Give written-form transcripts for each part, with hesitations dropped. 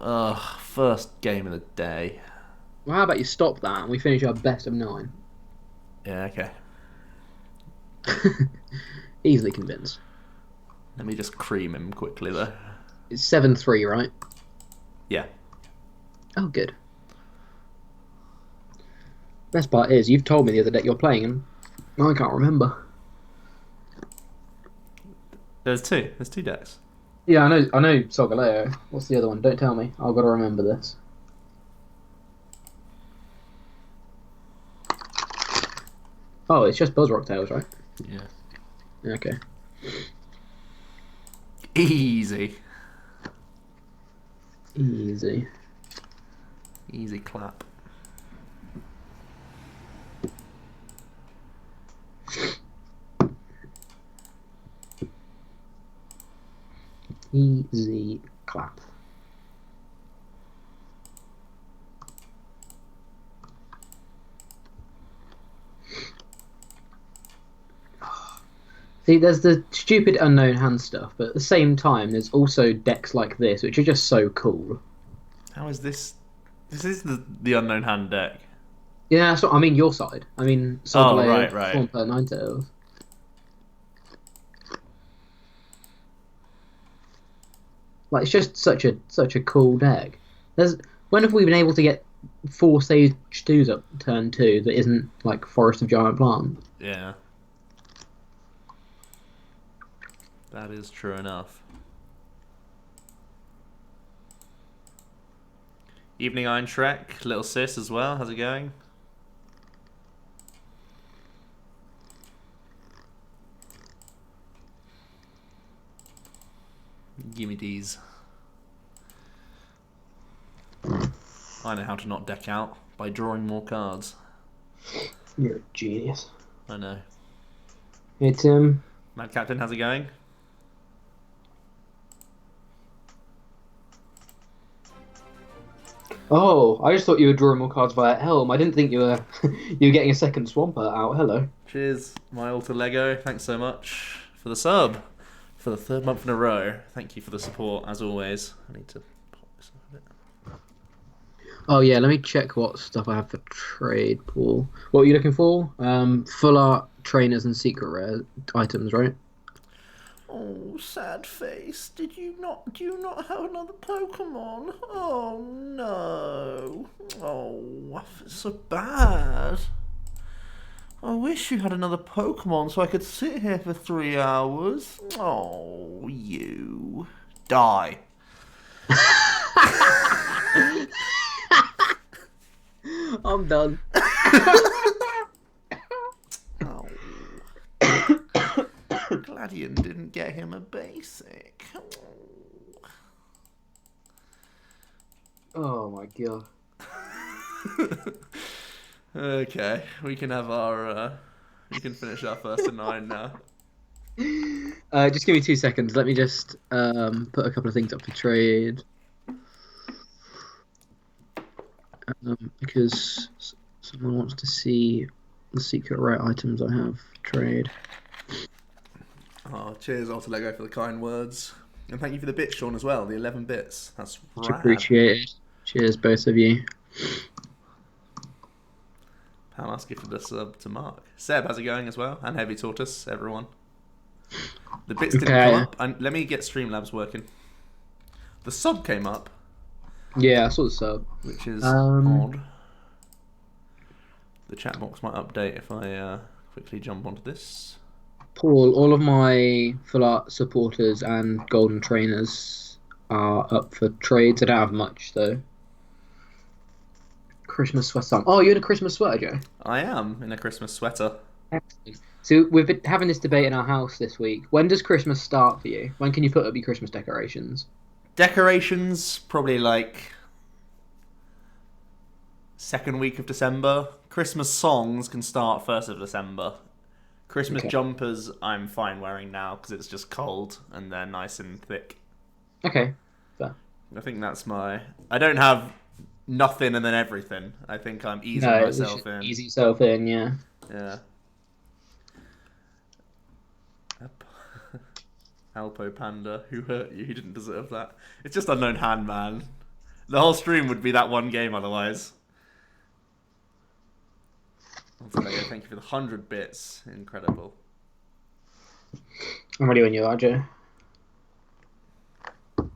Ugh, first game of the day. Well, how about you stop that and we finish our best of nine? Yeah, okay. Easily convinced. Let me just cream him quickly, though. It's 7-3, right? Yeah. Oh, good. Best part is you've told me the other deck you're playing, and I can't remember. There's two. There's two decks. Yeah, I know Solgaleo. What's the other one? Don't tell me. I've got to remember this. Oh, it's just Buzzrock Tales, right? Yeah. Okay. Easy. Easy. Easy clap. Easy clap. See, there's the stupid unknown hand stuff, but at the same time, there's also decks like this, which are just so cool. How is this? This is the unknown hand deck. Yeah, that's what I mean. Your side. I mean, Oh, Solgaleo, right, right. Thornplay, Ninetales. Like, it's just such a cool deck. There's when have we been able to get four stage twos up turn two that isn't like Forest of Giant Plant? Yeah. That is true enough. Evening Iron Shrek, little sis as well. How's it going? Gimme these. I know how to not deck out by drawing more cards. You're a genius. I know. Hey Tim. Mad Captain, how's it going? Oh, I just thought you were drawing more cards via Helm. I didn't think you were you were getting a second Swampert out. Hello. Cheers, my alter Lego. Thanks so much for the sub for the third month in a row. Thank you for the support, as always. I need to pop this up a bit. Oh yeah, let me check what stuff I have for trade pool. What are you looking for? Full art trainers and secret rare items, right? Oh, sad face. Do you not have another Pokemon? Oh no. Oh, it's so bad. I wish you had another Pokemon so I could sit here for 3 hours. Oh, you. Die. I'm done. Oh. Gladion didn't get him a basic. Oh my god. Okay, we can have our. We can finish our first of nine now. Just give me 2 seconds. Let me just put a couple of things up for trade. Because someone wants to see the secret rare items I have for trade. Oh, cheers, Alter Lego, for the kind words. And thank you for the bits, Sean, as well. The 11 bits. That's Much rad. appreciated. Cheers, both of you. How nice gift for the sub to Mark. Seb, how's it going as well? And Heavy Tortoise, everyone. The bits didn't come Okay. up. And let me get Streamlabs working. The sub came up, Yeah, I saw the sub. which is Um, odd. The chat box might update if I quickly jump onto this. Paul, all of my full art supporters and golden trainers are up for trades. I don't have much though. Christmas sweater. Oh, you're in a Christmas sweater, Joe. I am in a Christmas sweater. Excellent. So we've been having this debate in our house this week. When does Christmas start for you? When can you put up your Christmas decorations? Decorations, probably like second week of December. Christmas songs can start 1st of December. Christmas Okay. jumpers I'm fine wearing now because it's just cold and they're nice and thick. Okay. Fair. I think that's my. I don't have nothing and then everything. I think I'm easing No, we should myself in. ease yourself in, yeah. Yeah. Alpo Panda, who hurt you? He didn't deserve that. It's just unknown hand, man. The whole stream would be that one game otherwise. Also, Lego, thank you for the 100 bits. Incredible. I'm ready when you are, Joe. In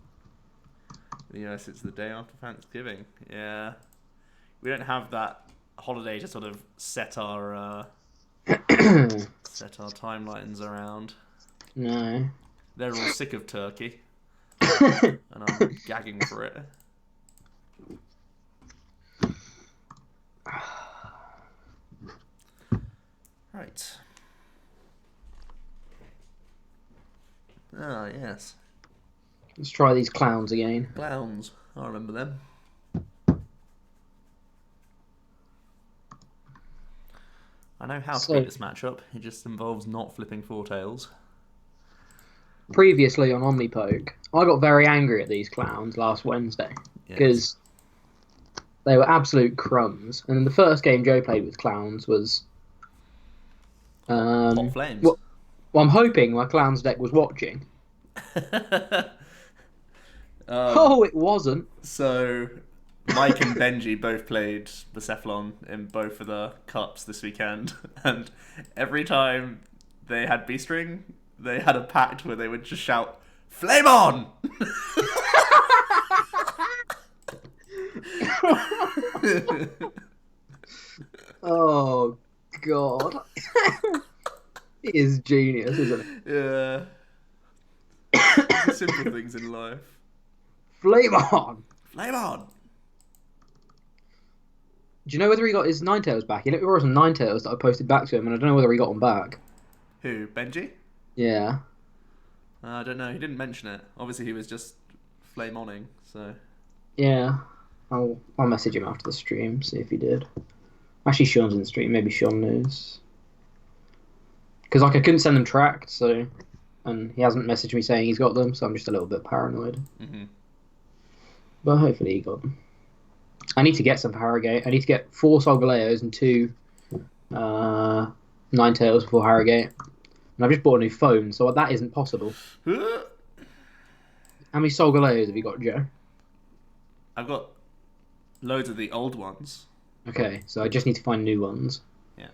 the US, it's the day after Thanksgiving. Yeah. We don't have that holiday to sort of set our timelines around. No. They're all sick of turkey. And I'm gagging for it. Right. Ah, yes. Let's try these clowns again. Clowns. I remember them. I know how to beat this matchup. It just involves not flipping four tails. Previously on OmniPoke, I got very angry at these clowns last Wednesday because they were absolute crumbs. And then the first game Joe played with clowns was Hot Flames. Well, I'm hoping my clowns deck was watching. Oh, it wasn't. So, Mike and Benji both played Bexhill in both of the cups this weekend, and every time they had B-string, they had a pact where they would just shout, "Flame on!" Oh, God. It is genius, isn't it? Yeah. Simple things in life. Flame on! Flame on! Do you know whether he got his Ninetales back? He wrote some Ninetales that I posted back to him, and I don't know whether he got them back. Who, Benji? Yeah. I don't know. He didn't mention it. Obviously, he was just flame oning, so... Yeah. I'll message him after the stream, see if he did. Actually, Sean's in the stream. Maybe Sean knows. Because, like, I couldn't send them tracked, so... And he hasn't messaged me saying he's got them, so I'm just a little bit paranoid. Mm-hmm. But hopefully he got them. I need to get some Harrogate. I need to get 4 Solgaleos and 2 Ninetales for Harrogate. And I've just bought a new phone, so that isn't possible. How many Solgaleos have you got, Joe? I've got loads of the old ones. Okay, so I just need to find new ones. Yeah.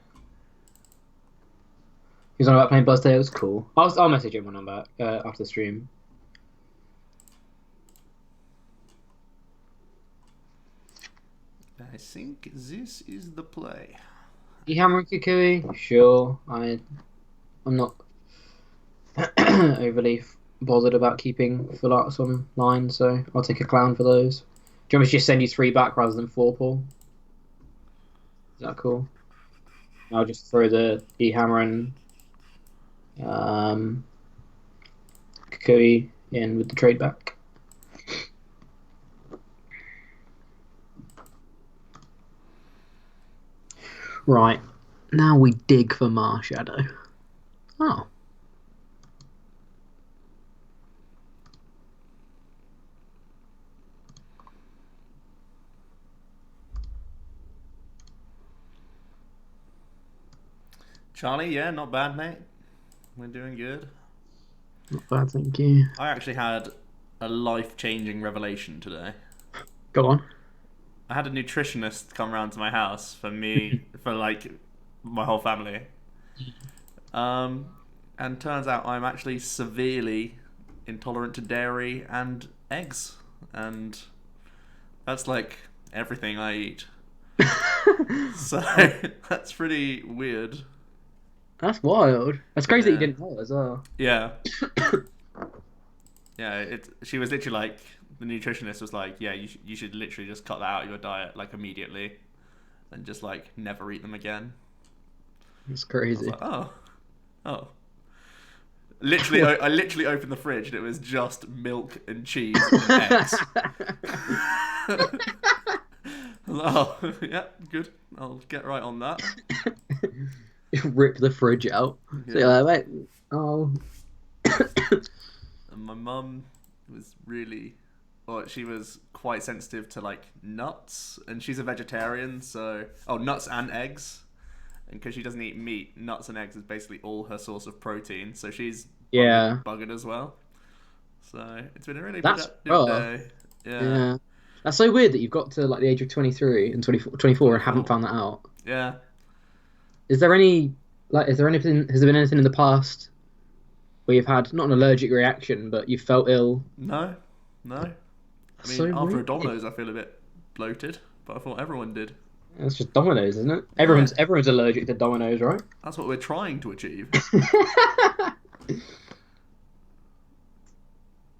He's on about playing Buzztails? Cool. I'll message him when I'm back after the stream. I think this is the play. You hammering Kukui? Sure. I'm not overly bothered about keeping full arts online, so I'll take a clown for those. Do you want me to just send you 3 back rather than 4, Paul? Is that cool? I'll just throw the E-hammer and Kukui in with the trade back. Right, now we dig for Marshadow. Oh. Charlie, yeah, not bad, mate. We're doing good. Not bad, thank you. I actually had a life-changing revelation today. Go on. I had a nutritionist come round to my house for me, for like my whole family. And turns out I'm actually severely intolerant to dairy and eggs. And that's like everything I eat. So that's pretty weird. That's wild. That's crazy that you didn't know as well. Yeah. Yeah, she was literally like, the nutritionist was like, yeah, you should literally just cut that out of your diet, like, immediately. And just, like, never eat them again. That's crazy. I was like, oh. Literally, I literally opened the fridge and it was just milk and cheese and eggs. Oh, yeah, good. I'll get right on that. Rip the fridge out. Yeah. So you're like, wait, oh. And my mum was really... Well, she was quite sensitive to, like, nuts. And she's a vegetarian, so... Oh, nuts and eggs. And because she doesn't eat meat, nuts and eggs is basically all her source of protein. So she's buggered as well. So it's been a really productive day. Yeah. That's so weird that you've got to like the age of 23 and 24 and haven't 24. found that out. Yeah. Is there any like is there anything has there been anything in the past where you've had not an allergic reaction but you felt ill? No. No. I That's mean, so after a weird. Domino's, I feel a bit bloated, but I thought everyone did. It's just Domino's, isn't it? Yeah. Everyone's allergic to Domino's, right? That's what we're trying to achieve.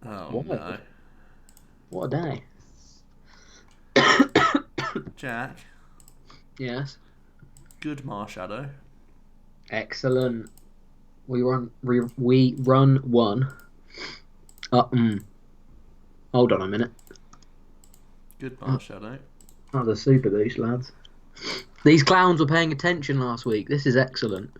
Oh no. Wild. What a day. Jack, Yes. good Marshadow. Excellent. We run one. Hold on a minute. Good Oh, Marshadow. oh, the super boost, lads. These clowns were paying attention last week. This is excellent.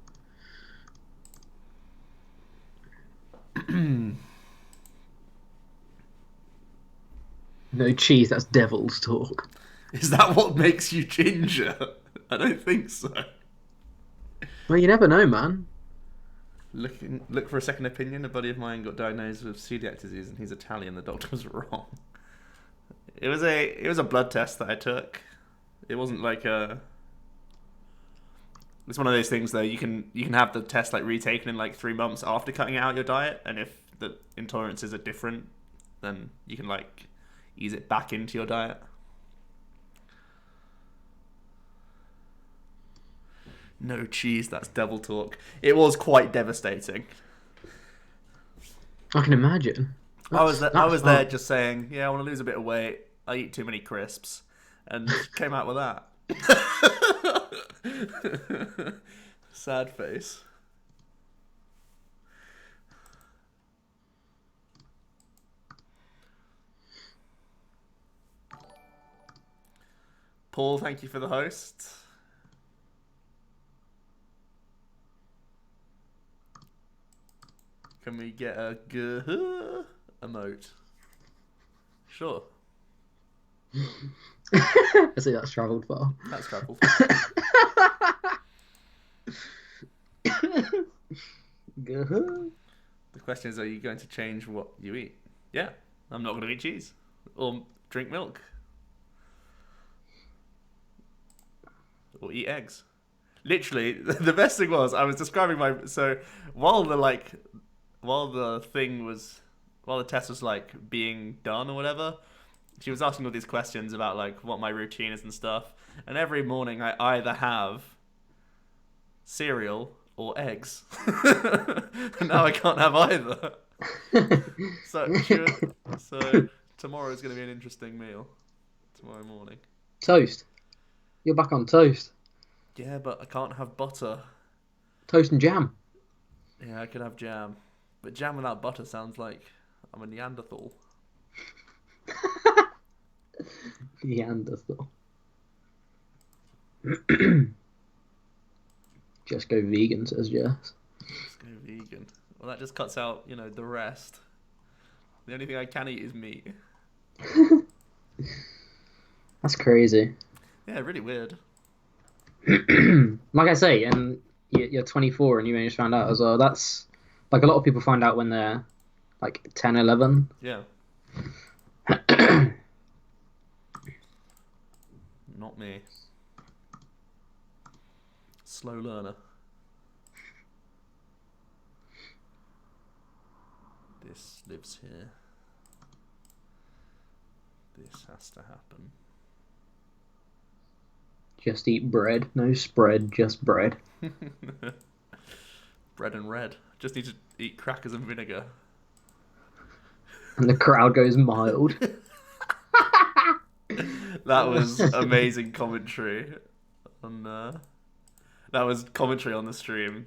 No cheese, that's devil's talk. Is that what makes you ginger? I don't think so. Well, you never know, man. Look for a second opinion. A buddy of mine got diagnosed with celiac disease, and he's Italian. The doctor was wrong. It was a blood test that I took. It wasn't like a. It's one of those things though. You can have the test like retaken in like 3 months after cutting out your diet, and if the intolerances are different, then you can like ease it back into your diet. No cheese, that's devil talk. It was quite devastating. I can imagine. I was there Hard. just saying, yeah, I want to lose a bit of weight. I eat too many crisps, and came out with that. Sad face. Paul, thank you for the host. Can we get a emote? Sure. I see that's travelled far. That's travel. Good. The question is, are you going to change what you eat? Yeah, I'm not going to eat cheese or drink milk or eat eggs. Literally, the best thing was I was describing my while the like while the thing was while the test was like being done or whatever, she was asking all these questions about like what my routine is and stuff. And every morning I either have cereal or eggs. And now I can't have either. So tomorrow is going to be an interesting meal. Tomorrow morning. Toast. You're back on toast. Yeah, but I can't have butter. Toast and jam. Yeah, I could have jam. But jam without butter sounds like I'm a Neanderthal. Neanderthal. Just go vegan, says Jess. Just go vegan. Well, that just cuts out, the rest. The only thing I can eat is meat. That's crazy. Yeah, really weird. Like I say, and you're 24 and you only just found out as well. That's like a lot of people find out when they're like 10, 11. Yeah. Not me. Slow learner. This lives here. This has to happen. Just eat bread, no spread, just bread. Bread and red. Just need to eat crackers and vinegar. And the crowd goes mild. That was amazing commentary. That was commentary on the stream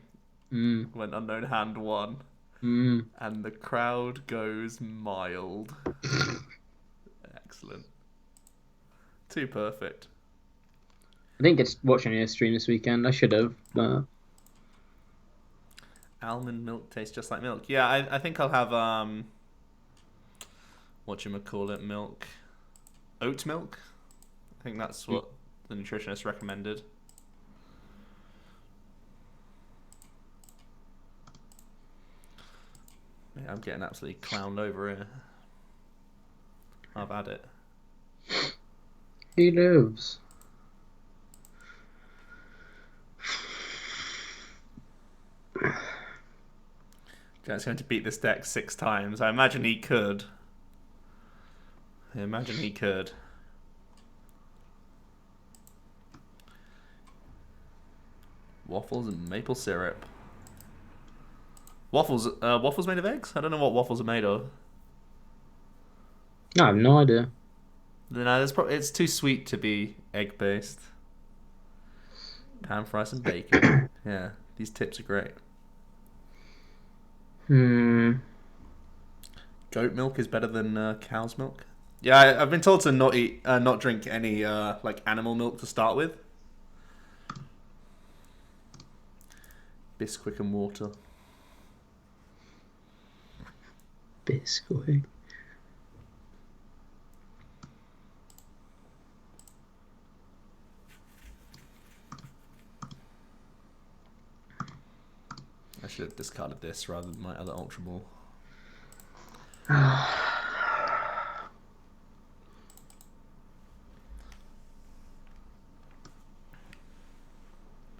when Unknown Hand won. And the crowd goes mild. Excellent. Too perfect. I didn't get to watch any of the stream this weekend. I should have, but Almond milk tastes just like milk. Yeah, I think I'll have whatchamacallit milk. Oat milk? I think that's what the nutritionist recommended. Yeah, I'm getting absolutely clowned over here. I've had it. He lives. Jack's going to beat this deck 6 times. I imagine he could. Waffles and maple syrup. Waffles made of eggs? I don't know what waffles are made of. I have no idea. No, it's too sweet to be egg based. Pan fries and bacon. Yeah, these tips are great. Goat milk is better than cow's milk. Yeah, I've been told to not drink any like animal milk to start with. Bisquick and water. Biscuit. I should have discarded this rather than my other Ultra Ball.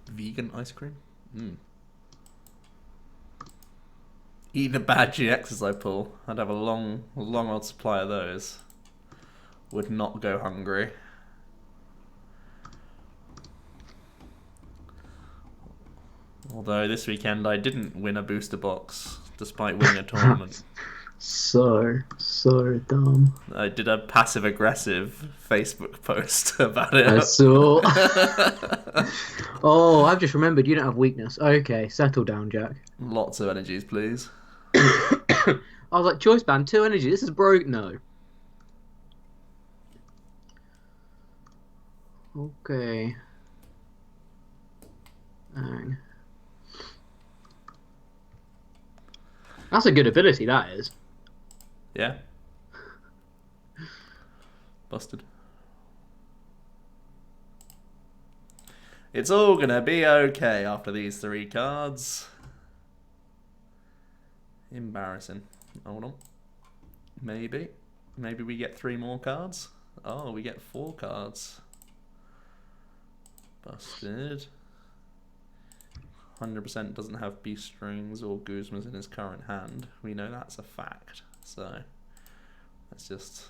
Vegan ice cream? Eat the bad GXs I pull. I'd have a long old supply of those. Would not go hungry. Although this weekend I didn't win a booster box, despite winning a tournament. So dumb. I did a passive-aggressive Facebook post about it. I saw. Oh, I've just remembered you don't have weakness. Okay, settle down, Jack. Lots of energies, please. I was like, choice band, 2 energy. This is broke. No. Okay. Hang. That's a good ability, that is. Yeah. Busted. It's all gonna be okay after these 3 cards. Embarrassing. Hold on. Maybe we get 3 more cards. Oh, we get 4 cards. Busted. 100% doesn't have beast strings or Guzmas in his current hand. We know that's a fact. So let's just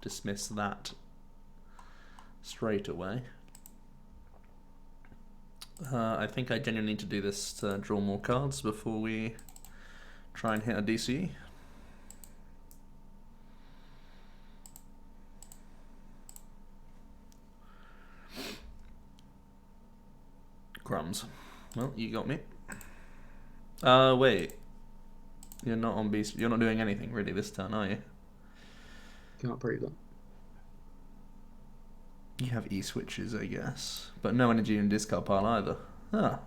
dismiss that straight away. I think I genuinely need to do this to draw more cards before we try and hit a DC. Crumbs. Well, you got me. Wait. You're not on beast. You're not doing anything really this turn, are you? Can't prove that. You have E-switches, I guess. But no energy in discard pile either. Ah.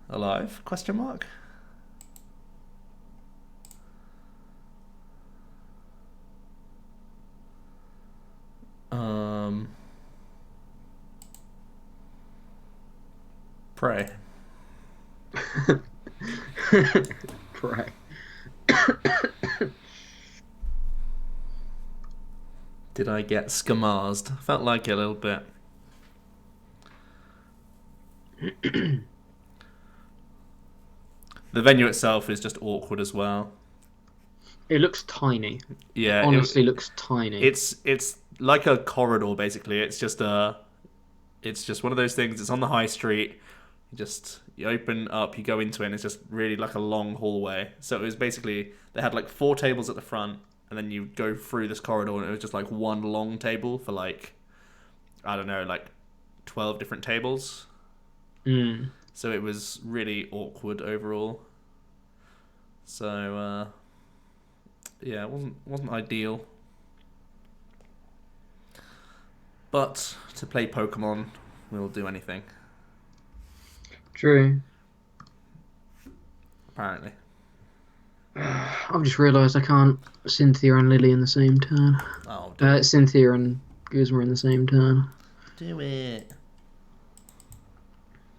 Alive? Question mark? Pray. Pray. Did I get scamarzed? Felt like it a little bit. The venue itself is just awkward as well. It looks tiny. Yeah, it honestly looks tiny. It's like a corridor basically. It's just one of those things. It's on the high street. You open up, you go into it, and it's just really like a long hallway. So it was basically, they had like 4 tables at the front, and then you go through this corridor, and it was just like one long table for like, I don't know, like 12 different tables. So it was really awkward overall. So yeah, it wasn't ideal. But to play Pokemon, we'll do anything. True. Apparently. I've just realised I can't Cynthia and Lily in the same turn. Oh, Cynthia and Guzma in the same turn. do it.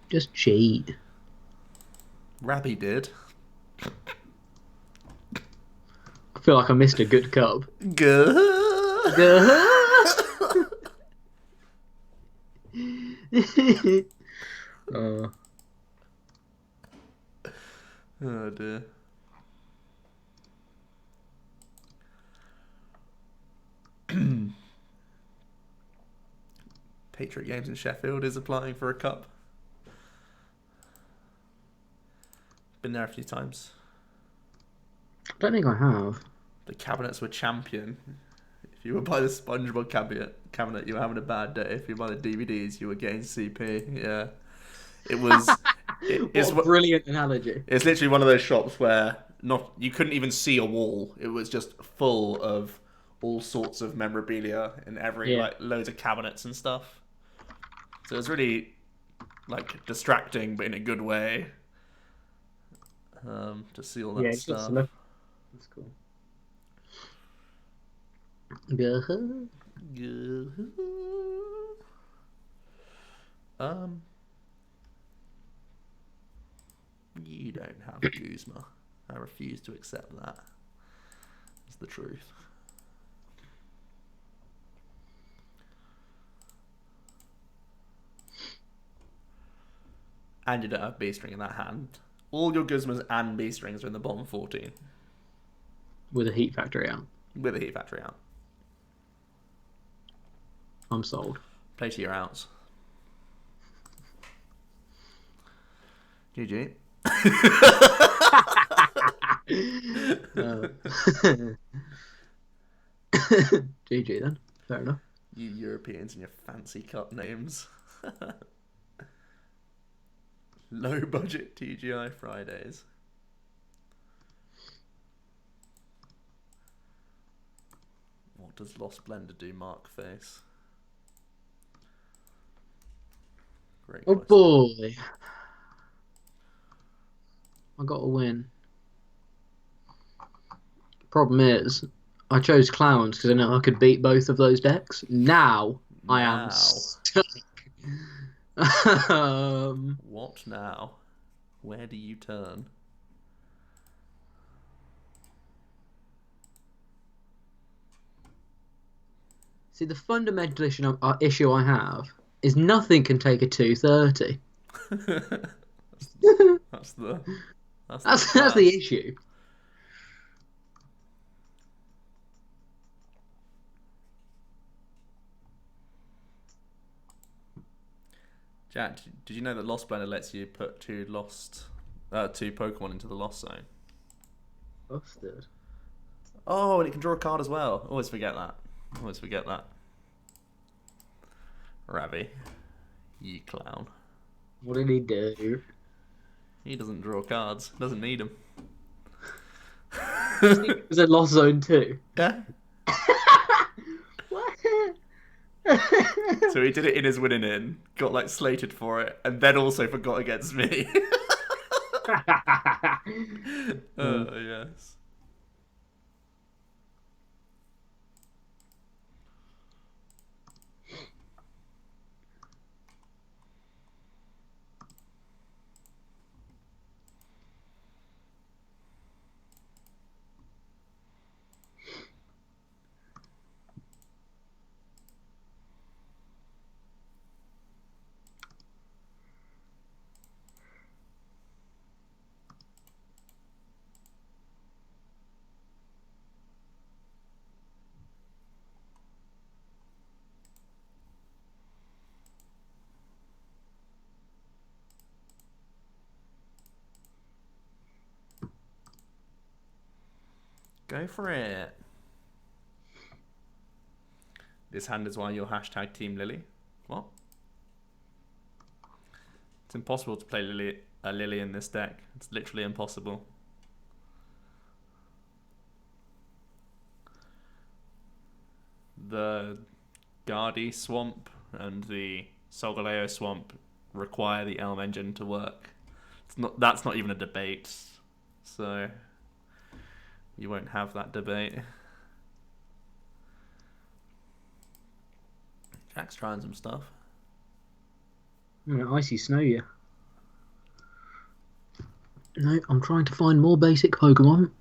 Just cheat. Rabby did. I feel like I missed a good cup. Good. Oh. Oh dear. Patriot Games in Sheffield is applying for a cup. Been there a few times. I don't think I have. The cabinets were champion. If you were by the SpongeBob cabinet, you were having a bad day. If you were by the DVDs, you were getting CP. Yeah, it was. It's What a brilliant analogy. It's literally one of those shops where you couldn't even see a wall. It was just full of all sorts of memorabilia and like loads of cabinets and stuff. So it was really like distracting, but in a good way. To see all that stuff. That's cool. You don't have Guzma. I refuse to accept that. It's the truth. And you don't have B string in that hand. All your Guzmas and B strings are in the bottom 14. With a heat factory out. With a heat factory out. I'm sold. Play to your outs. GG. GG then. Fair enough. You Europeans and your fancy cup names. Low budget TGI Fridays. What does Lost Blender do, Mark face? Great Oh question. boy. I got a win. Problem is, I chose clowns because I know I could beat both of those decks. Now I am stuck. What now? Where do you turn? See, the fundamental issue I have is nothing can take a 230. That's the issue. Jack, did you know that Lost Blender lets you put two Pokemon into the Lost Zone? Busted. Oh, and it can draw a card as well. Always forget that. Ravi, you clown. What did he do? He doesn't draw cards. Doesn't need them. Was it Lost Zone 2? Yeah. What? So he did it in his winning in, got like slated for it, and then also forgot against me. Oh, yes. Go for it. This hand is why you're hashtag Team Lily. What? It's impossible to play Lily in this deck. It's literally impossible. The Guardy Swamp and the Solgaleo Swamp require the Elm Engine to work. That's not even a debate. So you won't have that debate. Jack's trying some stuff. I'm gonna icy snow you. No, I'm trying to find more basic Pokemon.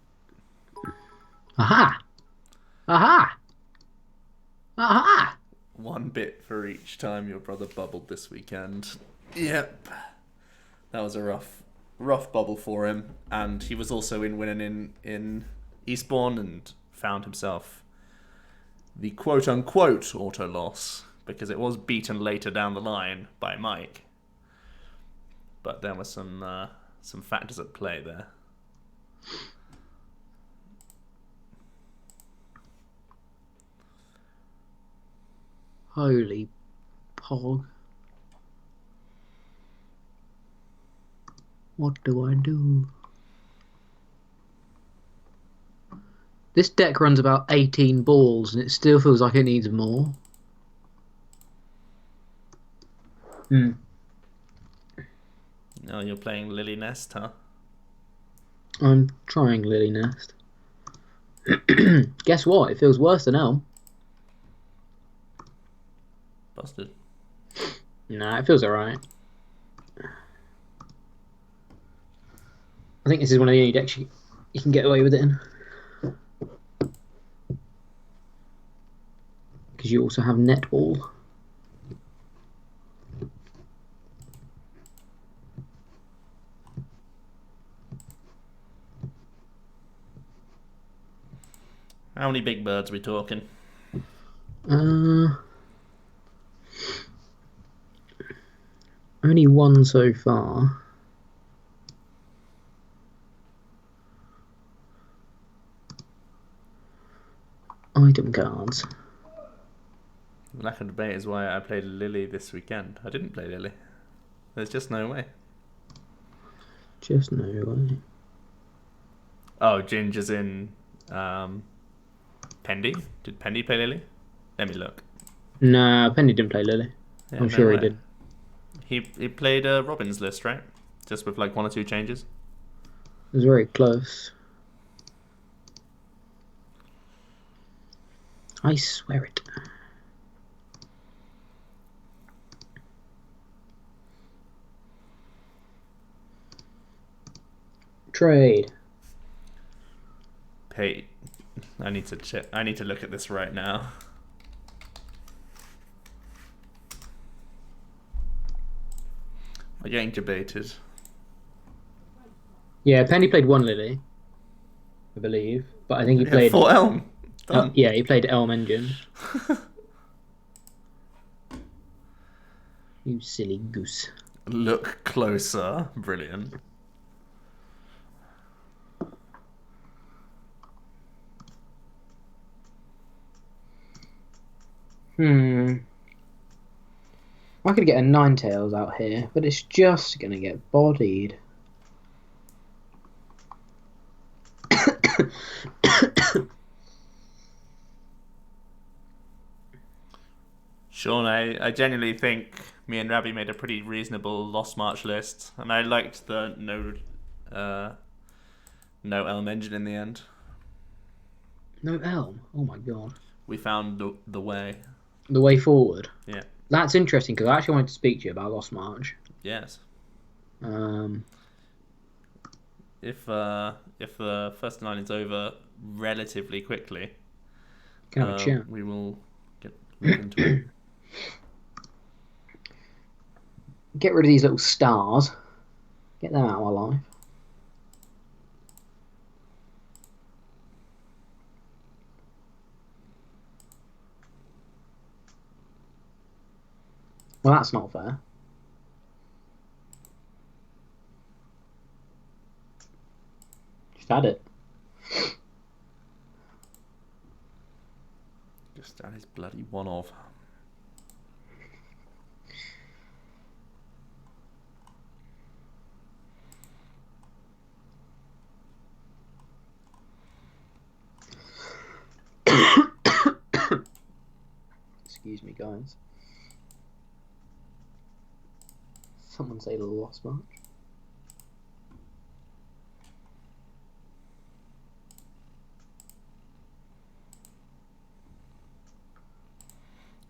Aha! Aha! Aha! 1 bit for each time your brother bubbled this weekend. Yep. That was a rough bubble for him. And he was also winning in Eastbourne and found himself the quote-unquote auto loss, because it was beaten later down the line by Mike. But there were some factors at play there. Holy pog. What do I do? This deck runs about 18 balls and it still feels like it needs more. Oh, you're playing Lily Nest, huh? I'm trying Lily Nest. Guess what? It feels worse than Elm. Busted. Nah, it feels alright. I think this is one of the only decks you can get away with it in. Because you also have Netball. How many big birds are we talking? Only one so far. Item cards. Lack of debate is why I played Lily this weekend. I didn't play Lily. There's just no way. Just no way. Oh, Ginger's in Pendy? Did Pendy play Lily? Let me look. Nah, Penny didn't play Lily. Yeah, I'm no sure way. he did. He played Robin's list, right? Just with like 1 or 2 changes. It was very close. I swear it. Trade. Pay. I need to check. I need to look at this right now. I'm getting debated. Yeah, Penny played one Lily, I believe. But I think he played... 4 Elm. Done. yeah, he played Elm Engine. You silly goose. Look closer. Brilliant. I could get a Ninetales out here, but it's just going to get bodied. Sean, I genuinely think me and Rabbi made a pretty reasonable Lost March list, and I liked the no Elm Engine in the end. No Elm? Oh my god. We found the way. The way forward? Yeah. That's interesting, because I actually wanted to speak to you about Lost March. Yes. If the first 9 is over relatively quickly, Can have a chat. we will look into it. Get rid of these little stars. Get them out of my life. Well, that's not fair. Just add it. Just add his bloody one of. Excuse me, guys. Someone say Lost March.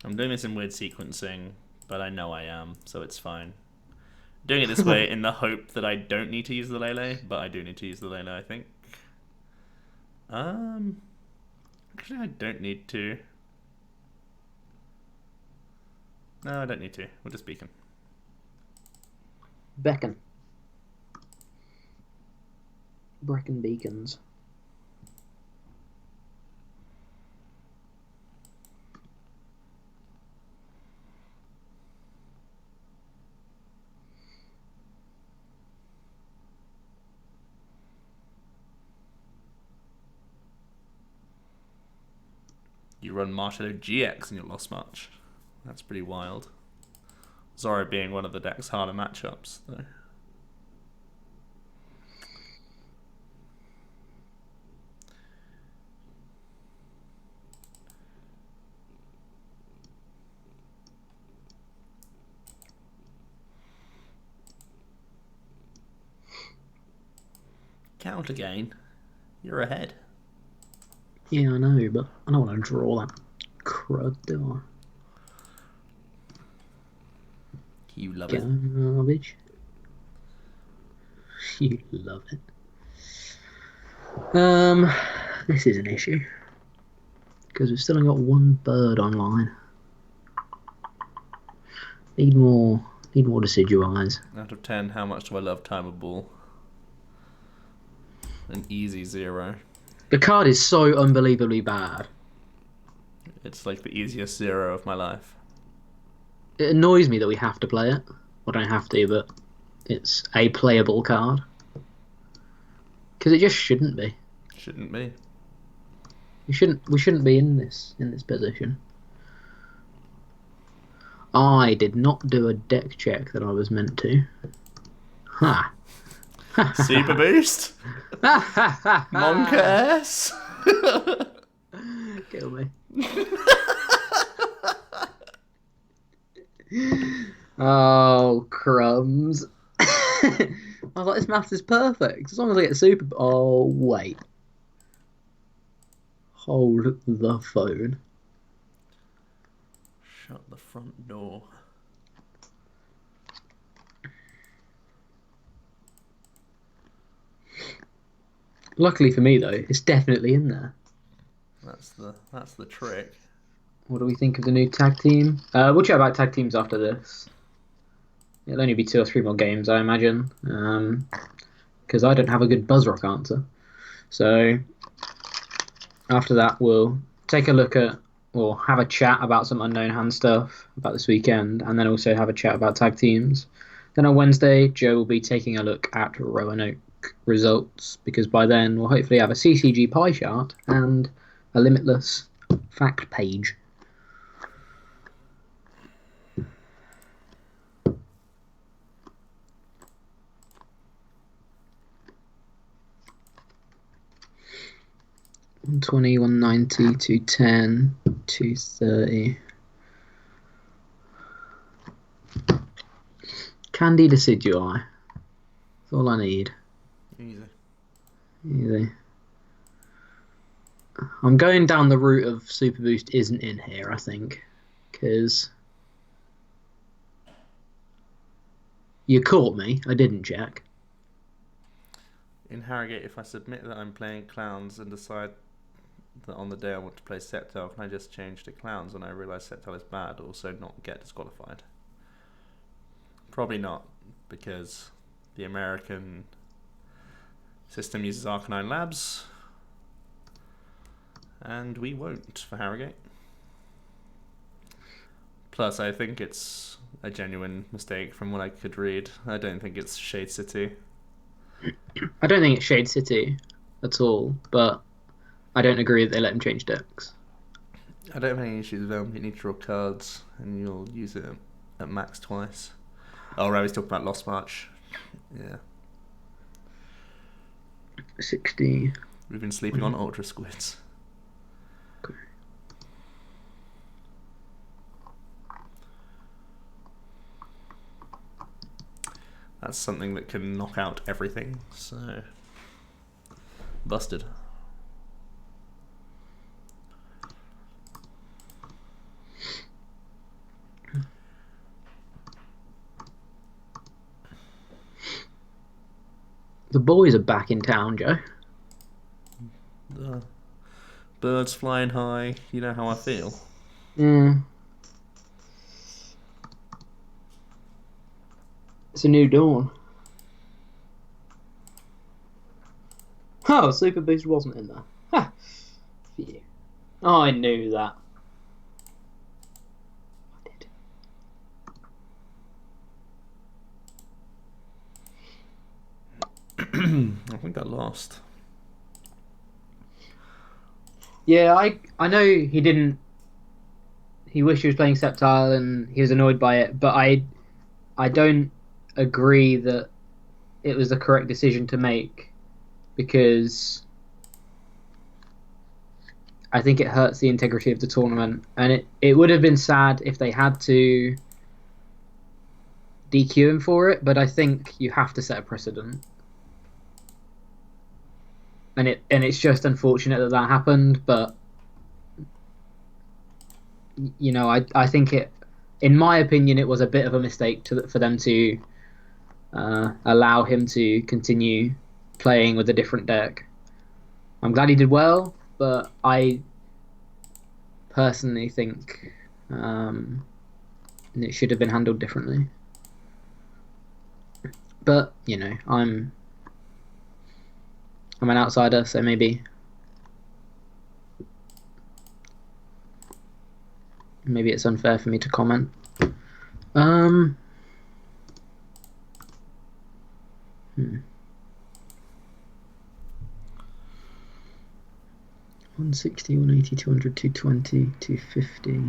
I'm doing this in weird sequencing, but I know I am, so it's fine. Doing it this way in the hope that I don't need to use the Lele, but I do need to use the Lele, I think. Actually, I don't need to. No, I don't need to. We're just beacon. Beacon. Brecon beacons. You run Marshall GX in your lost match. That's pretty wild. Zoro being one of the deck's harder matchups, though. Count again. You're ahead. Yeah, I know, but I don't want to draw that crud, do You love I? it. Garbage. You love it. This is an issue. Because we've still got one bird online. Need more decidueyes. Out of 10, how much do I love Timer Ball? An easy 0. The card is so unbelievably bad. It's like the easiest 0 of my life. It annoys me that we have to play it. Well, don't have to, but it's a playable card. Because it just shouldn't be. Shouldn't be. We shouldn't be in this position. I did not do a deck check that I was meant to. Ha. Super Boost? Monka S? Kill me. Oh, crumbs. I was like, this math is perfect. As long as I get super... Oh, wait. Hold the phone. Shut the front door. Luckily for me, though, it's definitely in there. That's the trick. What do we think of the new tag team? We'll chat about tag teams after this. It'll only be 2 or 3 more games, I imagine. Because I don't have a good Buzzrock answer. So, after that, we'll take a look at, or have a chat about some Unknown Hand stuff about this weekend, and then also have a chat about tag teams. Then on Wednesday, Joe will be taking a look at Roanoke results, because by then we'll hopefully have a CCG pie chart and a Limitless fact page. $120, $190, $210, $230. Candy Decidui. That's all I need. Easy. I'm going down the route of Super Boost isn't in here, I think. Because you caught me. I didn't check. In Harrogate, if I submit that I'm playing Clowns and decide that on the day I want to play Septile, can I just change to Clowns when I realise Septile is bad, also not get disqualified? Probably not, because the American system uses Arcanine Labs, and we won't for Harrogate. Plus, I think it's a genuine mistake from what I could read. I don't think it's Shade City. I don't think it's Shade City at all, but I don't agree that they let him change decks. I don't have any issues with them. You need to draw cards, and you'll use it at max twice. Oh, right, he's talking about Lost March. Yeah. 60. We've been sleeping on Ultra Squids. Okay. That's something that can knock out everything, so... Busted. The boys are back in town, Joe. The birds flying high, you know how I feel. Yeah. It's a new dawn. Oh, Super Boost wasn't in there. Ha! Phew. Oh, I knew that. I think I lost. Yeah, I know he didn't. He wished he was playing Sceptile and he was annoyed by it, but I don't agree that it was the correct decision to make because I think it hurts the integrity of the tournament, and it would have been sad if they had to DQ him for it, but I think you have to set a precedent. And it's just unfortunate that that happened, but you know, I think it, in my opinion, it was a bit of a mistake for them to allow him to continue playing with a different deck. I'm glad he did well, but I personally think it should have been handled differently. But you know, I'm an outsider, so maybe it's unfair for me to comment. 160, 180, 200, 220, 250.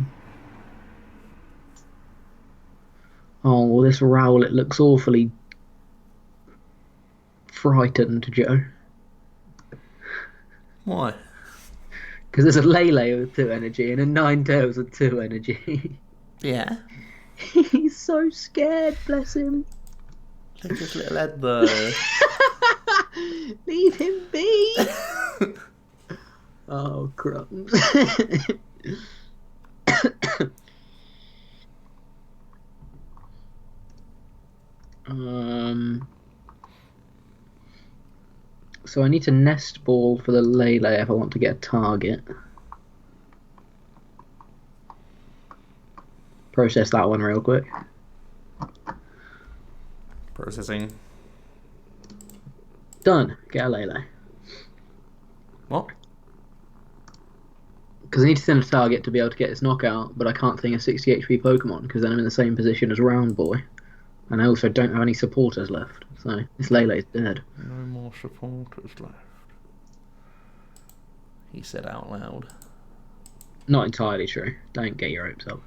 Oh, well, this Rowlet looks awfully frightened, Joe. Why? Because there's a Lele with 2 energy and a Ninetales with 2 energy. Yeah. He's so scared, bless him. Look at his little head though. Leave him be. Oh, crumbs. So I need to nest ball for the Lele if I want to get a target. Process that one real quick. Processing. Done. Get a Lele. What? Because I need to send a target to be able to get its knockout, but I can't think of 60 HP Pokemon because then I'm in the same position as Round Boy. And I also don't have any supporters left, so this Lele's dead. No more supporters left. He said out loud. Not entirely true. Don't get your hopes up.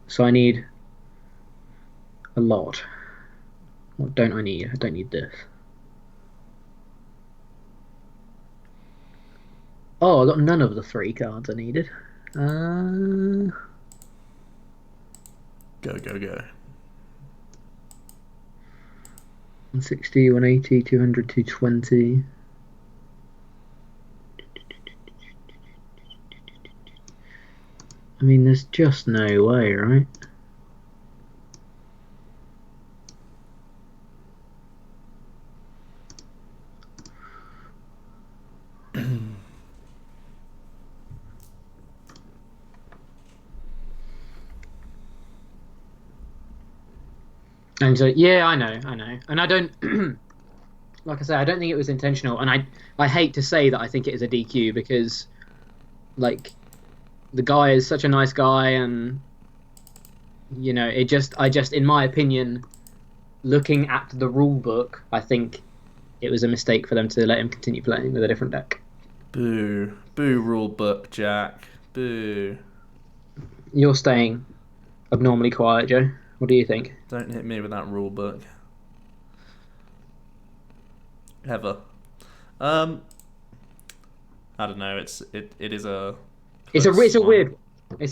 So I need a lot. What don't I need? I don't need this. Oh, I got none of the 3 cards I needed. Go, go, go. 160, 180, 200, 220. I mean, there's just no way, right? And so, yeah, I know, and I don't, like I say, I don't think it was intentional, and I hate to say that I think it is a DQ because, like, the guy is such a nice guy, and you know, I just, in my opinion, looking at the rule book, I think it was a mistake for them to let him continue playing with a different deck. Boo, boo, rule book, Jack. Boo. You're staying abnormally quiet, Joe. What do you think? Don't hit me with that rule book. Ever. I don't know. It is a. It's a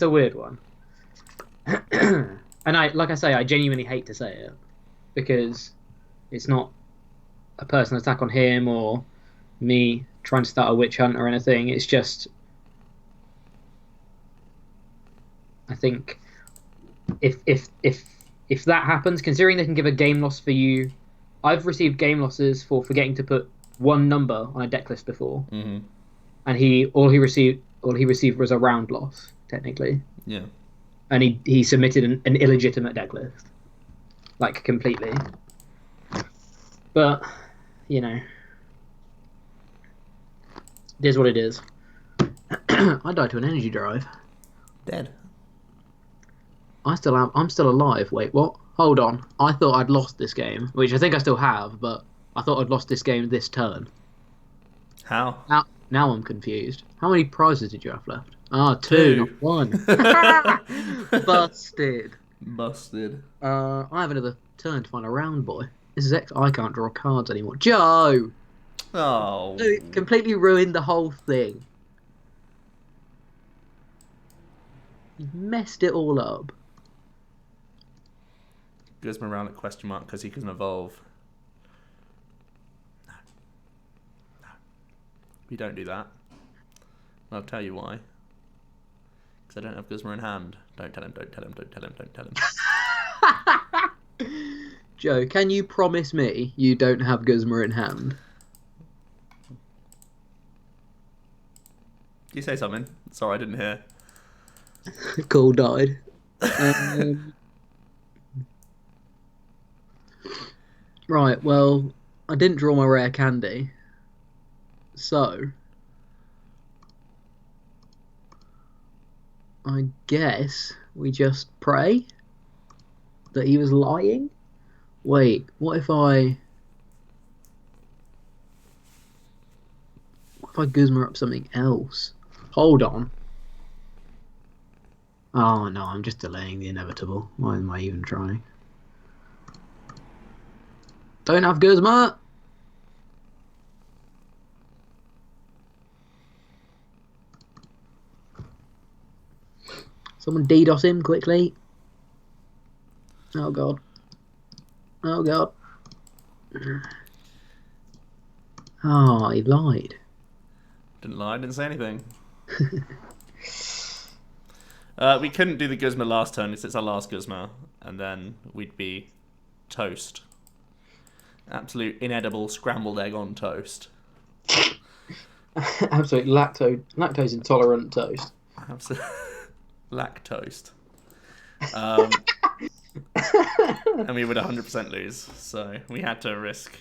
weird one. And like I say, I genuinely hate to say it because it's not a personal attack on him or me trying to start a witch hunt or anything. It's just, I think if that happens, considering they can give a game loss for you, I've received game losses for forgetting to put one number on a deck list before, Mm-hmm. and all he received all he received was a round loss, technically. Yeah. And he submitted an illegitimate deck list. Like, completely. But, you know, it is what it is. I died to an energy drive. Dead. I'm still alive. Wait, what? Hold on. I thought I'd lost this game, which I think I still have, but I thought I'd lost this game this turn. How? Now I'm confused. How many prizes did you have left? Ah, two, not Two. one. Busted. Busted. I have another turn to find a round boy. This is I can't draw cards anymore. Joe! Oh. It completely ruined the whole thing. You messed it all up. Guzma around at question mark because he can evolve. No. No. We don't do that. And I'll tell you why. Because I don't have Guzma in hand. Don't tell him, don't tell him, don't tell him, don't tell him. Joe, can you promise me you don't have Guzma in hand? Did you say something? Sorry, I didn't hear. Call died. Right, well, I didn't draw my rare candy. So, I guess we just pray that he was lying? Wait, what if I Guzma up something else? Hold on. Oh no, I'm just delaying the inevitable. Why am I even trying? Don't have Guzma! Someone DDoS him quickly. Oh god. Oh god. Oh, he lied. Didn't lie, didn't say anything. We couldn't do the Guzma last turn because it's our last Guzma, and then we'd be toast. Absolute inedible scrambled egg on toast. Absolute lactose intolerant toast. Absolute lactose. And we would 100% lose, so we had to risk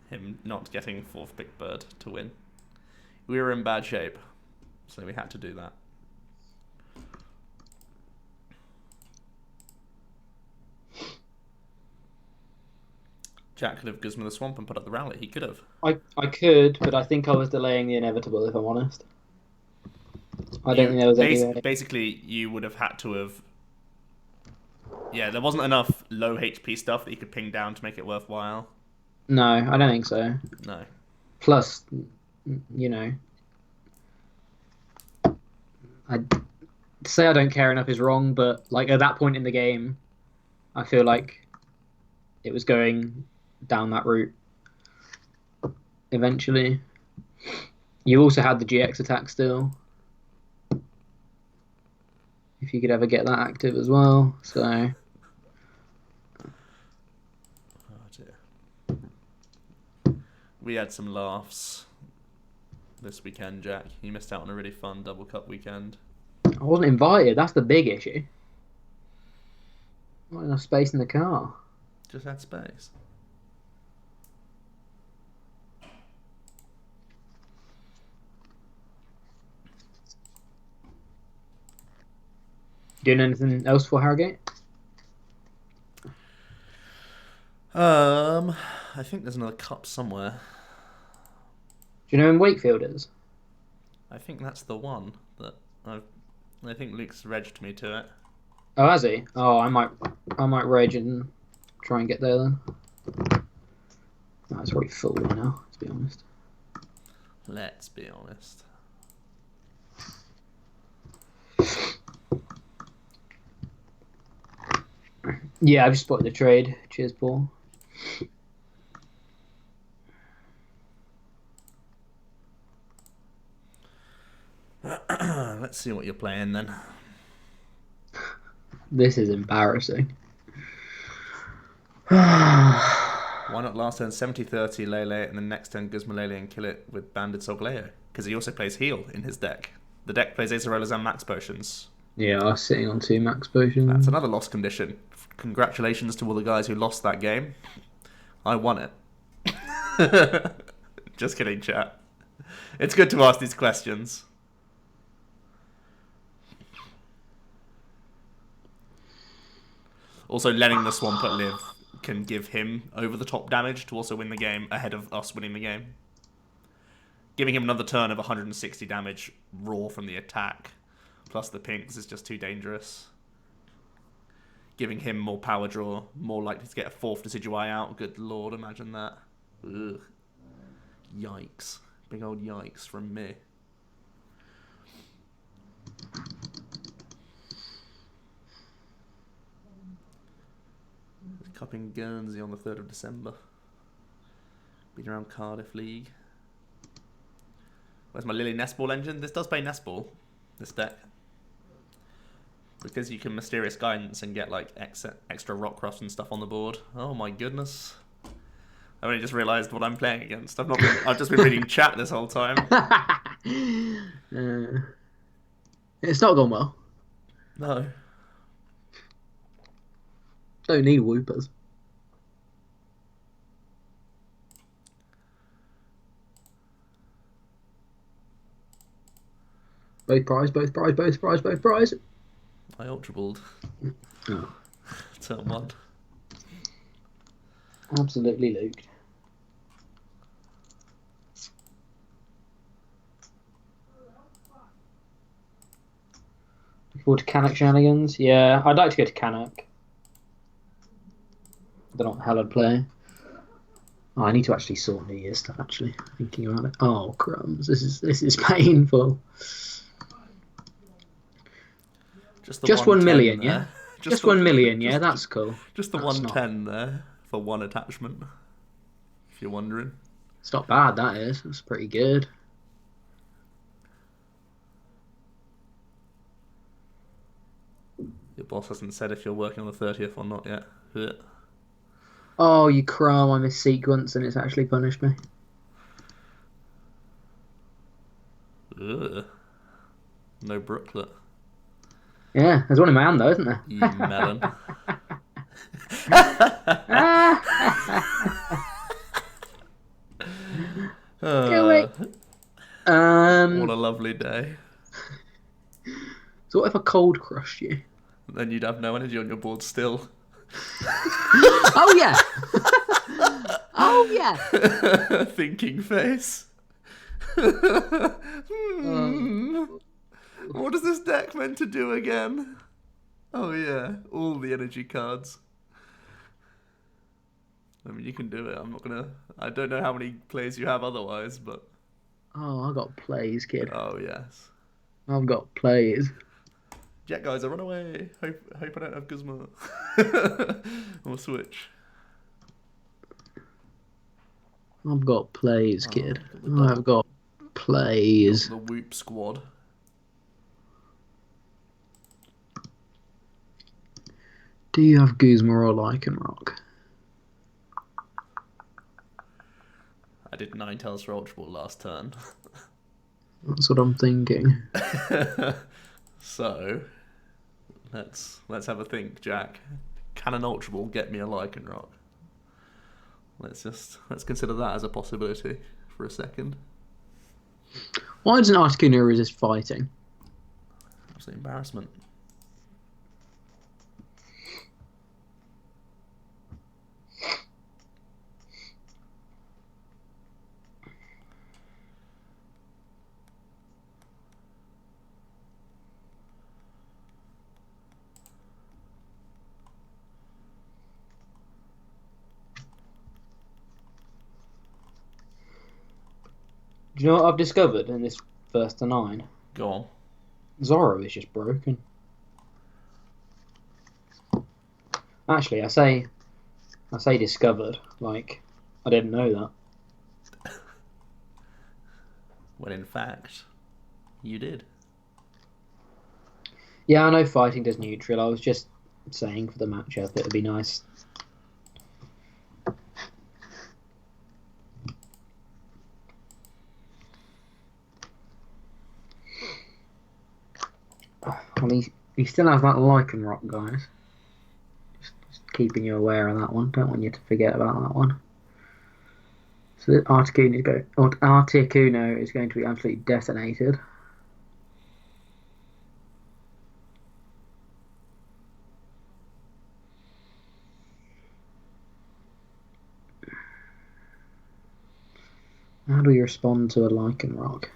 him not getting 4th pick bird to win. We were in bad shape, so we had to do that. Jack could have Guzma the Swamp and put up the rally. He could have. I could, but I think I was delaying the inevitable, if I'm honest. I don't think there was any way. Basically, you would have had to have... Yeah, there wasn't enough low HP stuff that you could ping down to make it worthwhile. No, I don't think so. No. Plus, you know, I'd say I don't care enough is wrong, but like at that point in the game, I feel like it was going down that route eventually. You also had the GX attack still, if you could ever get that active as well. So we had some laughs this weekend, Jack. You missed out on a really fun double cup weekend. I wasn't invited. That's the big issue. Not enough space in the car. Just had space. Doing anything else for Harrogate? I think there's another cup somewhere. Do you know when Wakefield is? I think that's the one that I think Luke's regged me to it. Oh, has he? Oh, I might rage and try and get there then. Oh, it's already full right now, to be honest. Let's be honest. Yeah, I've just spotted the trade. Cheers, Paul. Let's see what you're playing then. This is embarrassing. Why not last turn 70-30 Lele and then next turn Guzma Lele and kill it with Banded Solgleo? Because he also plays heal in his deck. The deck plays Acerolas and Max Potions. Yeah, I was sitting on 2 max potions. That's another lost condition. Congratulations to all the guys who lost that game. I won it. Just kidding, chat. It's good to ask these questions. Also, letting the Swampert live can give him over-the-top damage to also win the game ahead of us winning the game. Giving him another turn of 160 damage raw from the attack, plus the pinks, is just too dangerous. Giving him more power draw, more likely to get a 4th Decidueye out. Good lord, imagine that. Ugh. Yikes. Big old yikes from me. Cupping Guernsey on the 3rd of December. Been around Cardiff League. Where's my Lily Nest Ball engine? This does play Nest Ball, this deck. Because you can Mysterious Guidance and get like extra Rockruffs and stuff on the board. Oh my goodness. I only just realised what I'm playing against. I've just been reading chat this whole time. It's not gone well. No. Don't need Whoopers. Both prize, both prize, both prize, both prize. I Ultra Balled. Oh. Turn 1. Absolutely luked. Looking forward to Canuck shenanigans. Yeah, I'd like to go to Canuck. I don't know what the hell I'd play. Oh, I need to actually sort New Year's stuff. Actually, thinking about it. Oh crumbs! This is painful. Just 1 million, yeah. Just 1 million, yeah. That's cool. Just the 110 there for 1 attachment. If you're wondering, it's not bad. That is. That's pretty good. Your boss hasn't said if you're working on the 30th or not yet. Ugh. Oh, you crumb! I missed sequence and it's actually punished me. Ugh. No Brooklet. Yeah, there's one in my hand though, isn't there? You melon. Kill it. What a lovely day. So what if I cold crushed you? Then you'd have no energy on your board still. Oh yeah. Oh yeah. Thinking face. What is this deck meant to do again? Oh yeah, all the energy cards. I mean, you can do it. I'm not gonna. I don't know how many plays you have otherwise, but. Oh, I got plays, kid. Oh yes. I've got plays. Jet guys, I run away. Hope I don't have Guzma. Or switch. I've got plays, kid. I've got plays. The Whoop Squad. Do you have Guzma or Lycanroc? I did 9 tails for Ultra Ball last turn. That's what I'm thinking. So, let's have a think, Jack. Can an Ultra Ball get me a Lycanroc? Let's consider that as a possibility for a second. Why doesn't Articuno resist fighting? Absolute embarrassment. Do you know what I've discovered in this first to 9? Go on. Zoro is just broken. Actually, I say discovered, like I didn't know that. When in fact, you did. Yeah, I know fighting does neutral. I was just saying for the matchup it would be nice. Well, he still has that lichen rock, guys. Just keeping you aware of that one. Don't want you to forget about that one. So Articuno is going to be absolutely detonated. How do we respond to a lichen rock?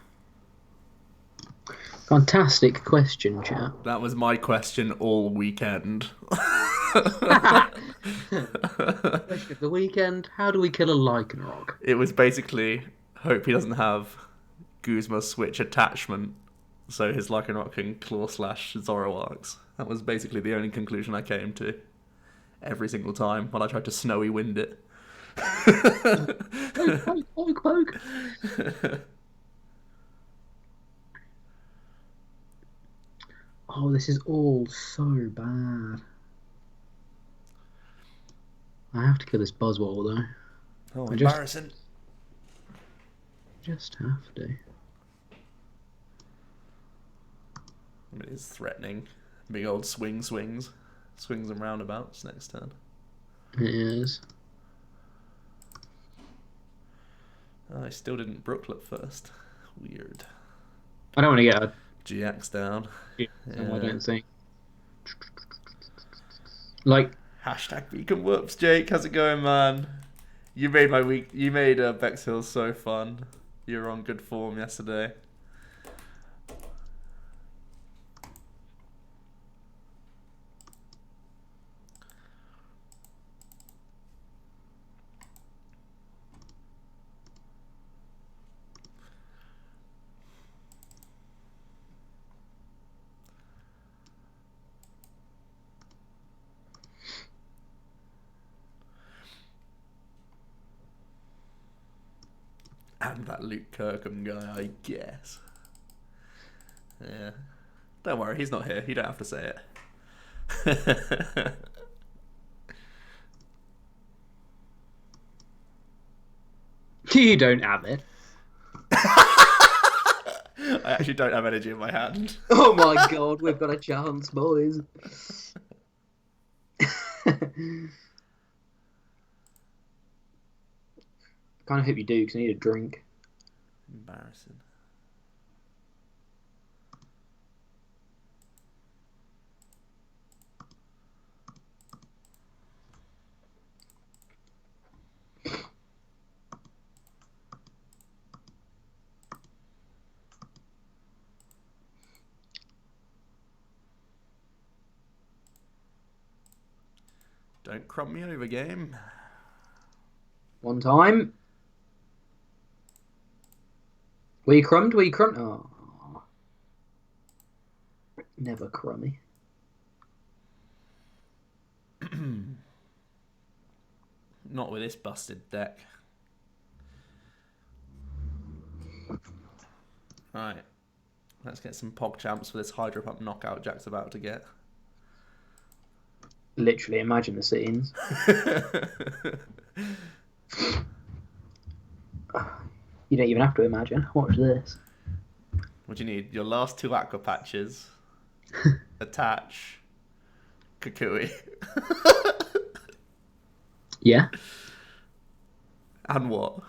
Fantastic question, chap. That was my question all weekend. Question of the weekend: how do we kill a lichen rock? It was basically hope he doesn't have Guzma switch attachment, so his Lycanroc can claw slash Zoroarks. That was basically the only conclusion I came to. Every single time when I tried to snowy wind it. Poke. Oh, this is all so bad. I have to kill this Buzzwole though. Oh, I embarrassing. Just have to. I mean, it's threatening. Big old swings and roundabouts next turn. It is. Oh, I still didn't Brooklet first. Weird. I don't want to get a GX down. I don't think. Like, Hashtag Beacon Whoops, Jake. How's it going, man? You made my week. You made Bexhill so fun. You were on good form yesterday. And that Luke Kirkham guy, I guess. Yeah. Don't worry, he's not here. You don't have to say it. you don't have it. I actually don't have energy in my hand. Oh my god, we've got a chance, boys. Kind of hope you do, because I need a drink. Embarrassing. Don't crump me over, game. One time. Were you crumbed? Oh. Never crummy. Not with this busted deck. Alright. Let's get some PogChamps for this Hydro Pump knockout Jack's about to get. Literally, imagine the scenes. You don't even have to imagine. Watch this. What do you need? Your last two Aqua Patches. Attach. Kukui. Yeah. And what?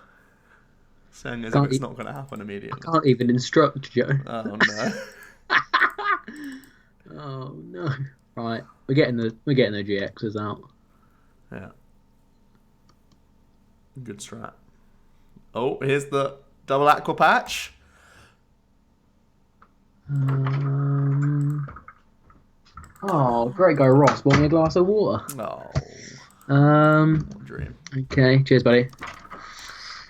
Saying as if it's not going to happen immediately. I can't even instruct Joe. Oh no. Oh no. Right, we're getting the GXs out. Yeah. Good strat. Oh, here's the double Aqua Patch. Oh, great guy Ross bought me a glass of water. Oh. What dream. Okay, cheers, buddy.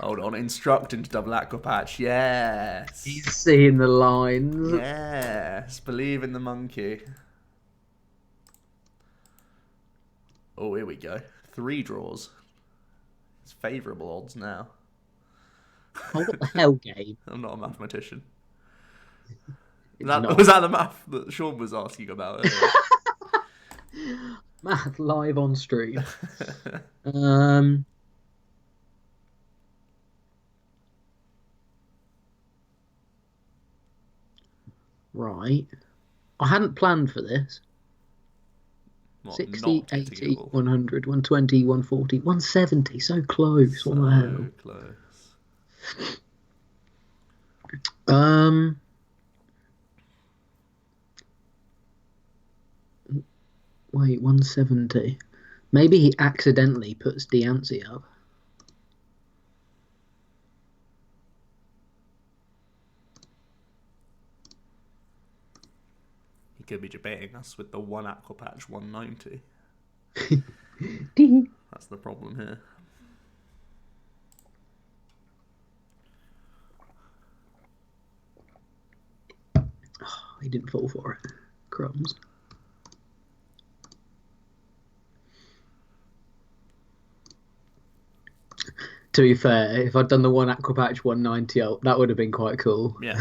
Hold on, instruct into double Aqua Patch. Yes. He's seeing the lines. Yes. Believe in the monkey. Oh, here we go. 3 draws. It's favourable odds now. Oh, what the hell, game? I'm not a mathematician. Not. Was that the math that Sean was asking about earlier? Math live on stream. Right. I hadn't planned for this. What, 60, not getting 80, evolved? 100, 120, 140, 170. So close. What the So hell? close. Um, Wait, 170. Maybe he accidentally puts Diancie up. He could be debating us with the one Aqua Patch 190. Ding. That's the problem here. Oh, he didn't fall for it. Crumbs. To be fair, if I'd done the one Aqua Patch 190 up, that would have been quite cool. Yeah.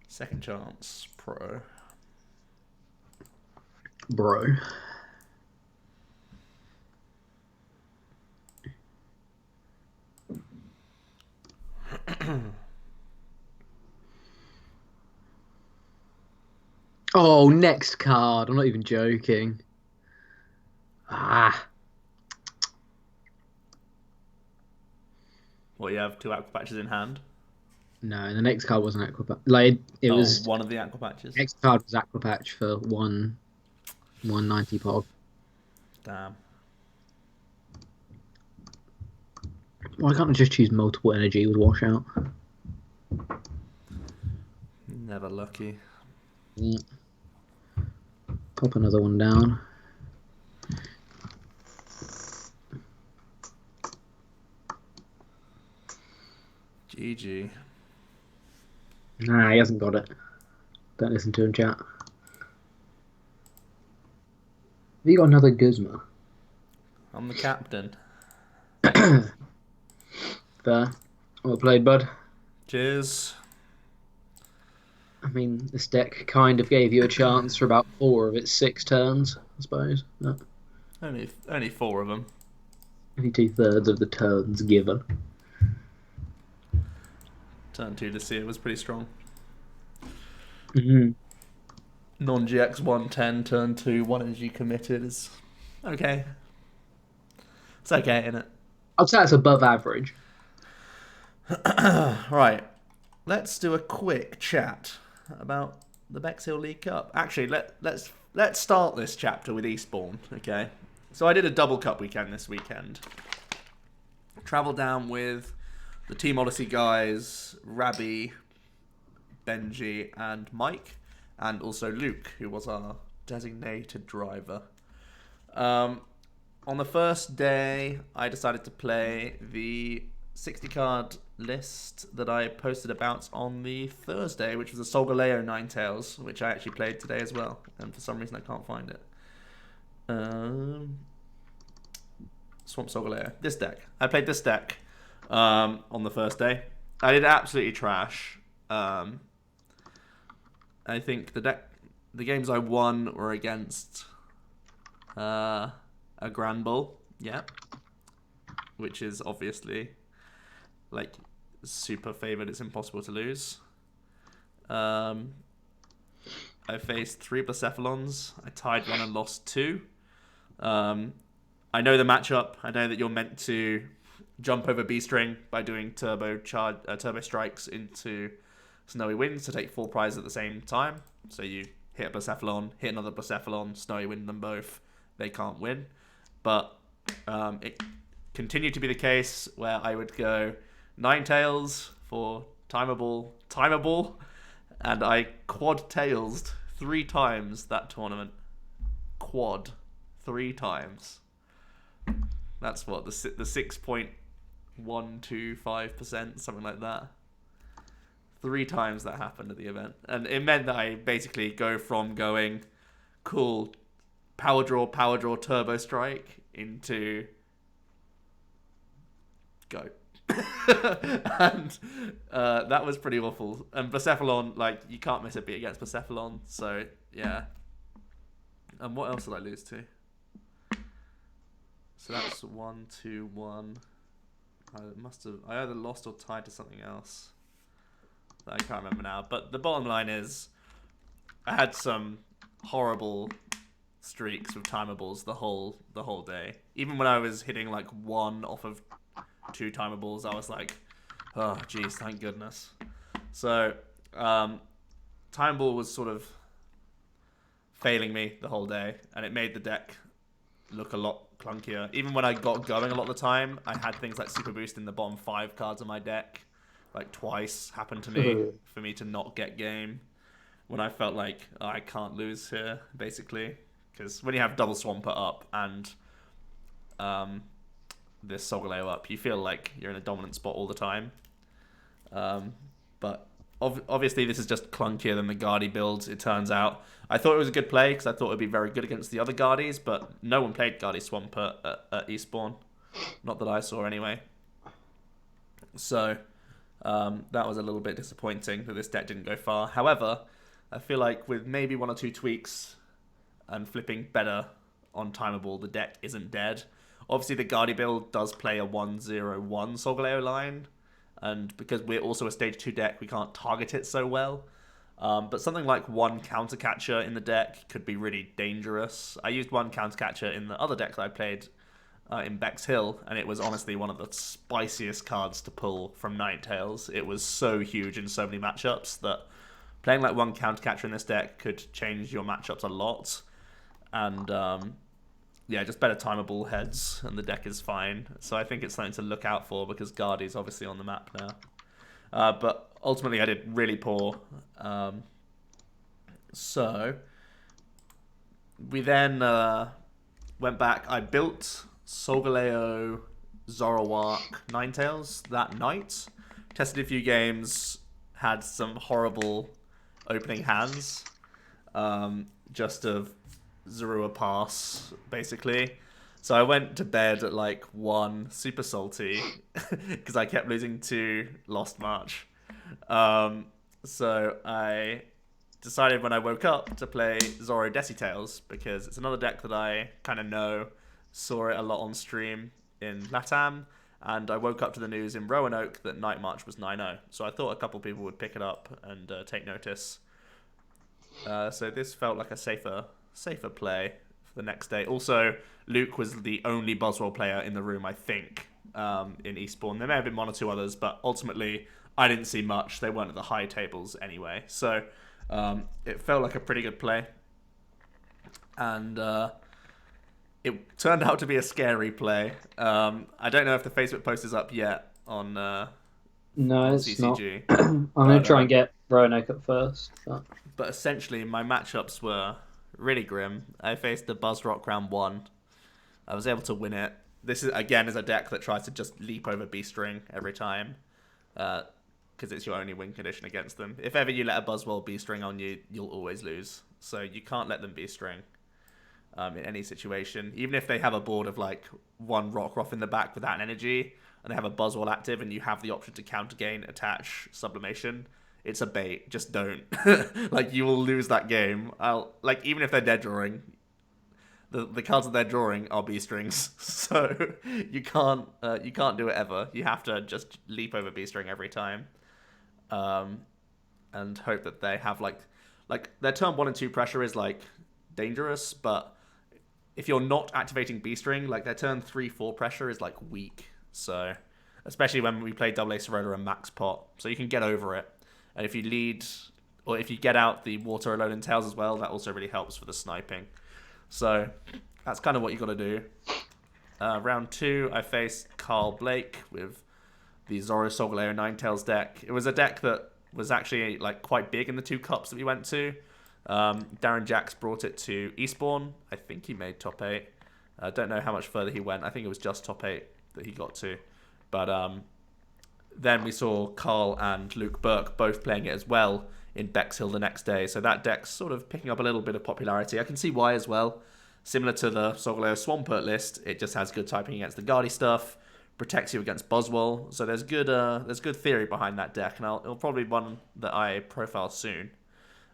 Second chance, pro. Bro. Oh, next card. I'm not even joking. Ah. Well, you have two Aqua Patches in hand. No, the next card wasn't Aqua Patch. Like, it was... one of the Aqua Patches. Next card was Aqua Patch for 190 pog. Damn. Why can't I just choose multiple energy with washout? Never lucky. Yeah. Pop another one down. GG. Nah, he hasn't got it. Don't listen to him, chat. Have you got another Guzma? I'm the captain. Fair. Well played, bud. Cheers. I mean, this deck kind of gave you a chance for about 4 of its 6 turns, I suppose. No. Only 4 of them. Only 2/3 of the turns given. Turn 2 to see it was pretty strong. Mm-hmm. Non-GX 110, turn 2, 1 energy committed is okay. It's okay, isn't it? I'd say it's above average. Right. Let's do a quick chat about the Bexhill League Cup. Actually, let's start this chapter with Eastbourne, okay? So I did a double cup weekend this weekend. Travelled down with the Team Odyssey guys, Rabbi, Benji, and Mike, and also Luke, who was our designated driver. On the first day, I decided to play the 60 card list that I posted about on the Thursday, which was a Solgaleo Ninetales, which I actually played today as well, and for some reason I can't find it. Swamp Solgaleo. This deck. I played this deck on the first day. I did absolutely trash. I think the games I won were against a Grand Bull, yeah, which is obviously like super favored. It's impossible to lose. I faced 3 Blacephalons. I tied 1 and lost 2. I know the matchup. I know that you're meant to jump over B-String by doing turbo strikes into Snowy Winds to take 4 prizes at the same time. So you hit a Blacephalon, hit another Blacephalon, Snowy Wind them both. They can't win. But it continued to be the case where I would go Ninetales for timeable, and I quad tailsed 3 times that tournament. Quad 3 times. That's what the 6.125%, something like that. 3 times that happened at the event, and it meant that I basically go from going cool power draw, turbo strike into go. And that was pretty awful. And Blacephalon, like, you can't miss a beat against Blacephalon. So, yeah. And what else did I lose to? So that's 1-2-1. I either lost or tied to something else that I can't remember now. But the bottom line is, I had some horrible streaks with timables the whole day. Even when I was hitting like 1 off of 2 timables, I was like, oh geez, thank goodness. So timeball was sort of failing me the whole day, and it made the deck look a lot clunkier. Even when I got going a lot of the time, I had things like super boost in the bottom 5 cards of my deck. Like twice happened to me for me to not get game when I felt like, oh, I can't lose here, basically. Because when you have double Swampert up and this Solgaleo up, you feel like you're in a dominant spot all the time. But obviously this is just clunkier than the Guardy build, it turns out. I thought it was a good play because I thought it would be very good against the other Guardies, but no one played Guardy Swampert at Eastbourne. Not that I saw anyway. So that was a little bit disappointing that this deck didn't go far. However, I feel like with maybe 1 or 2 tweaks and flipping better on Timeable, the deck isn't dead. Obviously, the Guardy build does play a 1-0-1 Solgaleo line, and because we're also a Stage 2 deck, we can't target it so well. But something like 1 Countercatcher in the deck could be really dangerous. I used 1 Countercatcher in the other deck that I played in Bexhill, and it was honestly one of the spiciest cards to pull from Ninetales. It was so huge in so many matchups that playing like 1 Countercatcher in this deck could change your matchups a lot. And yeah, just better timeable heads, and the deck is fine. So I think it's something to look out for because Guardy's obviously on the map now. But ultimately, I did really poor. So we then went back. I built Solgaleo, Zoroark, Ninetales that night. Tested a few games. Had some horrible opening hands. Just of Zorua pass, basically. So I went to bed at like 1, super salty, because I kept losing to Lost March. So I decided when I woke up to play Zoro Decitales, because it's another deck that I kind of know, saw it a lot on stream in LATAM, and I woke up to the news in Roanoke that Night March was 9-0. So I thought a couple people would pick it up and take notice. So this felt like a safer play for the next day. Also, Luke was the only Buzzwell player in the room, I think, in Eastbourne. There may have been 1 or 2 others, but ultimately I didn't see much. They weren't at the high tables anyway. So it felt like a pretty good play. And it turned out to be a scary play. I don't know if the Facebook post is up yet on No, it's CCG. not. I'm going to try and get Roanoke up first. But essentially, my matchups were really grim. I faced the Buzzrock round 1. I was able to win it. This is again is a deck that tries to just leap over B-String every time, because it's your only win condition against them. If ever you let a Buzzwell B-String on you, you'll always lose. So you can't let them B-String in any situation. Even if they have a board of like 1 Rockruff in the back without an energy, and they have a Buzzwell active, and you have the option to counter gain, attach, sublimation, it's a bait. Just don't. Like, you will lose that game. Even if they're dead drawing, the cards that they're drawing are B-Strings. So you can't do it ever. You have to just leap over B-String every time. And hope that they have like their turn 1 and 2 pressure is like dangerous, but if you're not activating B-String, like their turn 3-4 pressure is like weak. So especially when we play Double A Sorola and Max Pot. So you can get over it. And if you lead, or if you get out the Water Alone in Tails as well, that also really helps for the sniping. So that's kind of what you got to do. Round 2, I faced Carl Blake with the Zoro Solgaleo Ninetales deck. It was a deck that was actually like quite big in the 2 cups that we went to. Darren Jacks brought it to Eastbourne. I think he made top 8. I don't know how much further he went. I think it was just top 8 that he got to. But then we saw Carl and Luke Burke both playing it as well in Bexhill the next day. So that deck's sort of picking up a little bit of popularity. I can see why as well. Similar to the Solgaleo Swampert list, it just has good typing against the Guardy stuff. protects you against Boswell. So there's good theory behind that deck, and it'll probably be one that I profile soon,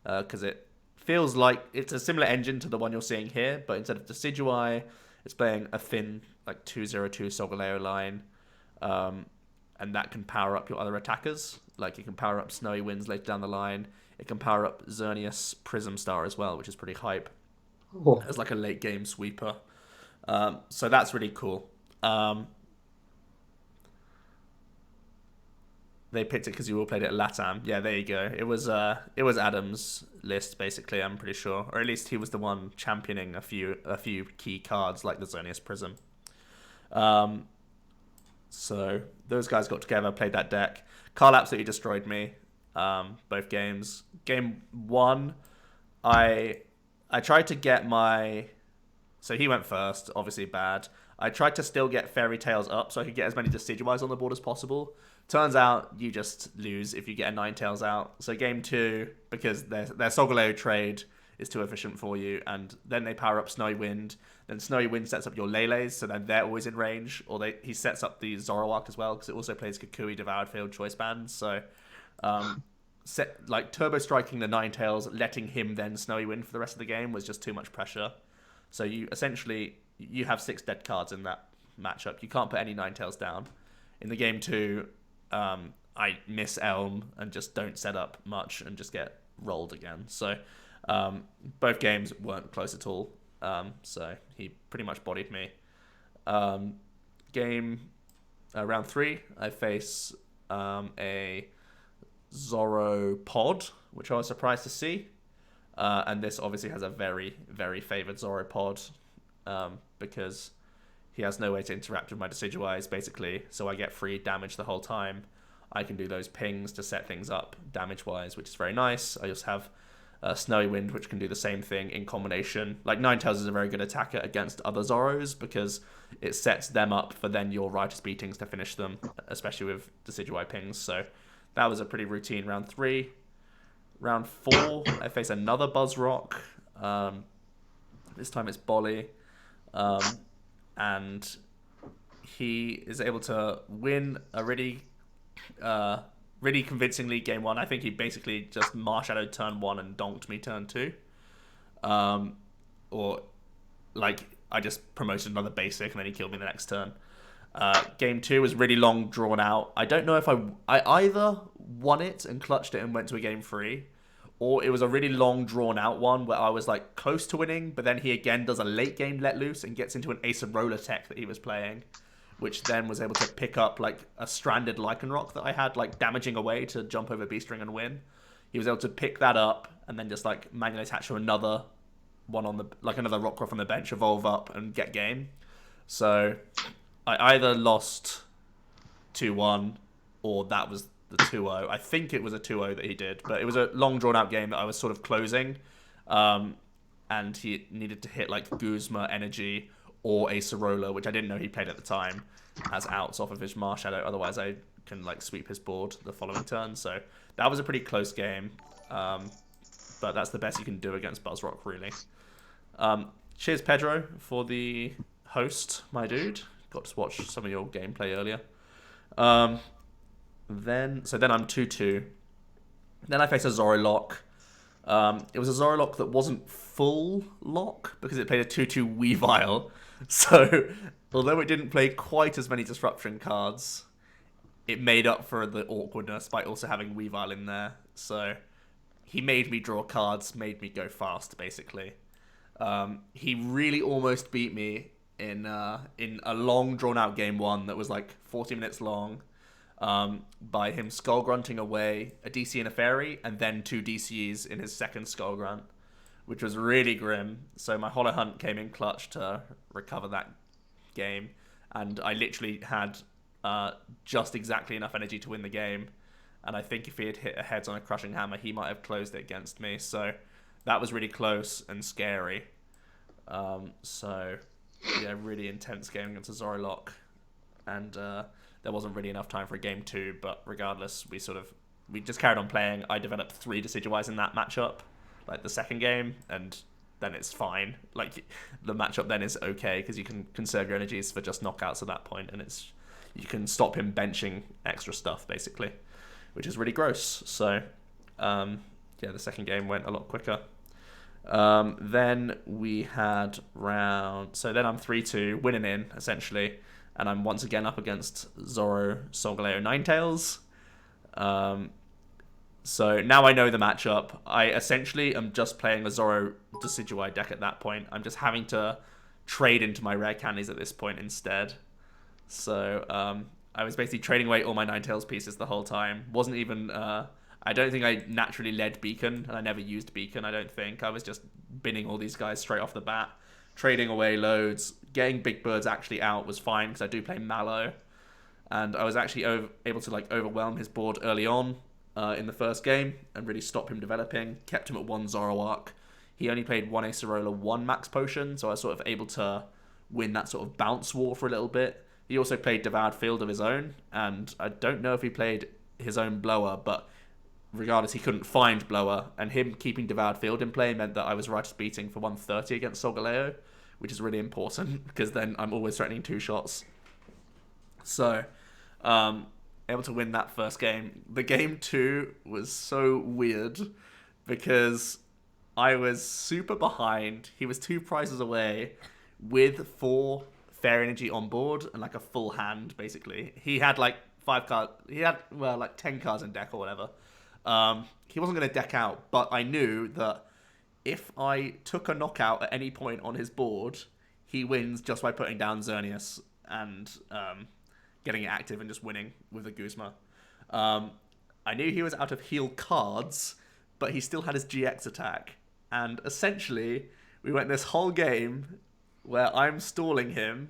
because it feels like it's a similar engine to the one you're seeing here, but instead of Decidueye, it's playing a thin like 2/02 Solgaleo line, and that can power up your other attackers. Like it can power up Snowy Winds later down the line. It can power up Xerneas Prism Star as well, which is pretty hype. Oh. As like a late game sweeper. So that's really cool. They picked it because you all played it at LATAM. Yeah, there you go. It was Adam's list basically. I'm pretty sure, or at least he was the one championing a few key cards like the Xerneas Prism. So those guys got together, played that deck. Carl absolutely destroyed me. Both games. Game 1, I tried to get my... So he went first, obviously bad. I tried to still get Fairy Tails up so I could get as many Decidueyes on the board as possible. Turns out you just lose if you get a Ninetales out. So game 2, because their Solgaleo trade is too efficient for you, and then they power up Snowy Wind. Then Snowy Wind sets up your Lele's, so then they're always in range. Or he sets up the Zoroark as well, because it also plays Kukui, Devoured Field, Choice Bands. So Turbo Striking the Ninetales, letting him then Snowy Wind for the rest of the game was just too much pressure. So you have 6 dead cards in that matchup. You can't put any Ninetales down. In the game 2, I miss Elm and just don't set up much and just get rolled again. So both games weren't close at all. So he pretty much bodied me. Round 3, I face a Zoro Pod, which I was surprised to see. And this obviously has a very, very favoured Zoropod, because he has no way to interact with my Decidueyes, basically, so I get free damage the whole time. I can do those pings to set things up damage-wise, which is very nice. I just have Snowy Wind, which can do the same thing in combination. Like, Ninetales is a very good attacker against other Zoros, because it sets them up for then your Righteous Beatings to finish them, especially with Decidueye pings. So that was a pretty routine round 3. Round 4, I face another Buzzrock. This time it's Bolly. And he is able to win a really convincingly game 1. I think he basically just Marshallowed turn 1 and donked me turn 2. Or, like, I just promoted another basic and then he killed me the next turn. Game 2 was really long, drawn out. I don't know if I either won it and clutched it and went to a game 3, or it was a really long, drawn out one where I was like close to winning, but then he again does a late game let loose and gets into an Acerola tech that he was playing, which then was able to pick up like a stranded Lycanroc that I had like damaging away to jump over Beastring and win. He was able to pick that up and then just like manually attach to another one on the another Rockruff on the bench, evolve up and get game. So I either lost 2-1 or that was the 2-0. I think it was a 2-0 that he did, but it was a long drawn out game that I was sort of closing, and he needed to hit like Guzma Energy or Acerola, which I didn't know he played at the time, as outs off of his Marshadow. Otherwise I can like sweep his board the following turn. So that was a pretty close game, but that's the best you can do against Buzzrock, really. Cheers Pedro for the host, my dude. Got to watch some of your gameplay earlier. Then I'm 2-2. Then I face a Zorolock. It was a Zorolock that wasn't full lock because it played a 2-2 Weavile. So although it didn't play quite as many disruption cards, it made up for the awkwardness by also having Weavile in there. So he made me draw cards, made me go fast, basically. He really almost beat me in a long drawn out game 1 that was like 40 minutes long, by him Skull Grunting away a DC and a Fairy and then 2 DCs in his second Skull Grunt, which was really grim. So my Hollow Hunt came in clutch to recover that game, and I literally had just exactly enough energy to win the game, and I think if he had hit a heads on a Crushing Hammer he might have closed it against me. So that was really close and scary. So yeah, really intense game against a Zorolock, and there wasn't really enough time for a game 2, but regardless, we just carried on playing. I developed 3 Decidueyes in that matchup, like the second game, and then it's fine. Like the matchup then is okay because you can conserve your energies for just knockouts at that point, and you can stop him benching extra stuff, basically, which is really gross. So, yeah, the second game went a lot quicker. Then we had round... So then I'm 3-2, winning in, essentially. And I'm once again up against Zoro, Solgaleo, Ninetales. So now I know the matchup. I essentially am just playing a Zoro Decidueye deck at that point. I'm just having to trade into my rare candies at this point instead. So I was basically trading away all my Ninetales pieces the whole time. Wasn't even... I don't think I naturally led Beacon, and I never used Beacon, I don't think. I was just binning all these guys straight off the bat, trading away loads. Getting Big Birds actually out was fine, because I do play Mallow. And I was actually able to overwhelm his board early on in the first game, and really stop him developing. Kept him at 1 Zoroark. He only played 1 Acerola, 1 Max Potion, so I was sort of able to win that sort of bounce war for a little bit. He also played Devoured Field of his own, and I don't know if he played his own Blower, but regardless, he couldn't find Blower, and him keeping Devoured Field in play meant that I was Rightus beating for 130 against Solgaleo, which is really important, because then I'm always threatening 2 shots. So, able to win that first game. The game 2 was so weird, because I was super behind. He was 2 prizes away, with 4 Fair Energy on board, and a full hand, basically. He had 5 cards, he had, 10 cards in deck or whatever. He wasn't going to deck out, but I knew that if I took a knockout at any point on his board, he wins just by putting down Xerneas and getting it active and just winning with a Guzma. I knew he was out of heal cards, but he still had his GX attack. And essentially, we went this whole game where I'm stalling him,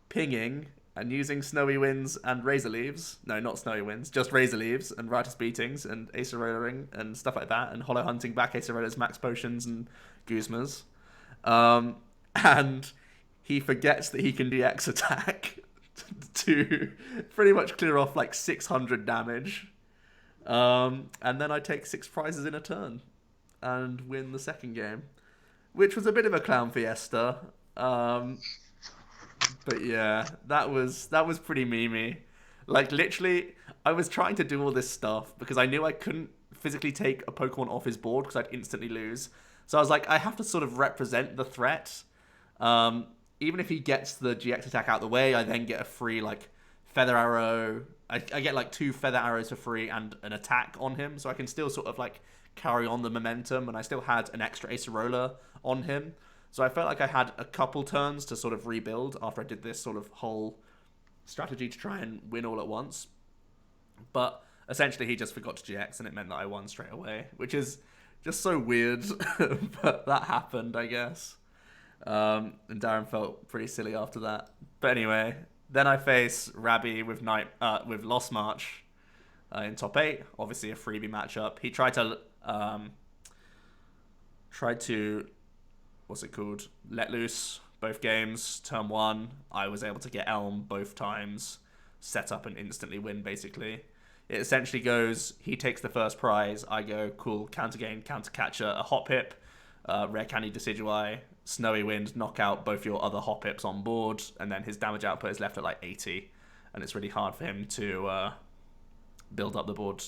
pinging, and using Snowy Winds and Razor Leaves. No, not Snowy Winds, just Razor Leaves and Rightus Beatings and Acerola-ing and stuff like that, and Hollow Hunting back Acerola's Max Potions and Guzmas. And he forgets that he can DX attack to pretty much clear off 600 damage. And then I take 6 prizes in a turn and win the second game, which was a bit of a clown fiesta. But yeah, that was pretty memey. Literally, I was trying to do all this stuff because I knew I couldn't physically take a Pokemon off his board because I'd instantly lose. So I was like, I have to sort of represent the threat. Even if he gets the GX attack out of the way, I then get a free Feather Arrow. I get 2 Feather Arrows for free and an attack on him, so I can still sort of carry on the momentum. And I still had an extra Acerola on him. So I felt like I had a couple turns to sort of rebuild after I did this sort of whole strategy to try and win all at once. But essentially he just forgot to GX and it meant that I won straight away, which is just so weird. But that happened, I guess. And Darren felt pretty silly after that. But anyway, then I face Rabby with Lost March in top 8. Obviously a freebie matchup. He tried to what's it called? Let loose both games. Turn 1, I was able to get Elm both times, set up and instantly win, basically. It essentially goes, he takes the first prize, I go, cool, counter gain, counter catcher, a hop hip, rare candy Decidueye, Snowy Wind, knock out both your other hop hips on board, and then his damage output is left at 80, and it's really hard for him to build up the board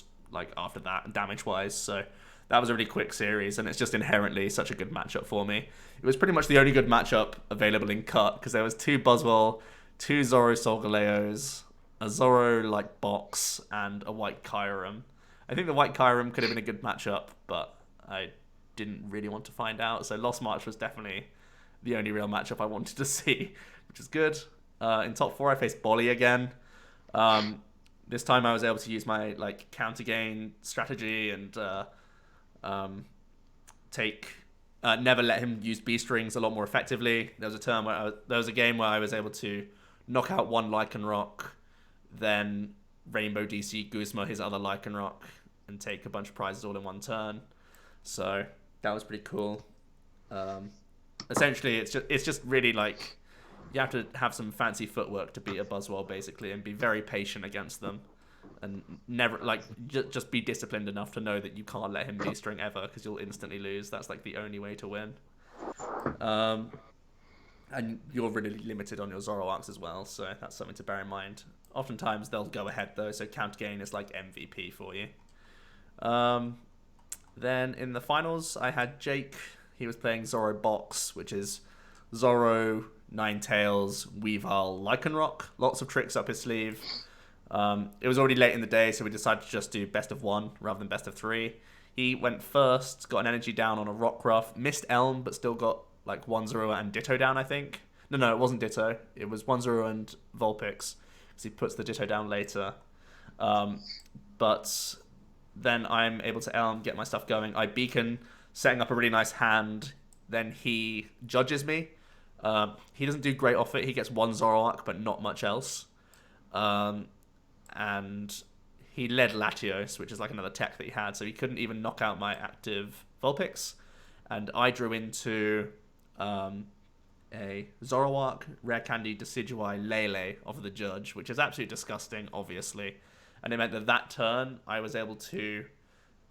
after that, damage-wise, so that was a really quick series, and it's just inherently such a good matchup for me. It was pretty much the only good matchup available in cut, because there was 2 Buzzwole, 2 Zoro Solgaleos, a Zoro box, and a White Kyurem. I think the White Kyurem could have been a good matchup, but I didn't really want to find out, so Lost March was definitely the only real matchup I wanted to see, which is good. In top 4, I faced Bolly again. This time I was able to use my counter gain strategy and never let him use B-strings a lot more effectively. There was a game where I was able to knock out 1 Lycanroc, then Rainbow DC Guzma his other Lycanroc, and take a bunch of prizes all in 1 turn. So that was pretty cool. Essentially, it's just really you have to have some fancy footwork to beat a Buzzwole, basically, and be very patient against them. And never just be disciplined enough to know that you can't let him B-string ever, because you'll instantly lose. That's the only way to win. And you're really limited on your Zoroarks as well, so that's something to bear in mind. Oftentimes they'll go ahead though, so counter gain is like MVP for you. Then in the finals, I had Jake. He was playing Zoro Box, which is Zoro, Ninetales, Weavile, Lycanroc. Lots of tricks up his sleeve. It was already late in the day, so we decided to just do best of one rather than best of three. He went first, got an energy down on a Rockruff, missed Elm, but still got like 1-0 and Ditto down, I think. No, it wasn't Ditto. It was 1-0 and Vulpix, because he puts the Ditto down later. But then I'm able to Elm, get my stuff going. I Beacon, setting up a really nice hand. Then he judges me. He doesn't do great off it. He gets 1 Zoroark, but not much else. And he led Latios, which is like another tech that he had, so he couldn't even knock out my active Vulpix. And I drew into a Zoroark, Rare Candy, Decidueye, Lele of the judge, which is absolutely disgusting, obviously. And it meant that turn, I was able to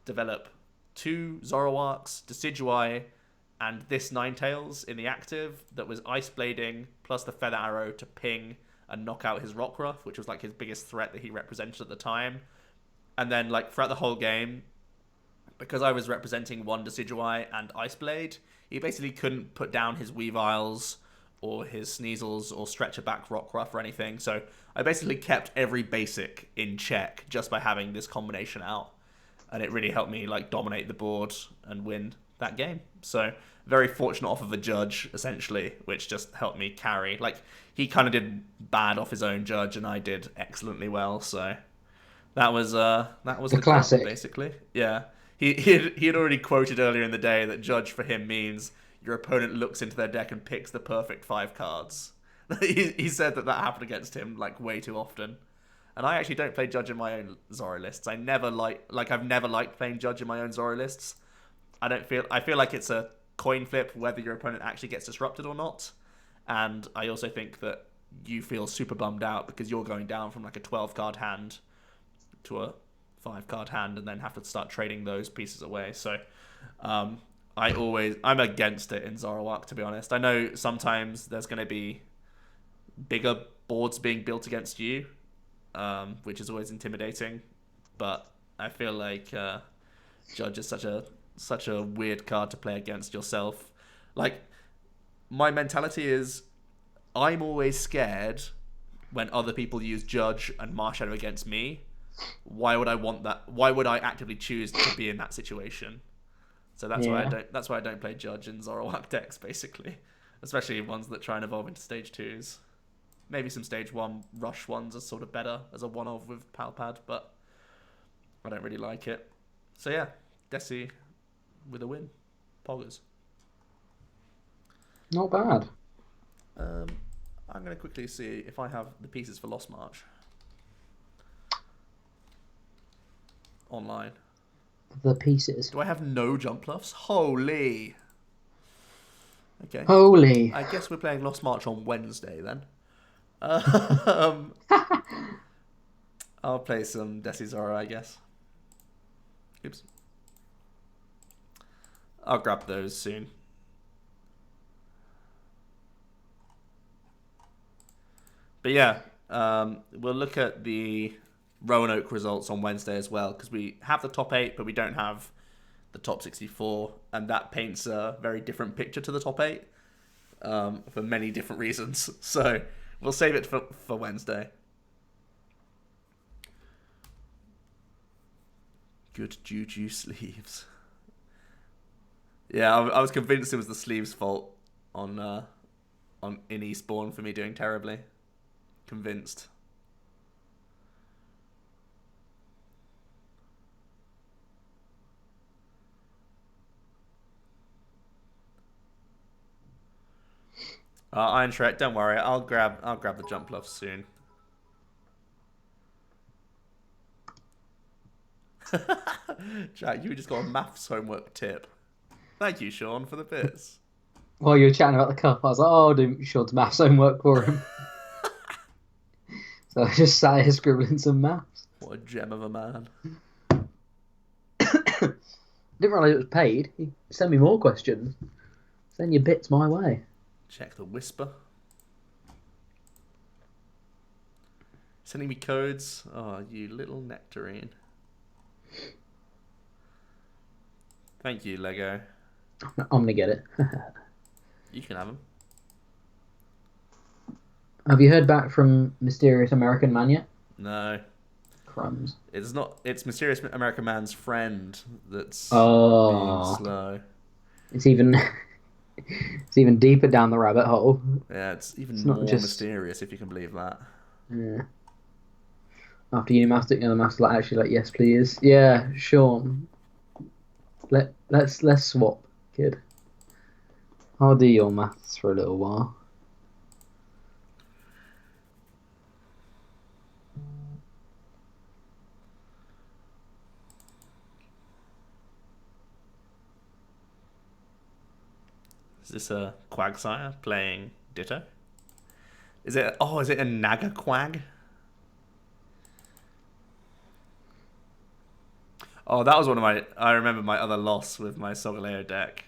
develop 2 Zoroarks, Decidueye, and this Ninetales in the active that was Ice Blading, plus the Feather Arrow to ping and knock out his Rockruff, which was like his biggest threat that he represented at the time. And then like throughout the whole game, because I was representing 1 Decidueye and Ice Blade, he basically couldn't put down his Weaviles or his Sneasels or Stretcher Back Rockruff or anything. So I basically kept every basic in check just by having this combination out. And it really helped me like dominate the board and win that game. So very fortunate off of a judge, essentially, which just helped me carry. Like, he kind of did bad off his own judge, and I did excellently well. So that was the classic, basically. Yeah, he had already quoted earlier in the day that judge for him means your opponent looks into their deck and picks the perfect 5 cards. He said that happened against him like way too often. And I actually don't play judge in my own Zoro lists. I've never liked playing judge in my own Zoro lists. I feel like it's a coin flip whether your opponent actually gets disrupted or not. And I also think that you feel super bummed out because you're going down from like a 12 card hand to a 5 card hand and then have to start trading those pieces away. So I'm against it in Zoroark, to be honest. I know sometimes there's going to be bigger boards being built against you, which is always intimidating, but I feel like Judge is such a weird card to play against yourself. Like, my mentality is I'm always scared when other people use Judge and Marshadow against me. Why would I want that? Why would I actively choose to be in that situation? So that's why I don't play Judge in Zoroark decks, basically, especially ones that try and evolve into stage 2s. Maybe some stage 1 rush ones are sort of better as a one-of with Palpad, but I don't really like it. So yeah, Desi with a win. Poggers. Not bad. I'm going to quickly see if I have the pieces for Lost March online. The pieces. Do I have no jump bluffs? Holy. Okay. Holy. I guess we're playing Lost March on Wednesday then. I'll play some Desi Zoro, I guess. Oops. I'll grab those soon. But yeah, we'll look at the Roanoke results on Wednesday as well, because we have the top 8, but we don't have the top 64, and that paints a very different picture to the top 8 for many different reasons. So we'll save it for Wednesday. Good juju sleeves. Yeah, I was convinced it was the sleeves' fault in Eastbourne for me doing terribly. Convinced. Iron Shrek, don't worry. I'll grab the jump bluff soon. Jack, you just got a maths homework tip. Thank you, Sean, for the bits. While you were chatting about the cup, I was like, oh, I'll do Sean's maths homework for him. So I just sat here scribbling some maths. What a gem of a man. Didn't realise it was paid. He sent me more questions. Send your bits my way. Check the whisper. Sending me codes. Oh, you little nectarine. Thank you, Lego. I'm gonna get it. You can have them. Have you heard back from Mysterious American Man yet? No. Crumbs. It's not. It's Mysterious American Man's friend that's being Oh, slow. it's even it's even deeper down the rabbit hole. Yeah, it's even It's not more just mysterious if you can believe that. yeah. After Unimaster, the other master like actually like yes please. Yeah, Sean. Let's swap, kid. I'll do your maths for a little while. Is this a Quagsire playing Ditto? Is it? Oh, is it a Naga Quag? Oh, that was one of my. I remember my other loss with my Solgaleo deck.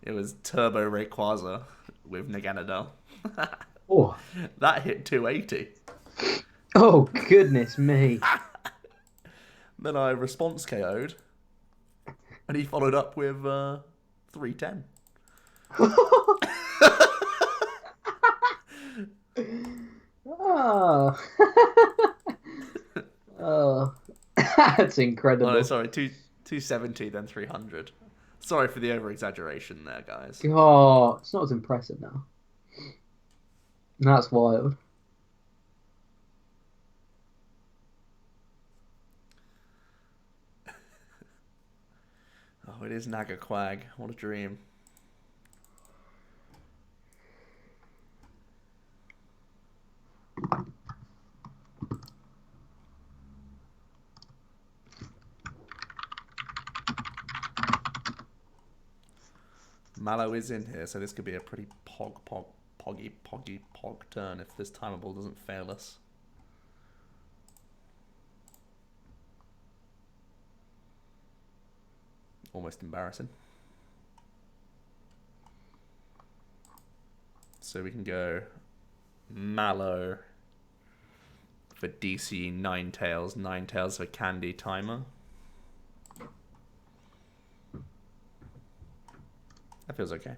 It was Turbo Rayquaza with Naganadel. Oh, That hit 280. oh goodness me! Then I response KO'd, and he followed up with 310. Oh, oh, that's Oh, incredible. no, sorry, 270 then 300. Sorry for the over exaggeration there, guys. God, it's not as impressive now. That's wild. Oh, it is Naga Quag. What a dream. Mallow is in here, so this could be a pretty poggy pog turn if this timeable doesn't fail us. Almost embarrassing. So we can go Mallow for DC Ninetales for Candy Timer. That feels okay.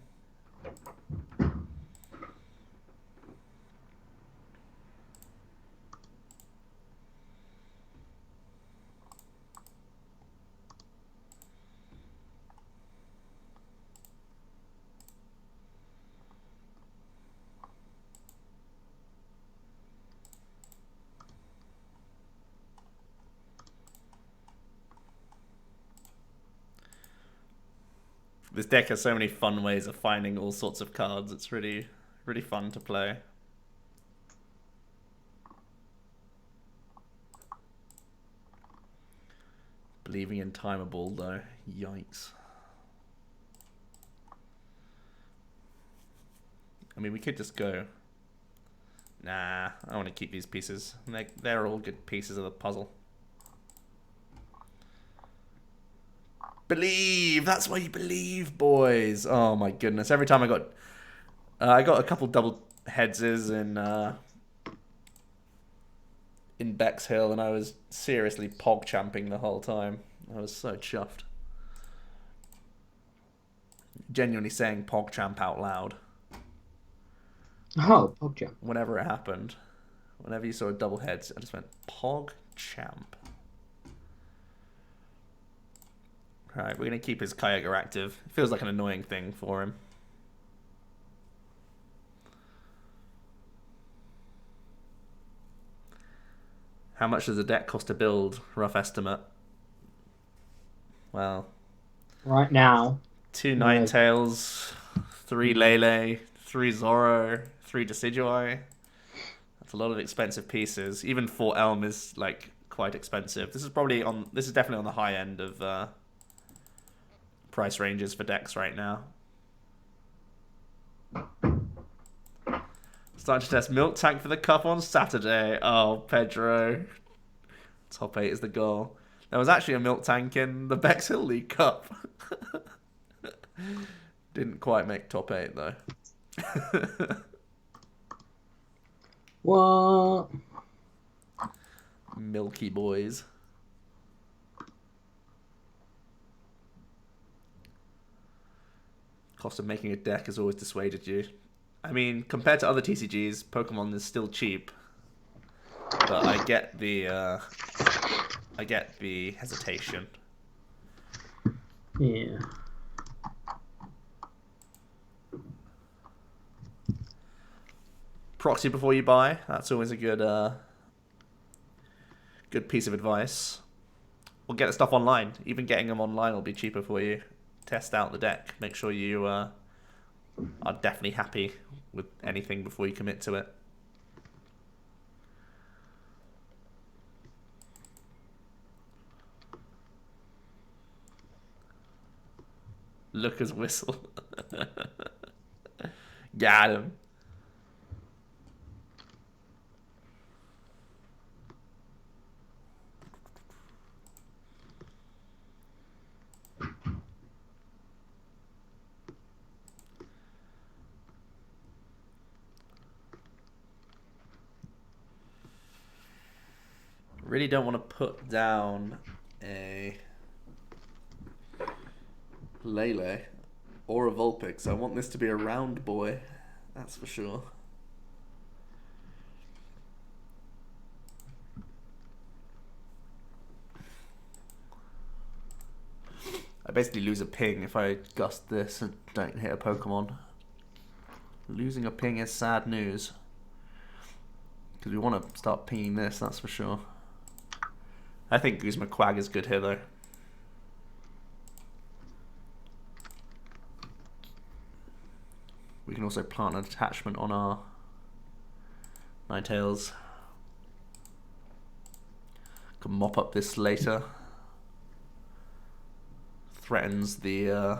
This deck has so many fun ways of finding all sorts of cards. It's really, really fun to play. Believing in timeable though, yikes. I mean, we could just go. Nah, I want to keep these pieces. They're all good pieces of the puzzle. Believe! That's why you believe, boys! Oh my goodness. Every time I got a couple double headses in Bexhill, and I was seriously pog-champing the whole time. I was so chuffed. Genuinely saying pog-champ out loud. Oh, Pogchamp. Whenever it happened. Whenever you saw a double heads, I just went pog-champ. Right, we're going to keep his Kyogre active. It feels like an annoying thing for him. How much does a deck cost to build? Rough estimate. Well, Right now. 2 Ninetales, 3 Lele, 3 Zoro, 3 Decidueye. That's a lot of expensive pieces. Even 4 Elm is like quite expensive. This is definitely on the high end of price ranges for decks right now. Starting to test Milk Tank for the cup on Saturday. Oh, Pedro. Top 8 is the goal. There was actually a Milk Tank in the Bexhill League Cup. Didn't quite make top 8 though. What? milky boys. Cost of making a deck has always dissuaded you. I mean, compared to other TCGs, Pokemon is still cheap. But I get the hesitation. Yeah. Proxy before you buy. That's always a good piece of advice. Or get the stuff online. Even getting them online will be cheaper for you. Test out the deck. Make sure you are definitely happy with anything before you commit to it. Looker's whistle. Got him. Really don't want to put down a Lele or a Vulpix. I want this to be a round boy, that's for sure. I basically lose a ping if I gust this and don't hit a Pokemon. Losing a ping is sad news. Because we want to start pinging this, that's for sure. I think Guzma Quag is good here though. We can also plant an attachment on our Ninetales. Can mop up this later. Threatens the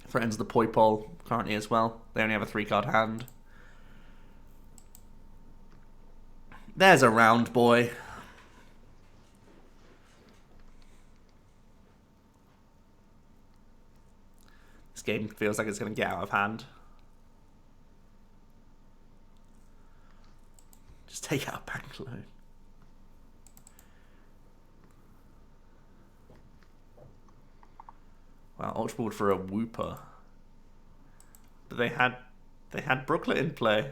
Poipole currently as well. They only have a 3-card hand. There's a round boy. This game feels like it's going to get out of hand. Just take out a bank loan. Wow, Ultra for a Wooper. But they had Brooklet in play.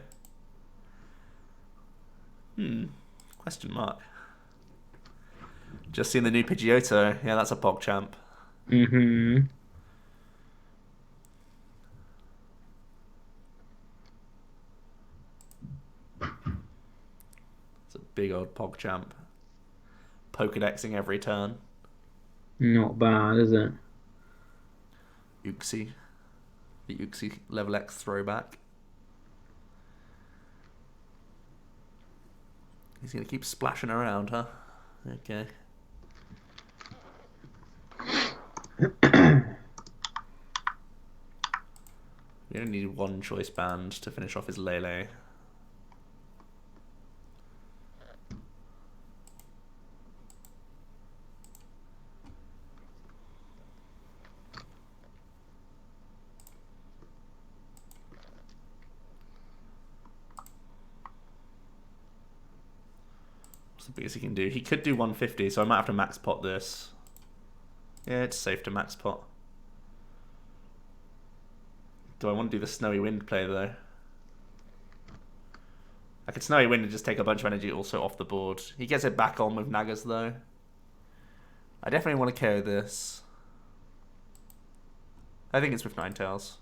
Question mark. Just seen the new Pidgeotto. Yeah, that's a PogChamp. Mm-hmm. It's a big old PogChamp. Pokedexing every turn. Not bad, is it? Uxie. The Uxie level X throwback. He's going to keep splashing around, huh? Okay. We only need one choice band to finish off his Lele. What's the biggest he can do? He could do 150, so I might have to max pot this. Yeah, it's safe to max pot. Do I want to do the Snowy Wind play, though? I could Snowy Wind and just take a bunch of energy also off the board. He gets it back on with Nagas, though. I definitely want to KO this. I think it's with Ninetales.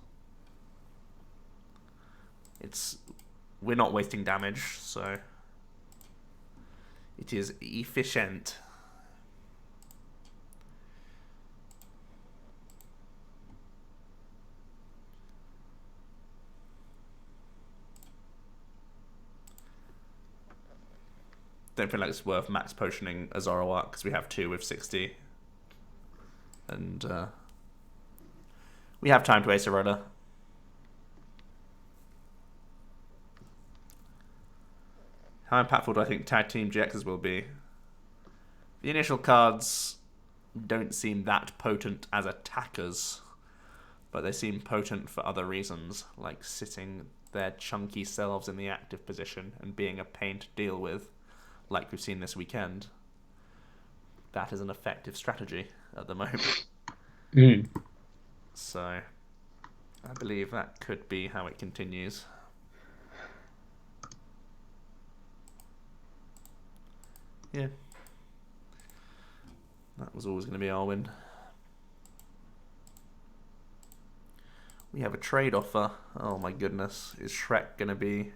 We're not wasting damage, so... It is efficient. Don't feel like it's worth max potioning a Zoroark because we have 2 with 60. And we have time to Ace a Roller. How impactful do I think Tag Team GXs will be? The initial cards don't seem that potent as attackers, but they seem potent for other reasons, like sitting their chunky selves in the active position and being a pain to deal with, like we've seen this weekend, that is an effective strategy at the moment. So I believe that could be how it continues. Yeah. That was always going to be our win. We have a trade offer. Oh my goodness. Is Shrek going to be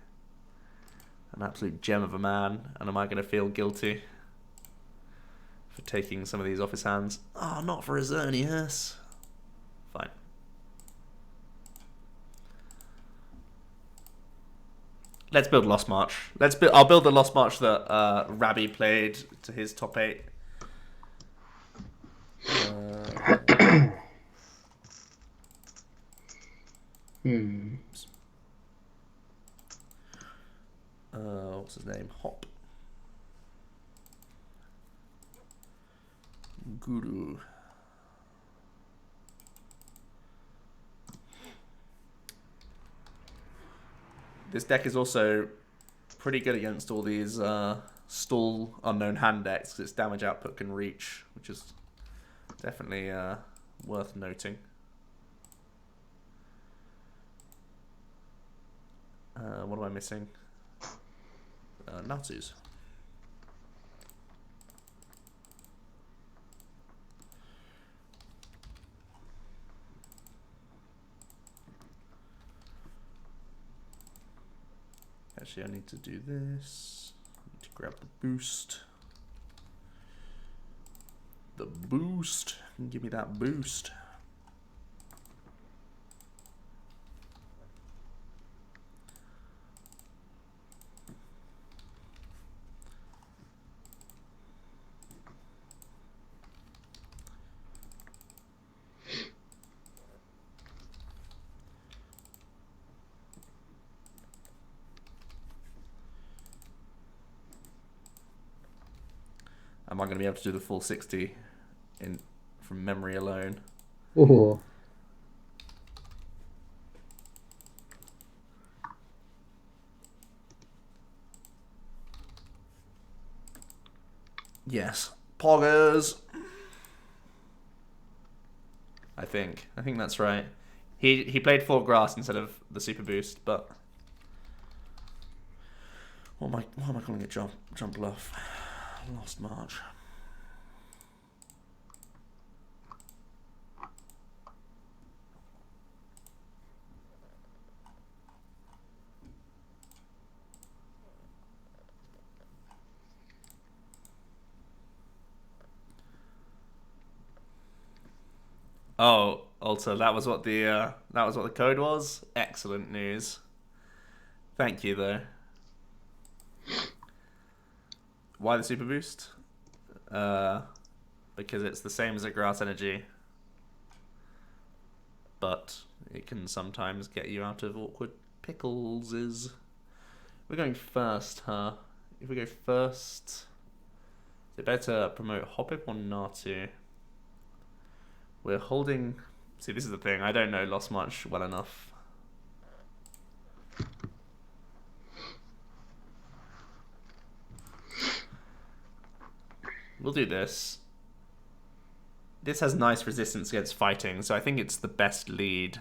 an absolute gem of a man? And am I going to feel guilty for taking some of these off his hands? Oh, not for Azernius. Fine. Let's build Lost March. I'll build the Lost March that Rabbi played to his top 8. What's his name? Hop. Guru. This deck is also pretty good against all these stall unknown hand decks because its damage output can reach, which is definitely worth noting. What am I missing? Natsus. Actually, I need to do this. I need to grab the boost. The boost. Give me that boost. Am I going to be able to do the full 60 from memory alone? Ooh. Yes. Poggers. I think that's right. He played 4 grass instead of the super boost, but what am I calling it? Jump bluff. Lost March. Oh, Alta, that was what the code was. Excellent news. Thank you, though. Why the super boost? Because it's the same as a grass energy, but it can sometimes get you out of awkward pickles. We're going first, huh? If we go first, is it better to promote Hoppip or Natu? We're holding. See, this is the thing. I don't know Lost March well enough. We'll do this. This has nice resistance against fighting, so I think it's the best lead.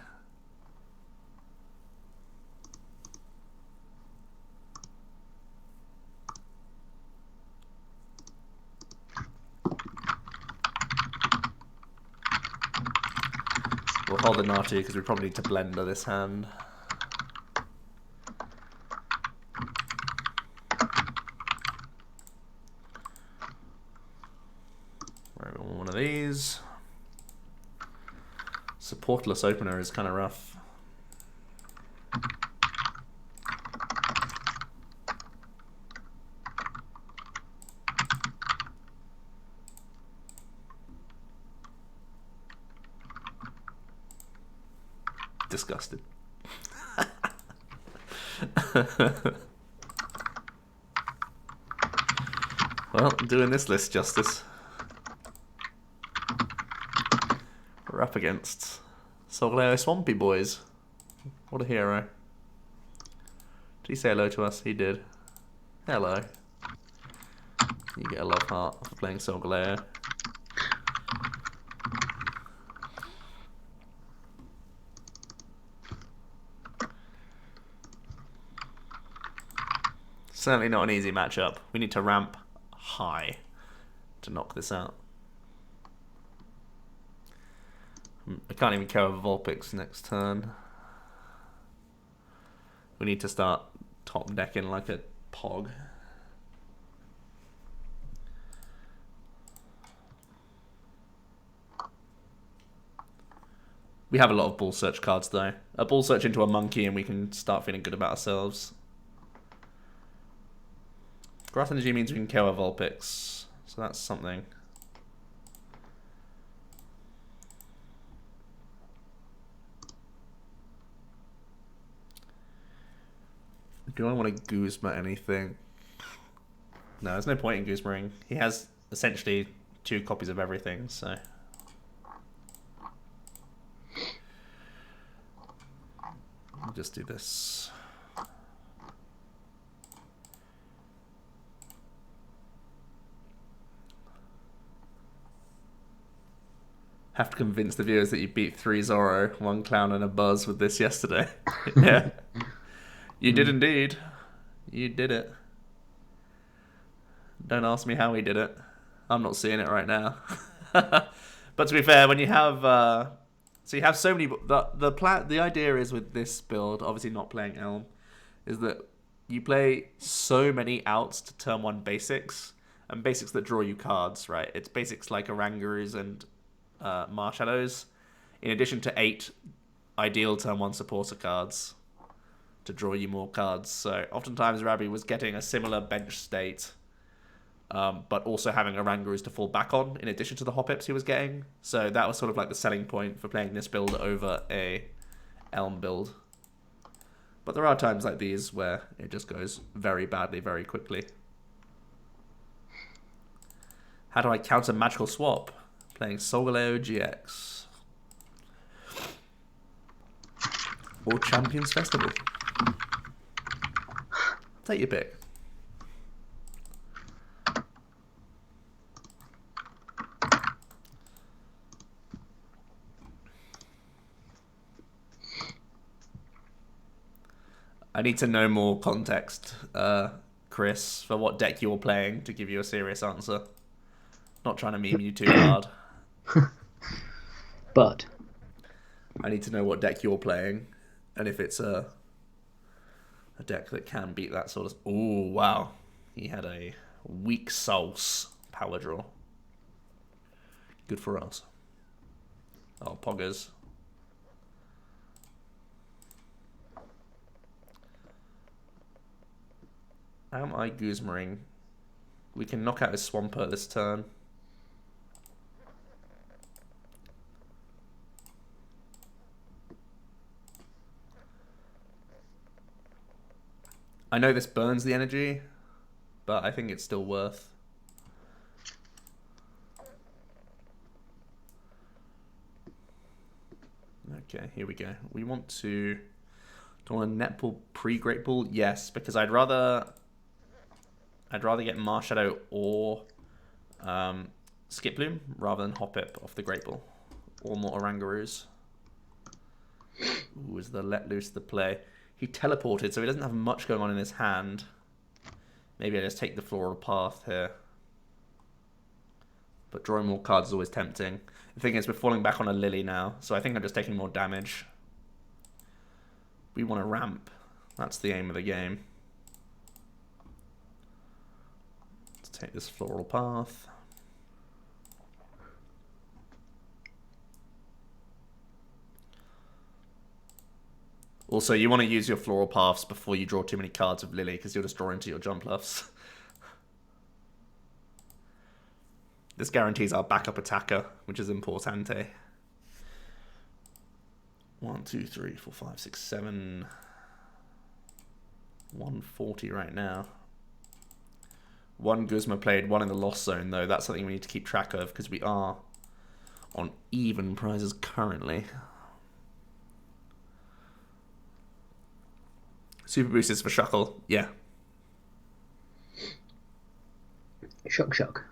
We'll hold the Natu because we probably need to blender this hand. One of these. Supportless opener is kind of rough. Disgusted. Well, doing this list justice. We're up against Solgaleo Swampy Boys. What a hero. Did he say hello to us? He did. Hello. You get a love heart for playing Solgaleo. Certainly not an easy matchup. We need to ramp high to knock this out. I can't even carry Vulpix next turn. We need to start top decking like a pog. We have a lot of ball search cards though. A ball search into a monkey and we can start feeling good about ourselves. Growth Energy means we can kill our Vulpix, so that's something. Do I want to Guzma anything? No, there's no point in Guzmaing. He has essentially 2 copies of everything, so... I'll just do this. Have to convince the viewers that you beat 3 Zoro, 1 Clown and a Buzz with this yesterday. Yeah. You did indeed. You did it. Don't ask me how he did it. I'm not seeing it right now. But to be fair, when you have... so you have so many... The idea is with this build, obviously not playing Elm, is that you play so many outs to turn 1 basics, and basics that draw you cards, right? It's basics like Orangaroos and Marshadows, in addition to 8 ideal turn 1 supporter cards to draw you more cards. So oftentimes Rabi was getting a similar bench state, but also having Orangaroos to fall back on in addition to the Hoppips he was getting. So that was sort of like the selling point for playing this build over a Elm build. But there are times like these where it just goes very badly very quickly. How do I counter Magical Swap? Playing Solgaleo GX. Or Champions Festival. Take your pick. I need to know more context, Chris, for what deck you're playing to give you a serious answer. Not trying to meme you too hard. But I need to know what deck you're playing, and if it's a deck that can beat that sort of... Ooh, wow. He had a weak sauce power draw. Good for us. Oh, poggers. Am I Guzmaring? We can knock out his Swampert this turn. I know this burns the energy, but I think it's still worth. Okay, here we go. We want to... Do I want a Netball pre-Great Ball? Yes, because I'd rather get Marshadow or Skip Bloom rather than Hoppip off the Great Ball. Or more Orangaroos. Ooh, is the let loose the play. He teleported, so he doesn't have much going on in his hand. Maybe I just take the Floral Path here. But drawing more cards is always tempting. The thing is, we're falling back on a Lily now, so I think I'm just taking more damage. We want to ramp. That's the aim of the game. Let's take this Floral Path. Also, you want to use your Floral Paths before you draw too many cards of Lily, because you'll just draw into your jump bluffs. This guarantees our backup attacker, which is importante. 1, 2, 3, 4, 5, 6, 7. 140 right now. 1 Guzma played, 1 in the lost zone, though. That's something we need to keep track of, because we are on even prizes currently. Super boost is for Shuckle. Yeah. Shock.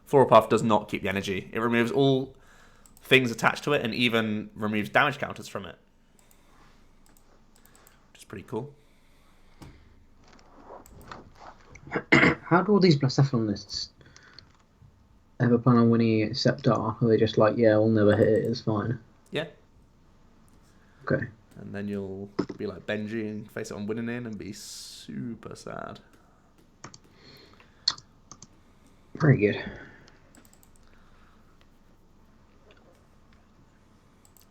Flora Puff does not keep the energy. It removes all things attached to it and even removes damage counters from it. Which is pretty cool. How do all these Blacephalonists ever plan on winning it except R? Are they just like, yeah, we'll never hit it, it's fine? Yeah. Okay. And then you'll be like Benji and face it on winning in and be super sad. Very good.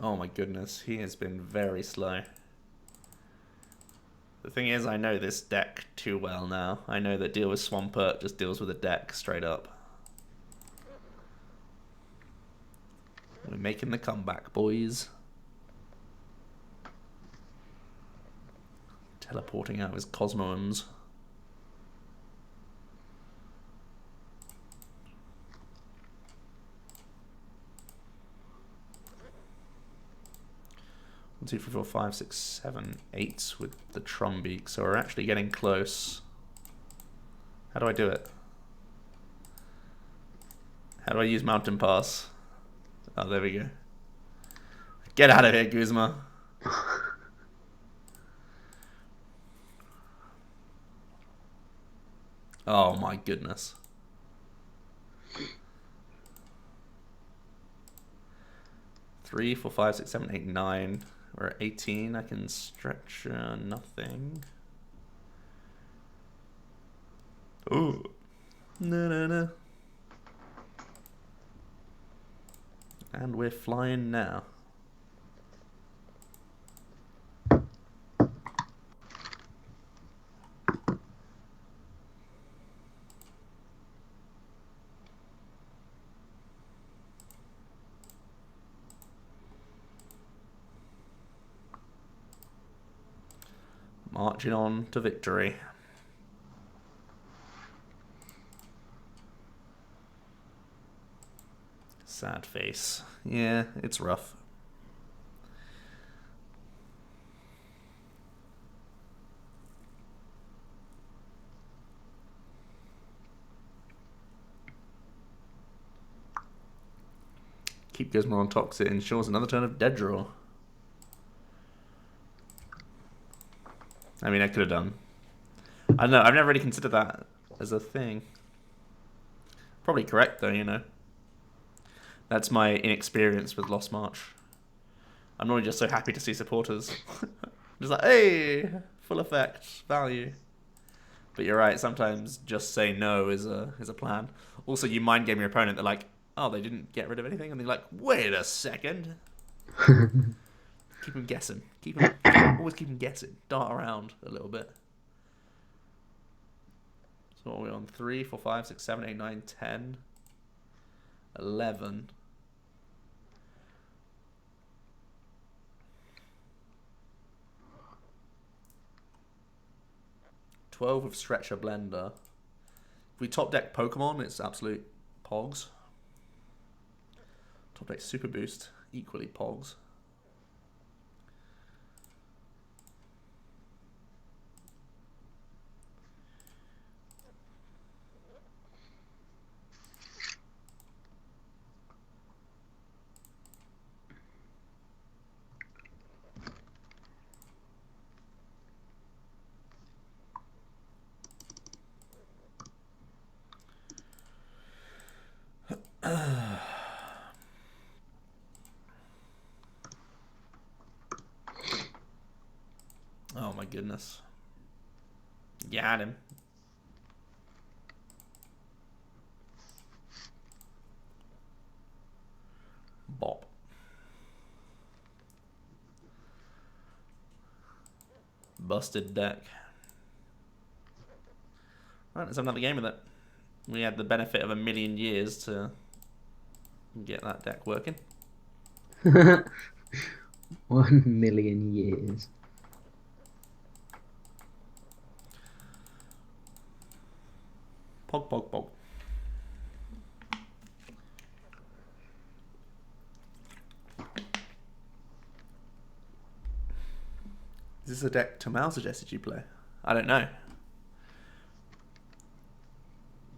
Oh my goodness, he has been very slow. The thing is, I know this deck too well now. I know that deal with Swampert just deals with a deck straight up. We're making the comeback, boys. Teleporting out his Cosmoems. One, two, three, four, five, six, seven, 8 with the Trumbeak, so we're actually getting close. How do I do it? How do I use Mountain Pass? Oh, there we go. Get out of here, Guzma. Oh my goodness. Three, four, five, six, seven, eight, 9. We're at 18. I can stretch nothing. Ooh. No. And we're flying now. Marching on to victory. Sad face. Yeah, it's rough. Keep Gizmo on Toxic ensures another turn of dead draw. I mean, I could have done. I don't know, I've never really considered that as a thing. Probably correct, though, you know. That's my inexperience with Lost March. I'm normally just so happy to see supporters. Just like, hey, full effect, value. But you're right, sometimes just say no is a plan. Also, you mind game your opponent, they're like, oh, they didn't get rid of anything? And they're like, wait a second. Keep them guessing. Always keep them guessing. Dart around a little bit. So what are we on? 3, 4, 5, 6, 7, 8, 9, 10, 11. $12 with Stretcher Blender. If we top deck Pokemon, it's absolute pogs. Top deck Super Boost, equally pogs. Oh my goodness. Got him. Bop. Busted deck. Right, let's have another game with it. We had the benefit of 1,000,000 years to get that deck working. 1,000,000 years. Pog. Is this a deck Tamal suggested you play? I don't know.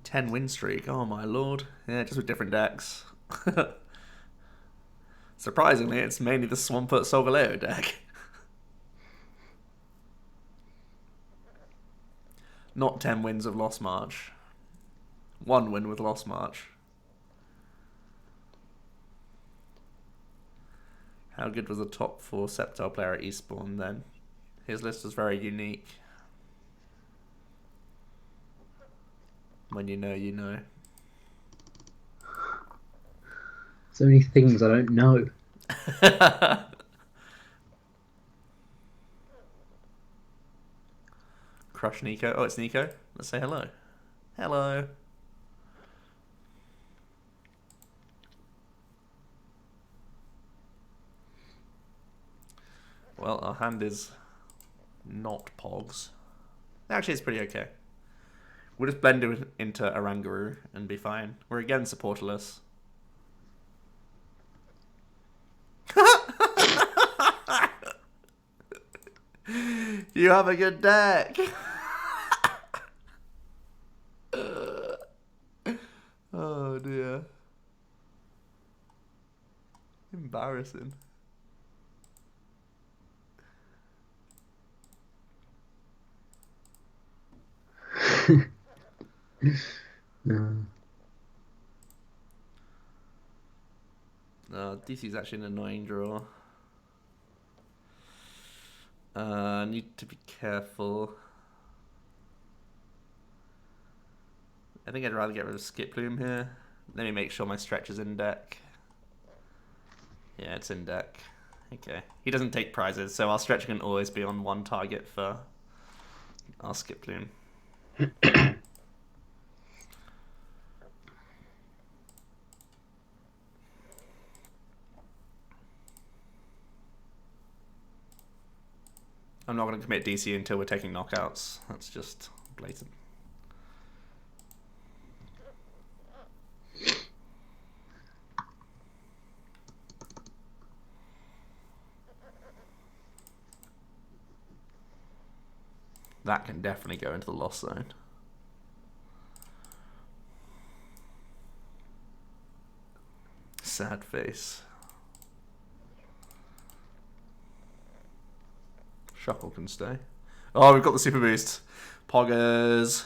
10 win streak. Oh my lord. Yeah, just with different decks. Surprisingly, it's mainly the Swampert Solgaleo deck. Not 10 wins of Lost March. 1 win with Lost March. How good was the top 4 Sceptile player at Eastbourne then? His list was very unique. When you know, you know. So many things I don't know. Crush Nico. Oh, it's Nico. Let's say hello. Hello. Well, our hand is not Pogs. Actually, it's pretty okay. We'll just blend it into Oranguru and be fine. We're again supporterless. You have a good deck. Oh dear. Embarrassing. DC's actually an annoying draw. Need to be careful. I think I'd rather get rid of Skip Bloom here. Let me make sure my stretch is in deck. Yeah, it's in deck. Okay. He doesn't take prizes, so our stretch can always be on one target for our Skip Bloom. I'm not going to commit DC until we're taking knockouts. That's just blatant. That can definitely go into the lost zone. Sad face. Shuckle can stay. Oh, we've got the super boost. Poggers.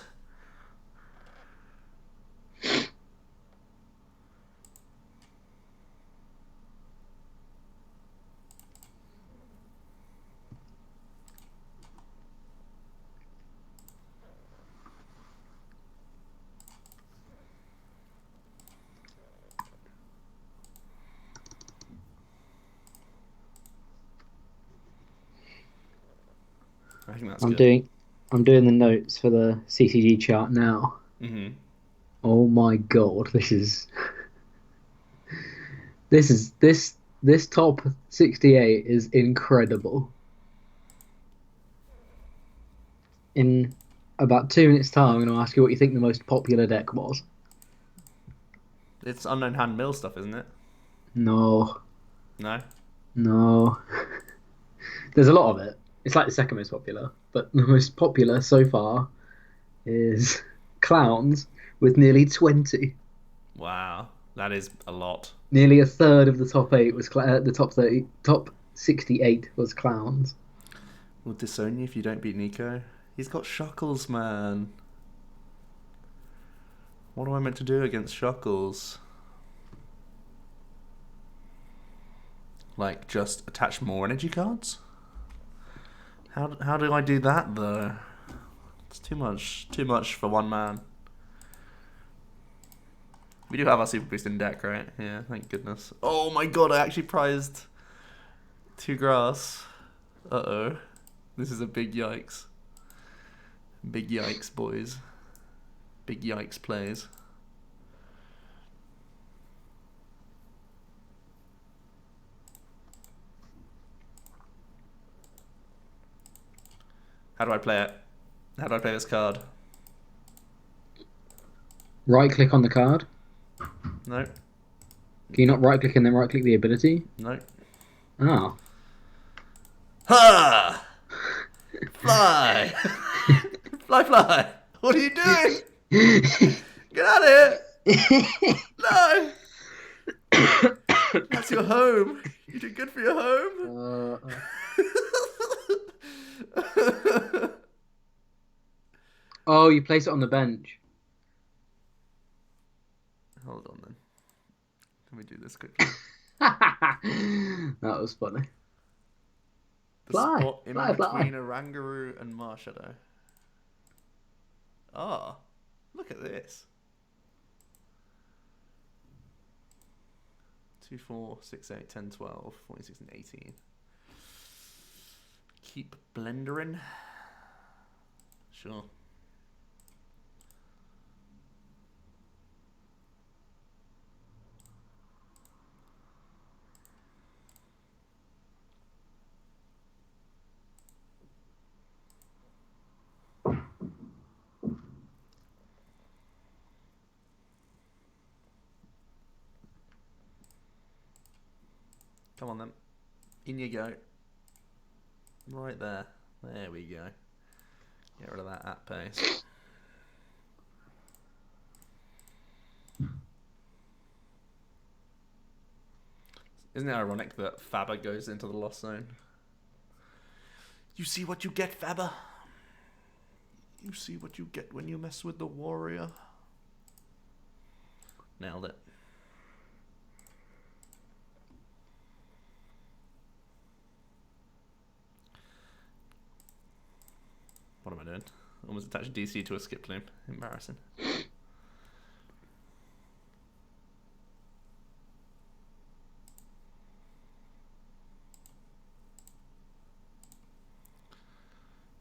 I think that's good. I'm doing the notes for the CCG chart now. Mm-hmm. Oh my god, this top 68 is incredible. In about 2 minutes' time, I'm going to ask you what you think the most popular deck was. It's Unknown Hand Mill stuff, isn't it? No. No? There's a lot of it. It's like the second most popular, but the most popular so far is Clowns with nearly 20. Wow, that is a lot. Nearly a third of the top 8 was top 68 was Clowns. We'll disown you if you don't beat Nico. He's got Shuckles, man. What am I meant to do against Shuckles? Like, just attach more energy cards? How do I do that, though? It's too much for one man. We do have our Super Boost in deck, right? Yeah, thank goodness. Oh my god, I actually prized 2 grass. Uh-oh. This is a big yikes. Big yikes, boys. Big yikes plays. How do I play it? How do I play this card? Right click on the card. No. Can you not right click and then right click the ability? No. Oh. Ha! Fly! Fly, fly! What are you doing? Get out of here! No! That's your home. You did good for your home. Oh, you place it on the bench. Hold on then. Let me do this quickly. That was funny. The Fly, spot in fly, between fly. a Rangaroo and Marshadow. Ah, look at this. 2, 4, 6, 8, 10, 12, 14, 16, 18. Keep blendering. Sure. Come on then. In you go. Right there. There we go. Get rid of that at pace. Isn't it ironic that Faber goes into the lost zone? You see what you get, Faber? You see what you get when you mess with the warrior. Nailed it. What am I doing? Almost attached DC to a skip loom. Embarrassing.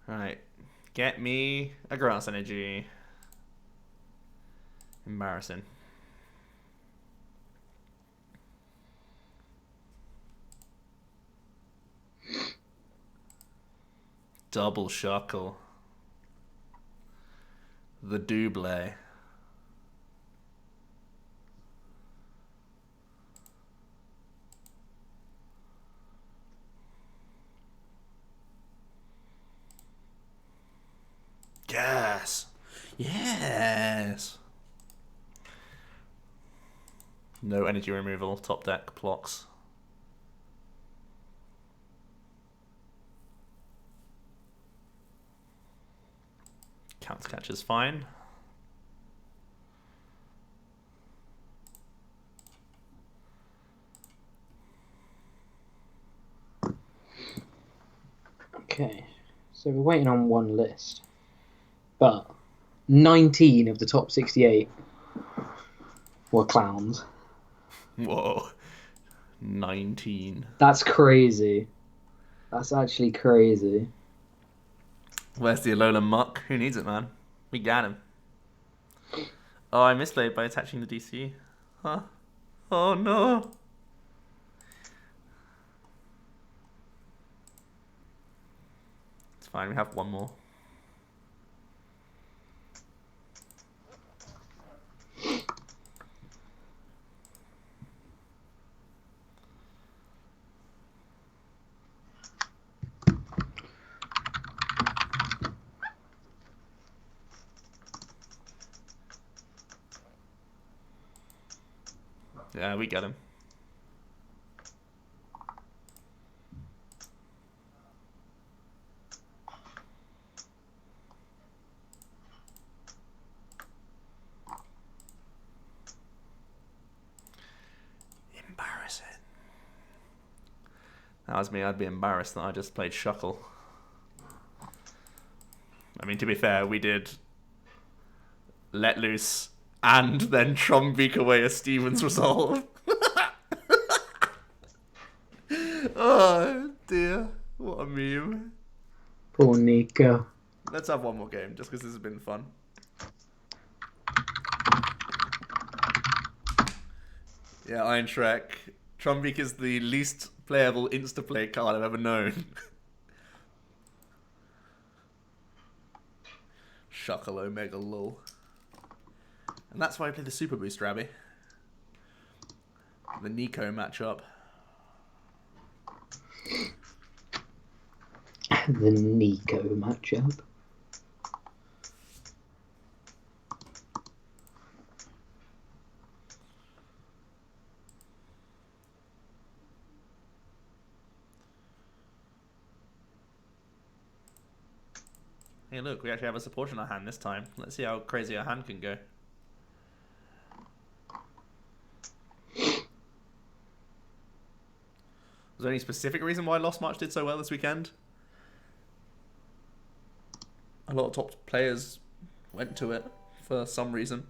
Right. Get me a grass energy. Embarrassing. Double shuckle. The double. Yes. Yes. No energy removal. Top deck blocks. Counts catch is fine. Okay, so we're waiting on one list, but 19 of the top 68 were clowns. Whoa. 19. That's crazy. That's actually crazy. Where's the Alolan Muck? Who needs it, man? We got him. Oh, I misplayed by attaching the DC. Huh? Oh no. It's fine, we have one more. Yeah, we get him. Embarrassing. That was me. I'd be embarrassed that I just played Shuckle. I mean, to be fair, we did Let Loose and then Trumbeak away a Stevens Resolve. Oh dear, what a meme. Poor Nico. Let's have one more game, just because this has been fun. Yeah, Iron Shrek. Trumbeak is the least playable insta-play card I've ever known. Shuckle Omega lol. And that's why I play the Super Boost Rabby. The Nico matchup. The Nico matchup. Hey, look, we actually have a support in our hand this time. Let's see how crazy our hand can go. Was there any specific reason why Lost March did so well this weekend? A lot of top players went to it for some reason.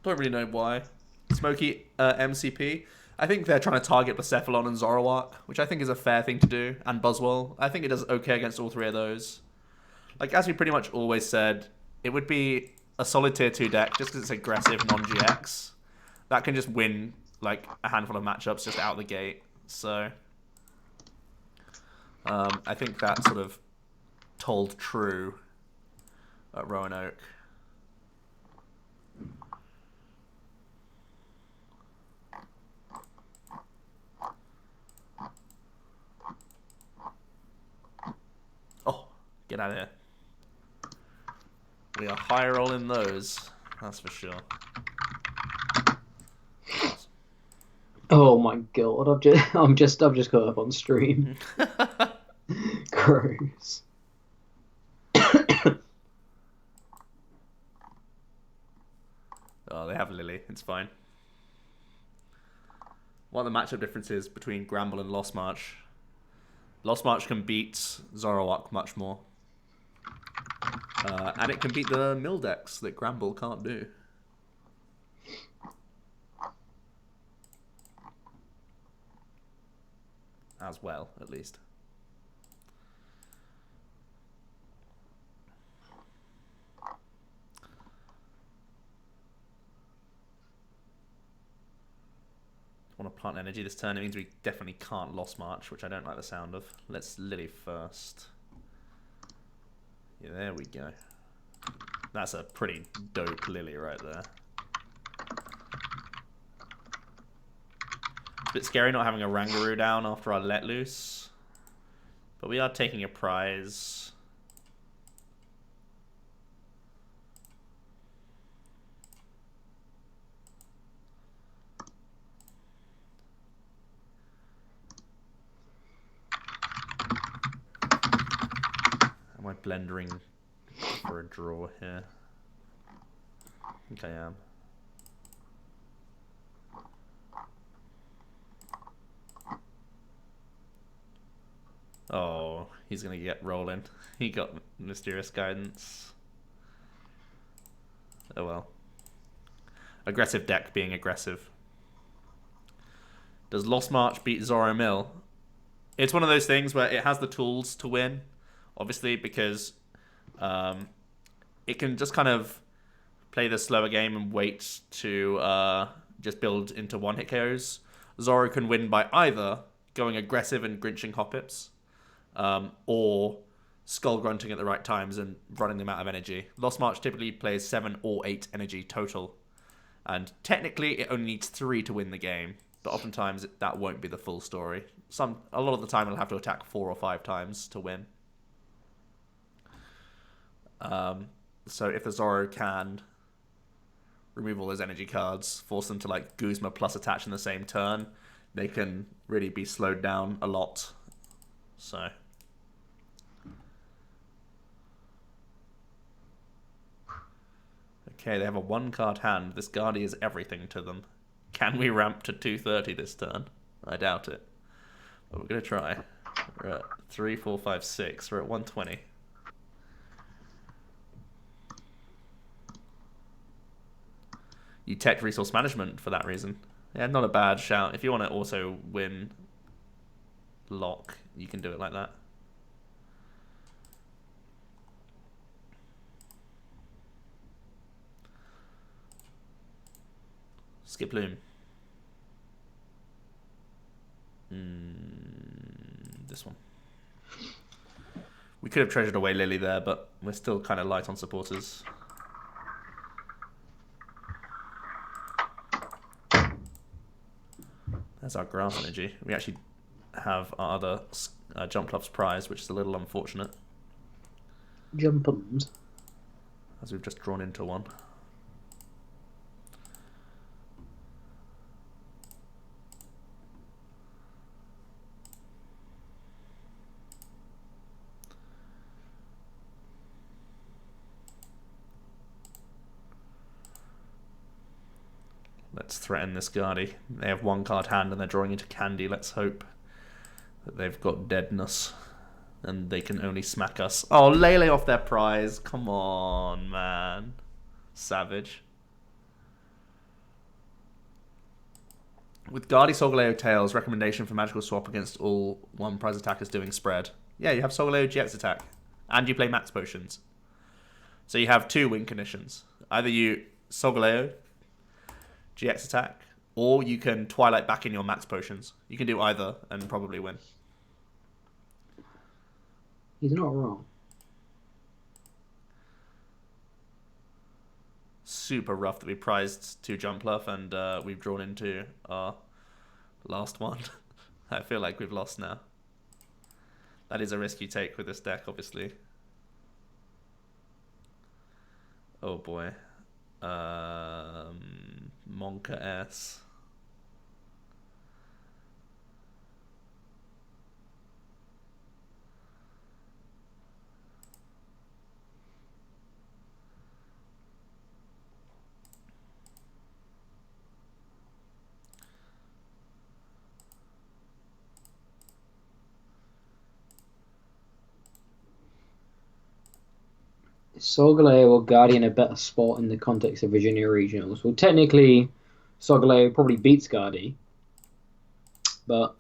Don't really know why. Smoky MCP. I think they're trying to target Blacephalon and Zoroark, which I think is a fair thing to do, and Buzzwole. I think it does okay against all three of those. Like, as we pretty much always said, it would be a solid tier 2 deck just because it's aggressive, non-GX. That can just win, like, a handful of matchups just out of the gate. So, I think that sort of told true at Roanoke. Oh, get out of here. We are high rolling those, that's for sure. Oh my god! I've just got up on stream. Gross. Oh, they have Lily. It's fine. What are the matchup differences between Gramble and Lost March? Lost March can beat Zoroark much more. And it can beat the mill decks that Gramble can't do. As well, at least. Want to plant energy this turn. It means we definitely can't Lost March, which I don't like the sound of. Let's Lily first. Yeah, there we go. That's a pretty dope Lily right there. It's a bit scary not having a Rangaroo down after our let loose. But we are taking a prize. Am I blendering for a draw here? I think I am. Oh, he's going to get rolling. He got Mysterious Guidance. Oh well. Aggressive deck being aggressive. Does Lost March beat Zoro Mill? It's one of those things where it has the tools to win, obviously, because it can just kind of play the slower game and wait to just build into one-hit KOs. Zoro can win by either going aggressive and grinching Hoppips, or Skull Grunting at the right times and running them out of energy. Lost March typically plays 7 or 8 energy total, and technically it only needs 3 to win the game, but oftentimes that won't be the full story. A lot of the time it'll have to attack 4 or 5 times to win. So if the Zoro can remove all those energy cards, force them to like Guzma plus attach in the same turn, they can really be slowed down a lot. So okay, they have a 1-card hand. This Guardy is everything to them. Can we ramp to 230 this turn? I doubt it. But we're going to try. We're at 3, 4, 5, 6. We're at 120. You tech resource management for that reason. Yeah, not a bad shout. If you want to also win lock, you can do it like that. Skip Loom. This one. We could have treasured away Lily there, but we're still kind of light on supporters. That's our grass energy. We actually have our other Jumpluff's prize, which is a little unfortunate, Jumpums. as we've just drawn into one. Let's threaten this Guardy. They have one card hand and they're drawing into Candy. Let's hope that they've got deadness and they can only smack us. Oh, Lele off their prize. Come on, man. Savage. With Guardy Solgaleo Tails, recommendation for magical swap against all one prize attackers doing spread. Yeah, you have Solgaleo GX attack. And you play max potions. So you have 2 win conditions. Either you Solgaleo GX attack, or you can Twilight back in your max potions. You can do either and probably win. He's not wrong. Super rough that we prized 2 Jumpluff and we've drawn into our last one. I feel like we've lost now. That is a risk you take with this deck, obviously. Oh boy. Monka S. Solgaleo or Guardian a better spot in the context of Virginia Regionals? Well, technically, Solgaleo probably beats Guardi, but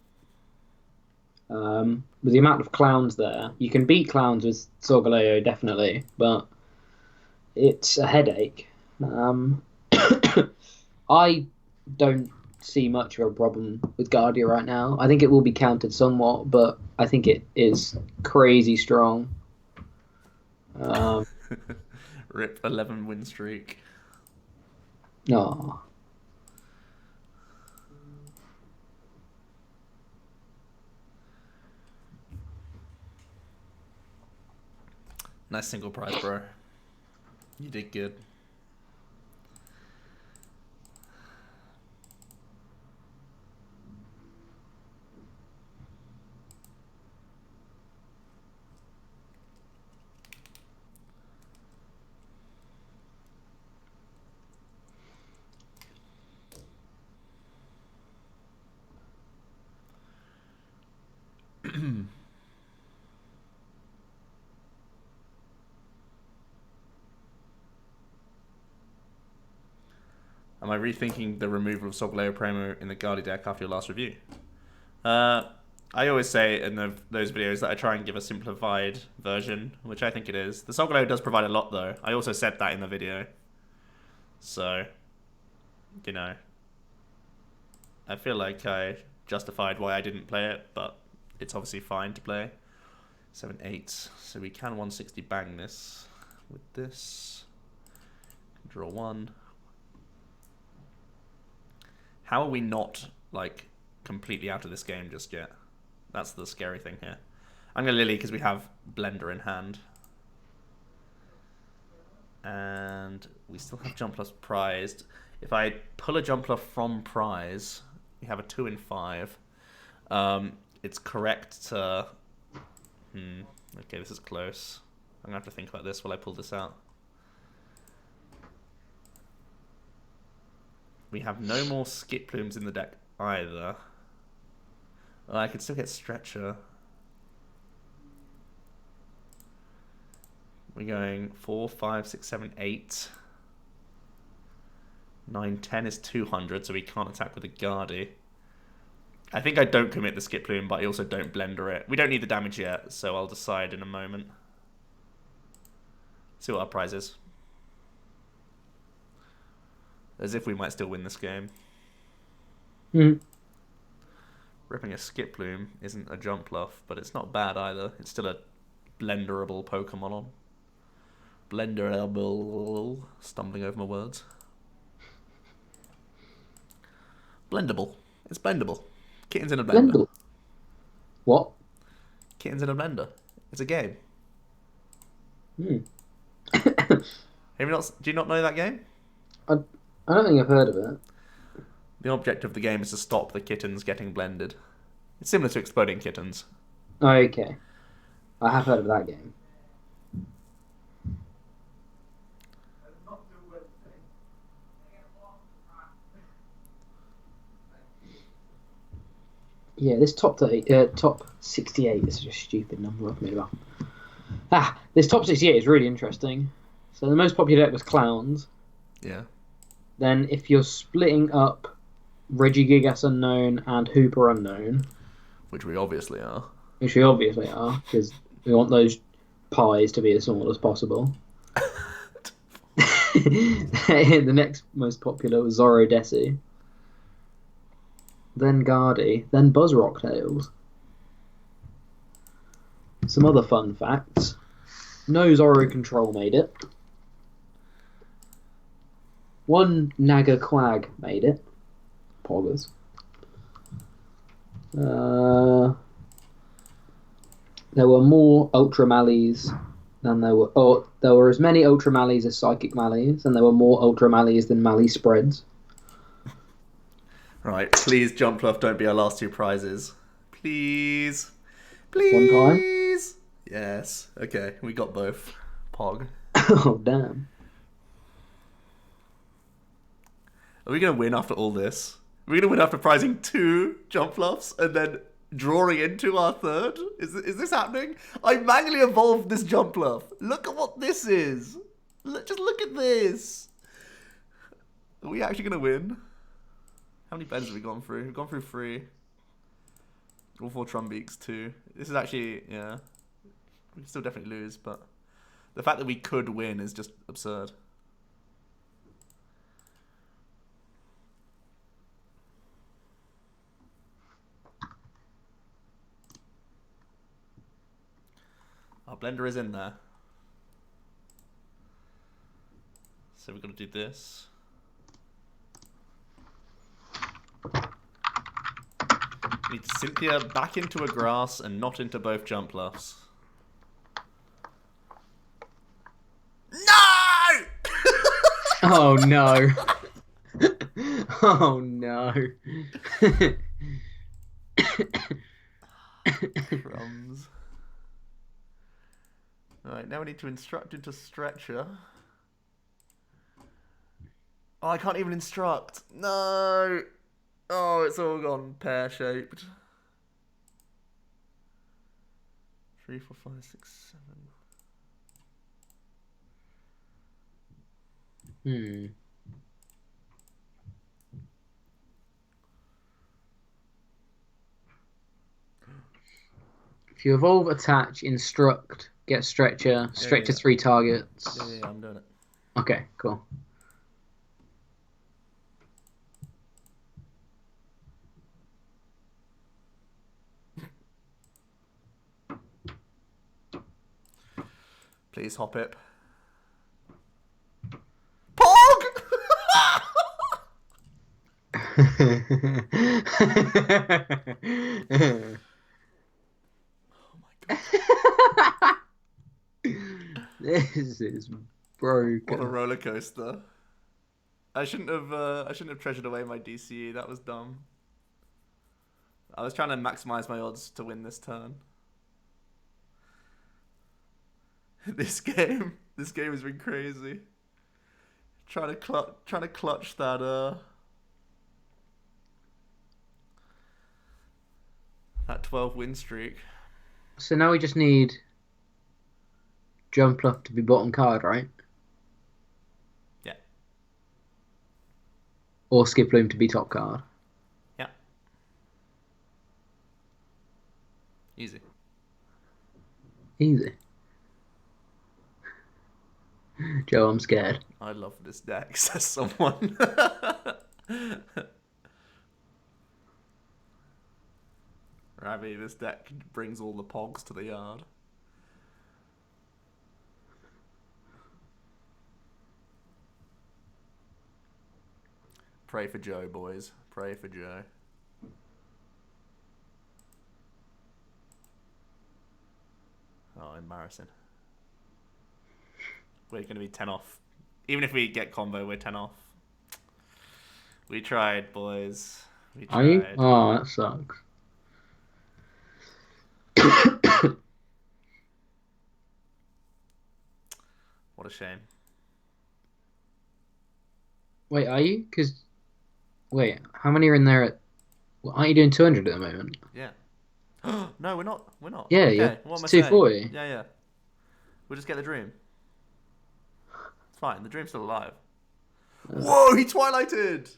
with the amount of clowns there, you can beat clowns with Solgaleo definitely, but it's a headache. I don't see much of a problem with Guardia right now. I think it will be countered somewhat, but I think it is crazy strong. Rip 11 win streak. No. Nice single prize, bro. You did good. Am I rethinking the removal of Solgaleo Primo in the Guardi deck after your last review? I always say in those videos that I try and give a simplified version, which I think it is. The Solgaleo does provide a lot, though. I also said that in the video. So, you know, I feel like I justified why I didn't play it, but it's obviously fine to play. 7-8, so we can 160 bang this with this. Draw 1. How are we not, like, completely out of this game just yet? That's the scary thing here. I'm going to Lily because we have Blender in hand. And we still have Jumpluff prized. If I pull a Jumpluff from prize, we have a 2 in 5. It's correct to... Okay, this is close. I'm going to have to think about this while I pull this out. We have no more skip plumes in the deck either. Oh, I could still get Stretcher. We're going 4, 5, 6, 7, 8. 9, 10 is 200, so we can't attack with a Guardi. I think I don't commit the skip plume, but I also don't blender it. We don't need the damage yet, so I'll decide in a moment. See what our prize is. As if we might still win this game. Ripping a skip plume isn't a Jumpluff, but it's not bad either. It's still a blenderable Pokemon. Blenderable. Stumbling over my words. Blendable. It's blendable. Kitten's in a blender. What? Kittens in a Blender. It's a game. Hmm. Have you not? Do you not know that game? I don't think I've heard of it. The object of the game is to stop the kittens getting blended. It's similar to Exploding Kittens. Okay. I have heard of that game. Yeah, this top 68 is just a stupid number I've made up. This top 68 is really interesting. So the most popular deck was Clowns. Yeah. Then if you're splitting up Regigigas Unknown and Hooper Unknown, Which we obviously are. which we obviously are, because we want those pies to be as small as possible. The next most popular was Zoro Desi. Then Guardy. Then Buzz Rocktails. Some other fun facts. No Zoro Control made it. One Naga Quag made it. Poggers. There were more Ultra Mallies than there were... Oh, there were as many Ultra Mallies as Psychic Mallies, and there were more Ultra Mallies than Mally spreads. Right, please, Jumpluff, don't be our last two prizes. Please. Please. One time? Yes. Okay, we got both. Pog. Oh, damn. Are we going to win after all this? Are we going to win after prizing 2 Jumpluffs and then drawing into our third? Is this happening? I manually evolved this Jumpluff. Look at what this is. Just look at this. Are we actually going to win? How many beds have we gone through? We've gone through 3. All 4 Trumbeaks, 2. This is actually, yeah. We can still definitely lose, but the fact that we could win is just absurd. Our blender is in there. So we're going to do this. Need Cynthia back into a grass and not into both Jumpluffs. No! Oh, no. Oh, no. Crumbs. Alright, now we need to instruct into Stretcher. Oh, I can't even instruct. No! Oh, it's all gone pear-shaped. 3, 4, 5, 6, 7. If you evolve, attach, instruct, get Stretcher, Stretcher 3 targets. Yeah, I'm doing it. Okay, cool. Please, hop it. Pog! Oh my god. This is broken. What a roller coaster. I shouldn't have treasured away my DCE. That was dumb. I was trying to maximize my odds to win this turn. This game has been crazy. Trying to clutch that 12 win streak. So now we just need Jumpluff to be bottom card, right? Yeah. Or Skiploom to be top card. Yeah. Easy. Easy. Joe, I'm scared. I love this deck, says someone. Ravi, this deck brings all the pogs to the yard. Pray for Joe, boys. Pray for Joe. embarrassing. We're going to be 10 off. Even if we get combo, we're 10 off. We tried, boys. We Are you? tried. Oh, that sucks. What a shame. Wait, are you? Wait, how many are in there well, aren't you doing 200 at the moment? Yeah. No, we're not. We're not. Yeah, okay. What am I it's saying? 240. Yeah. We'll just get the dream. It's fine. The dream's still alive. Whoa, he twilighted!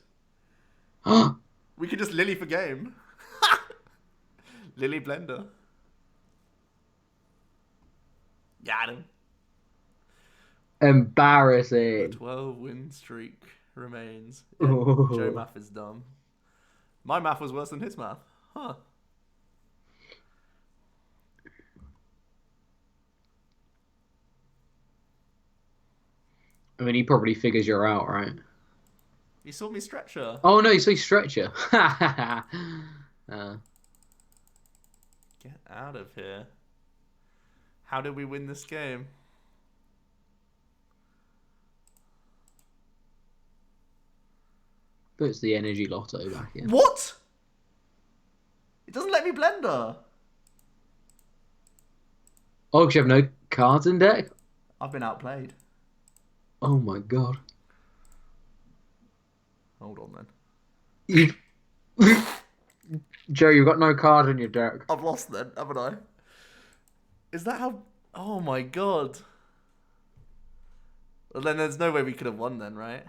We could just Lily for game. Lily Blender. Got him. Embarrassing. 12 win streak remains. Yeah, Joe math is dumb. My math was worse than his math. Huh. I mean, he probably figures you're out, right? You saw me stretcher. Oh no, you saw stretcher. Get out of here. How did we win this game? Puts the energy lotto back in. What? It doesn't let me blender. Oh, because you have no cards in deck? I've been outplayed. Oh my god. Hold on then. Joe, you've got no card in your deck. I've lost then, haven't I? Is that how... Oh my god. Well, then there's no way we could have won then, right?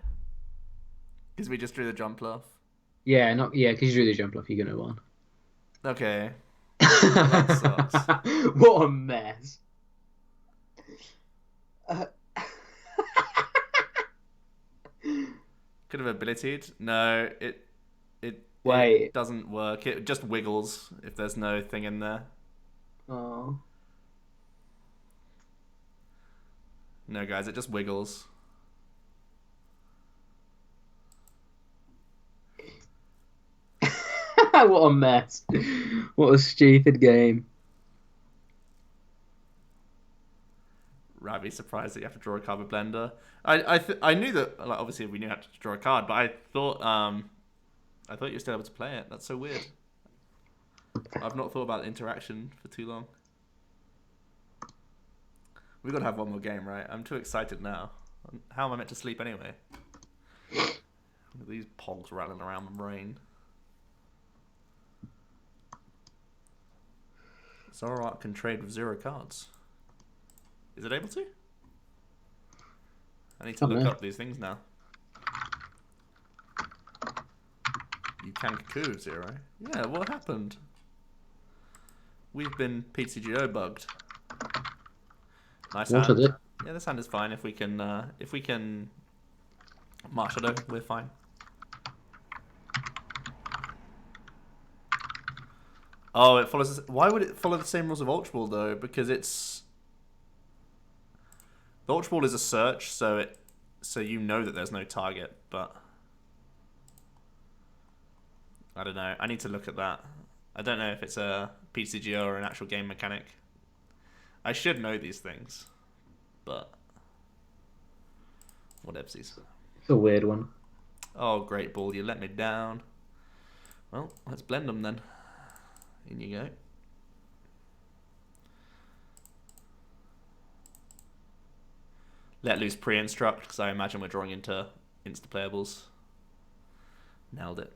Because we just drew the jump bluff. Yeah, because you drew the jump off, you're gonna win. Okay. That sucks. What a mess. Could have abilitied. No, it Wait. doesn't work. It just wiggles if there's no thing in there. Oh. No, guys, it just wiggles. What a mess. What a stupid game. Ravi surprised that you have to draw a card with Blender. I knew that, like, obviously we knew how to draw a card, but I thought you were still able to play it. That's so weird. I've not thought about interaction for too long. We've got to have one more game, right? I'm too excited now. How am I meant to sleep anyway? These pogs rattling around my brain. Zoroark can trade with 0 cards. Is it able to? I need to look up these things now. You can Cuckoo with 0. Yeah, what happened? We've been PTGO bugged. Nice What hand. is it? Yeah, this hand is fine. If we can marshal it, we're fine. Oh, it follows. Why would it follow the same rules of Ultra Ball though? Because it's the Ultra Ball is a search, so you know that there's no target. But I don't know. I need to look at that. I don't know if it's a PCGO or an actual game mechanic. I should know these things, but whatevsies. It's a weird one. Oh, great ball! You let me down. Well, let's blend them then. In you go. Let loose pre-instruct, because I imagine we're drawing into insta-playables. Nailed it.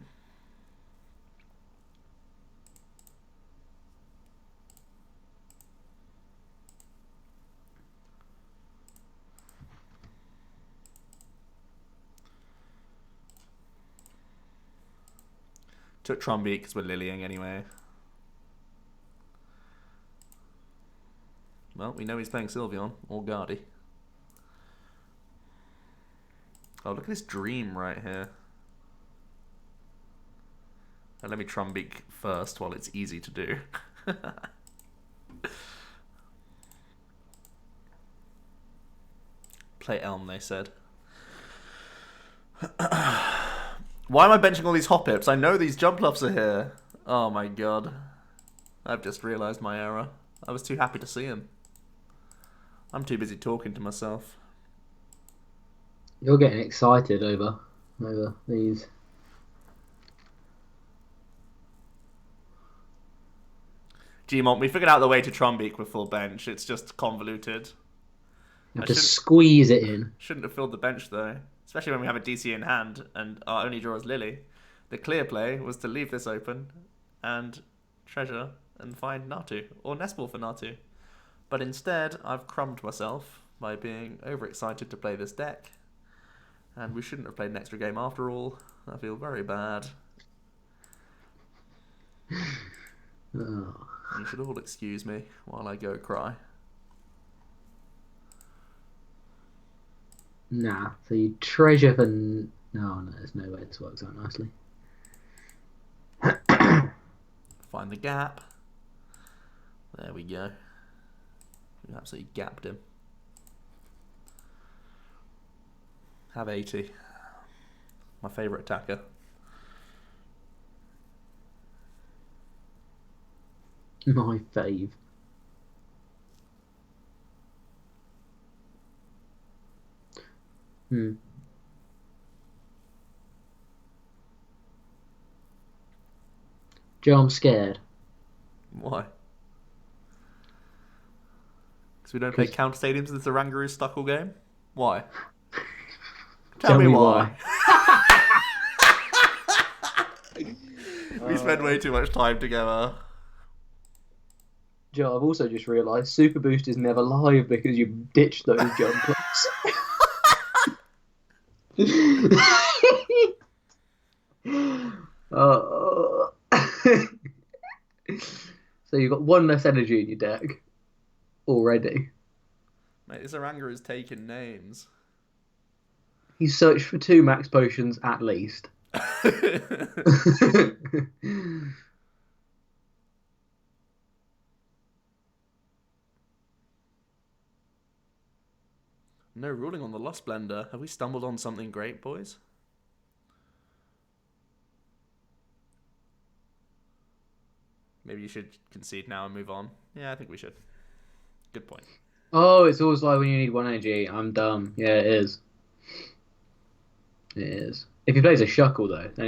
Took Trumbeat because we're Lilying anyway. Well, we know he's playing Sylveon or Guardy. Oh, look at this dream right here. And let me Trumbeak first while it's easy to do. Play Elm, they said. Why am I benching all these Hoppips? I know these jump bluffs are here. Oh my god. I've just realised my error. I was too happy to see him. I'm too busy talking to myself. You're getting excited over these. Gmont, we figured out the way to Trombeak with full bench. It's just convoluted. You I have to shouldn't squeeze it in. shouldn't have filled the bench though, especially when we have a DC in hand and our only draw is Lily. The clear play was to leave this open and treasure and find Natu or Nestball for Natu. But instead, I've crumbed myself by being overexcited to play this deck. And we shouldn't have played an extra game after all. I feel very bad. Oh. You should all excuse me while I go cry. Nah, so you treasure for... No, there's no way this works out nicely. Find the gap. There we go. We absolutely gapped him. Have 80. My favourite attacker. My fave. Joe, I'm scared. Why? Because we don't play counter stadiums in the Rangaroo Stuckle game? Why? Tell me why. We spend way too much time together. Joe, I've also just realised Super Boost is never live because you ditched those jump plays. So you've got one less energy in your deck already. Mate, this Rangaroo's taking names. He searched for 2 max potions at least. No ruling on the Lost Blender. Have we stumbled on something great, boys? Maybe you should concede now and move on. Yeah, I think we should. Good point. Oh, it's always like when you need 1 energy. I'm dumb. Yeah, it is. It is. If he plays a Shuckle though, then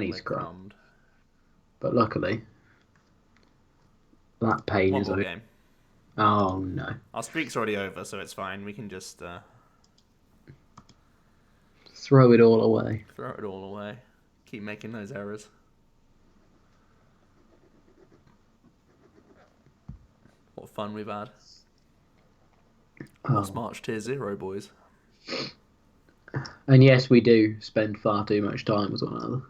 he's crumbed. But luckily, that pain One is more over. game. Oh no. Our streak's already over, so it's fine. We can just throw it all away. Throw it all away. Keep making those errors. What fun we've had. What's March Tier 0, boys? And yes, we do spend far too much time with one another.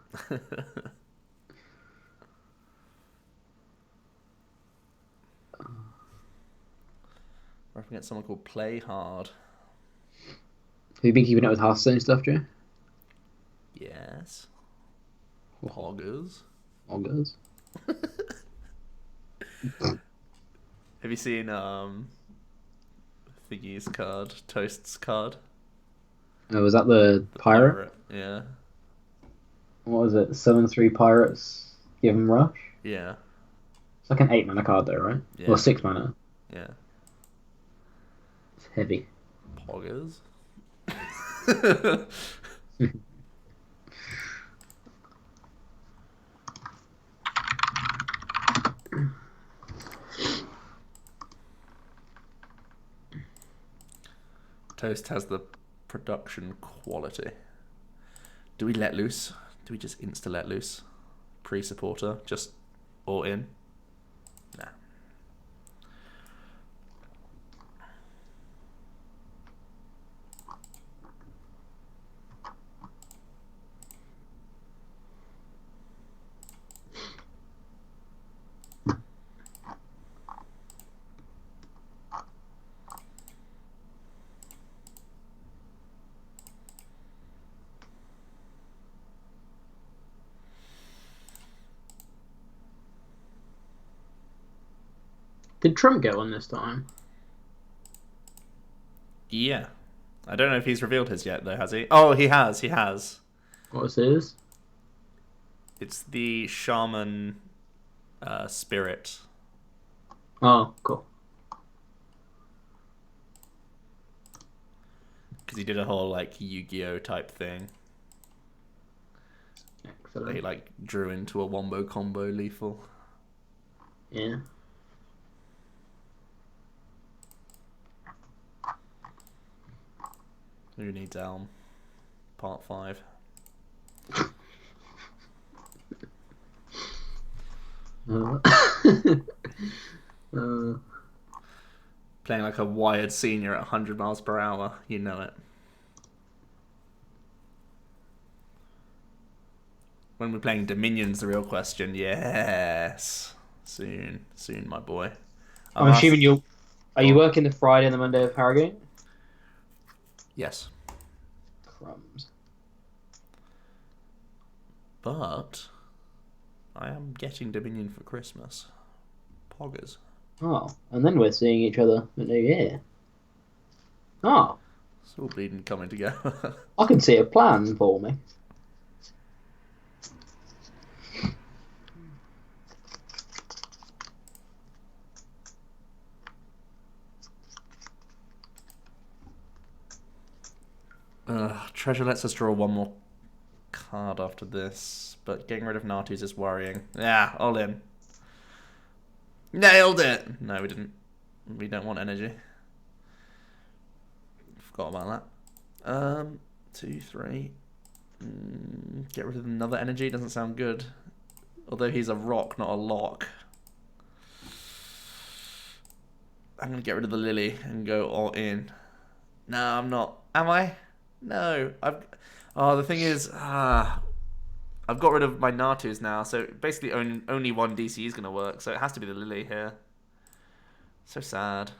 Or I can get someone called Play Hard. Have you been keeping up with Hearthstone stuff, Joe? Yes. Poggers. Poggers. Have you seen Thingy's card, Toast's card? Oh, was that the pirate? Yeah. What was it? 7/3 pirates. Give him rush. Yeah. It's like an 8 mana card, though, right? Yeah. Or 6 mana. Yeah. It's heavy. Poggers. Toast has the production quality. Do we let loose? Do we just insta let loose? Pre-supporter? Just all in? Nah. Did Trump get one this time? Yeah. I don't know if he's revealed his yet, though, has he? Oh, he has. He has. What's his? It's the Shaman Spirit. Oh, cool. because he did a whole like Yu-Gi-Oh type thing. Excellent. He like drew into a wombo combo lethal. Yeah. Who needs Elm? Part 5. uh, Playing like a wired senior at 100 miles per hour, you know it. When we're playing Dominion's the real question. Yes. Soon, my boy. I'm assuming you working the Friday and the Monday of Harrogate? Yes. Crumbs. But I am getting Dominion for Christmas. Poggers. Oh, and then we're seeing each other at New Year. Oh. It's all bleeding coming together. I can see a plan for me. Treasure lets us draw one more card after this, but getting rid of Natu's is worrying. Yeah, all in. Nailed it! No, we didn't. We don't want energy. Forgot about that. 2, 3. Get rid of another energy, doesn't sound good. Although he's a rock, not a lock. I'm going to get rid of the lily and go all in. No, I'm not. Am I? No. The thing is, I've got rid of my Natus now, so basically only one DC is going to work, so it has to be the lily here. So sad.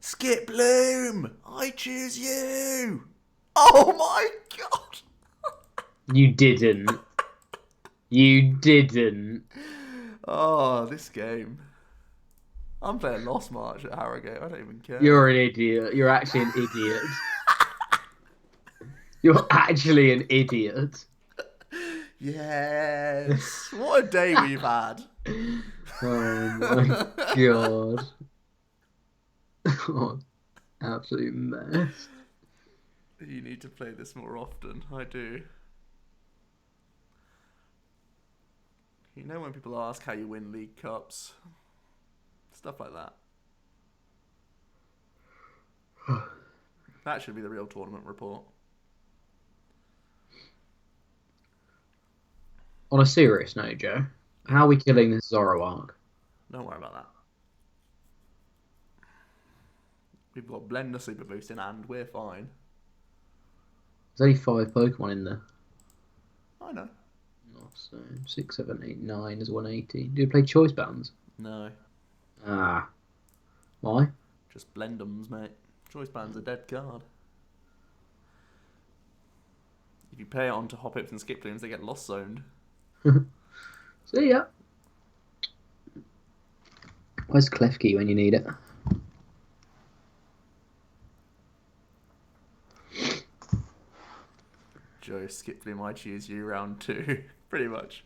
Skip Bloom! I choose you! Oh my god! You didn't. You didn't. Oh, this game. I'm playing Lost March at Harrogate. I don't even care. You're an idiot. You're actually an idiot. You're actually an idiot. Yes. What a day we've had. Oh my god. Oh, absolute mess. You need to play this more often. I do. You know when people ask how you win League Cups? Stuff like that. That should be the real tournament report. On a serious note, Joe, how are we killing this Zoroark? Don't worry about that. We've got Blender Super Boosting and we're fine. There's only 5 Pokemon in there. I know. Oh, so 6, 7, 8, 9 is 180. Do you play choice bands? No. Ah. Why? Just Blendums, mate. Choice Band's a dead card. If you play it onto Hoppips and Skiplings, they get lost zoned. See ya. Where's Klefki when you need it? Joe, Skipling, I choose you round 2. Pretty much.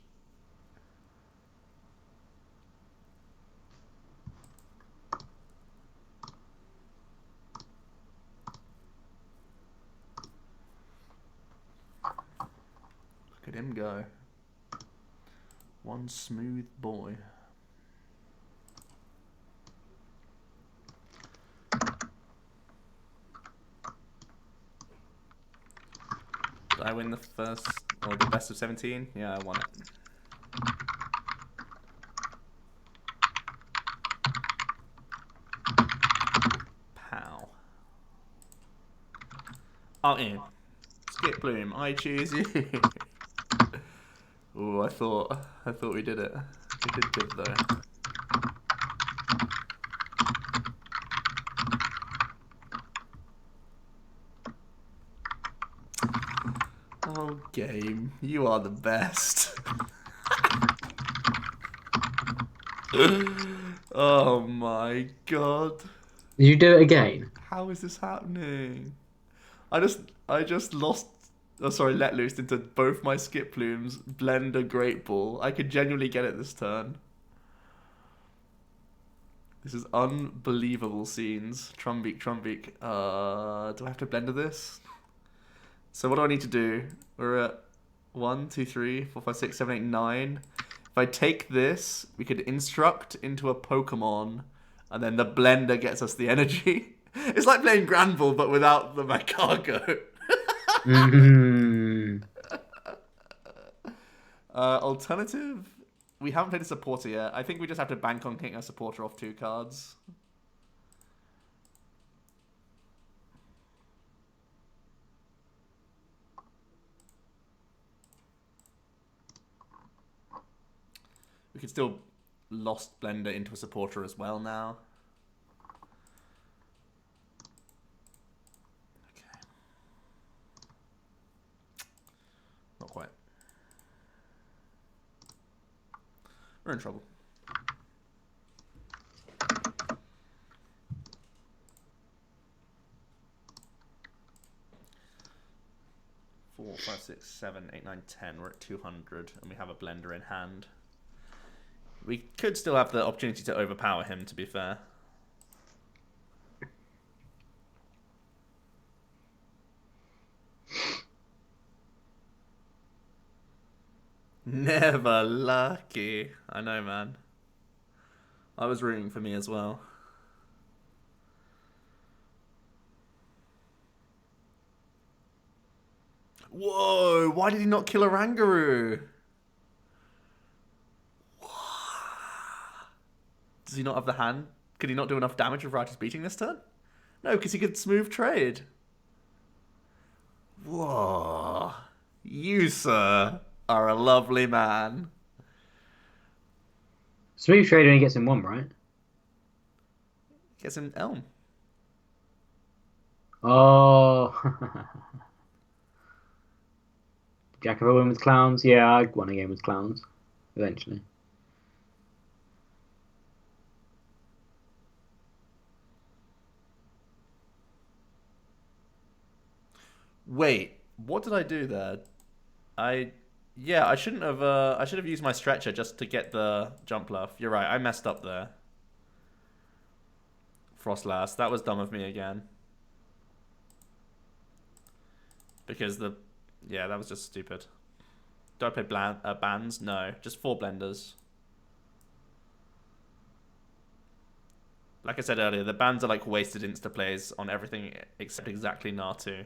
Look at him go. One smooth boy. Did I win the first, or the best of 17? Yeah, I won it. Pow. Oh, in. Skip Bloom, I choose you. Ooh, I thought we did it. We did good though. Oh, game, you are the best. Oh my god. Did you do it again? How is this happening? I just lost. Oh, sorry, let loose into both my Skip Plumes, Blender Great Ball. I could genuinely get it this turn. This is unbelievable scenes. Trumbeak, Trumbeak. Do I have to blender this? So what do I need to do? We're at 1, 2, 3, 4, 5, 6, 7, 8, 9. If I take this, we could instruct into a Pokemon, and then the blender gets us the energy. It's like playing Granville, but without the Macargo. Alternative? We haven't played a supporter yet. I think we just have to bank on getting a supporter off 2 cards. We could still lost blender into a supporter as well now. Okay. Not quite. We're in trouble. Four, 5, 6, 7, 8, 9, 10. We're at 200, and we have a blender in hand. We could still have the opportunity to overpower him, to be fair. Never lucky. I know, man. I was rooting for me as well. Whoa, why did he not kill a Rangaroo? Does he not have the hand? Could he not do enough damage without just beating this turn? No, because he could smooth trade. Whoa. You, sir, are a lovely man. Smooth trade only gets him 1, right? Gets him Elm. Oh. Jack of a win with clowns? Yeah, I won a game with clowns. Eventually. Wait, what did I do there? Yeah, I shouldn't have. I should have used my stretcher just to get the jump bluff. You're right, I messed up there. Frostlass, that was dumb of me again. Because yeah, that was just stupid. Do I play bans? No, just 4 blenders. Like I said earlier, the bans are like wasted insta plays on everything except exactly Natu.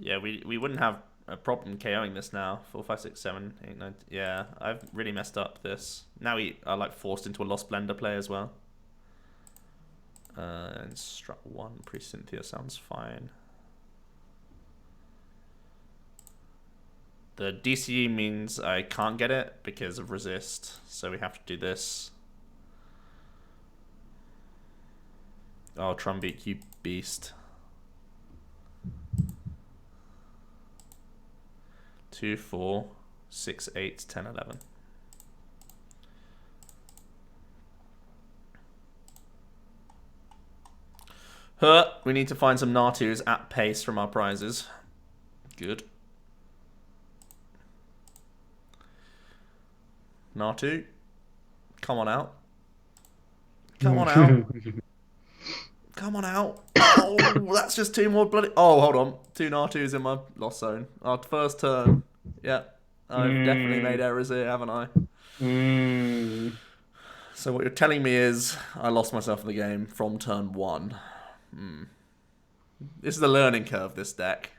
Yeah, we wouldn't have a problem KOing this now. 4, 5, 6, 7, 8, 9. Yeah, I've really messed up this. Now we are like forced into a Lost Blender play as well. Instruct 1 pre-Cynthia sounds fine. The DCE means I can't get it because of resist, so we have to do this. Oh, Trumbeak, you beast. 2, 4, 6, 8, 10, 11. We need to find some Natus at pace from our prizes. Good. Natu, come on out. Come on out. Come on out. Oh, that's just 2 more bloody... Oh, hold on. 2 Natus in my lost zone. Our first turn. Yeah. I've definitely made errors here, haven't I? So what you're telling me is I lost myself in the game from turn 1. This is the learning curve, this deck.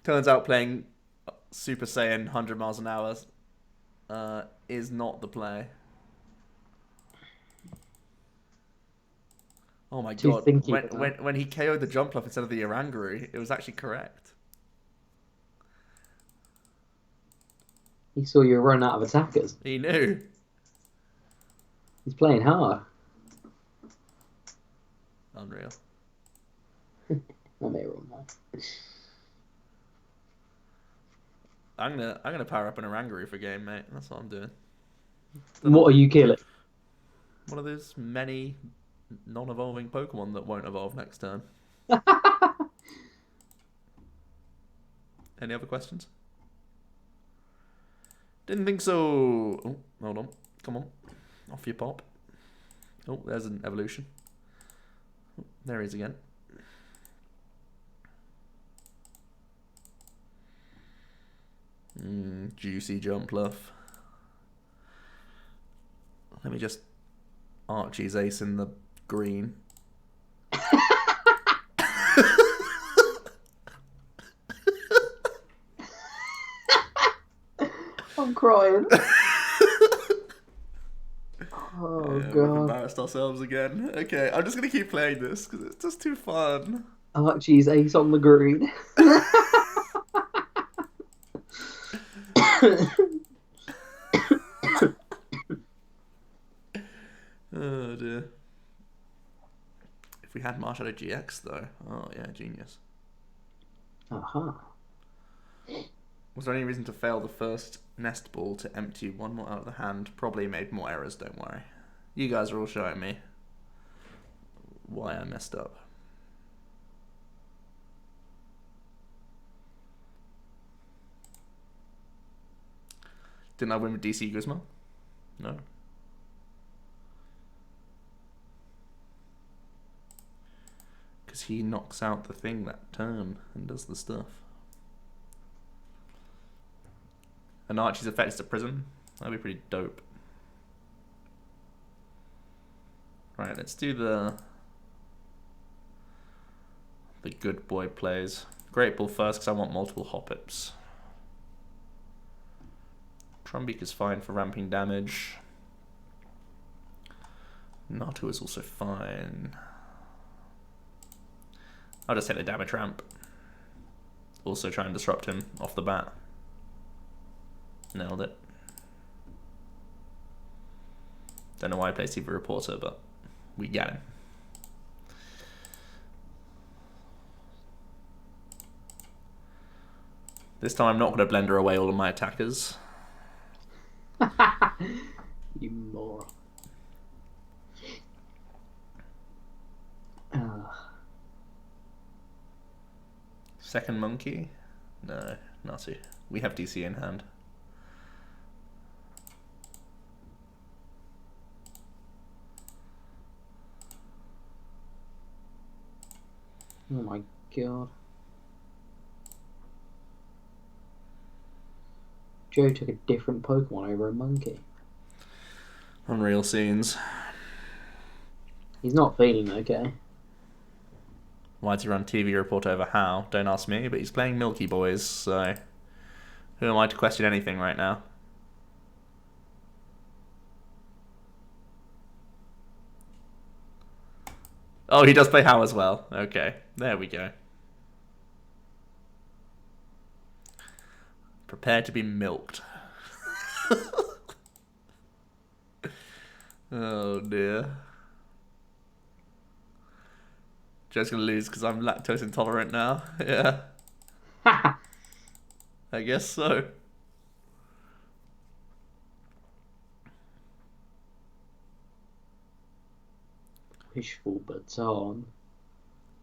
Turns out playing Super Saiyan 100 miles an hour is not the play. Oh my god, when he KO'd the jump bluff instead of the Oranguru, it was actually correct. He saw you run out of attackers. He knew. He's playing hard. Unreal. I may roll now. I'm gonna power up an Oranguru for game, mate. That's what I'm doing. What are you killing? one of those many non-evolving Pokemon that won't evolve next turn. Any other questions? Didn't think so. Oh, hold on. Come on. Off you pop. Oh, there's an evolution. Oh, there he is again. Juicy Jumpluff. Let me just Archie's Ace in the green. I'm crying. Oh, yeah, God. We've embarrassed ourselves again. Okay, I'm just going to keep playing this because it's just too fun. Archie's Ace on the green. Oh, dear. If we had Marshadow GX, though. Oh, yeah, genius. Uh-huh. Was there any reason to fail the first nest ball to empty one more out of the hand? Probably made more errors, don't worry. You guys are all showing me why I messed up. Didn't I win with DC Guzman? No. Because he knocks out the thing that turn and does the stuff. And Archie's effect is to prison. That'd be pretty dope. Right, let's do the good boy plays. Great Ball first because I want multiple Hoppips. Trumbeak is fine for ramping damage. Natu is also fine. I'll just hit the damage ramp. Also try and disrupt him off the bat. Nailed it. Don't know why I play Steve Reporter, but we get him. This time I'm not going to blender away all of my attackers. You moron. Second monkey? No, Natu. We have DC in hand. Oh my God. Joe took a different Pokemon over a monkey. Unreal scenes. He's not feeling okay. Why'd he run TV report over how? Don't ask me, but he's playing Milky Boys, so who am I to question anything right now? Oh, he does play how as well. Okay, there we go. Prepare to be milked. Oh dear. Joe's gonna lose because I'm lactose intolerant now. Yeah. I guess so. Wishful baton.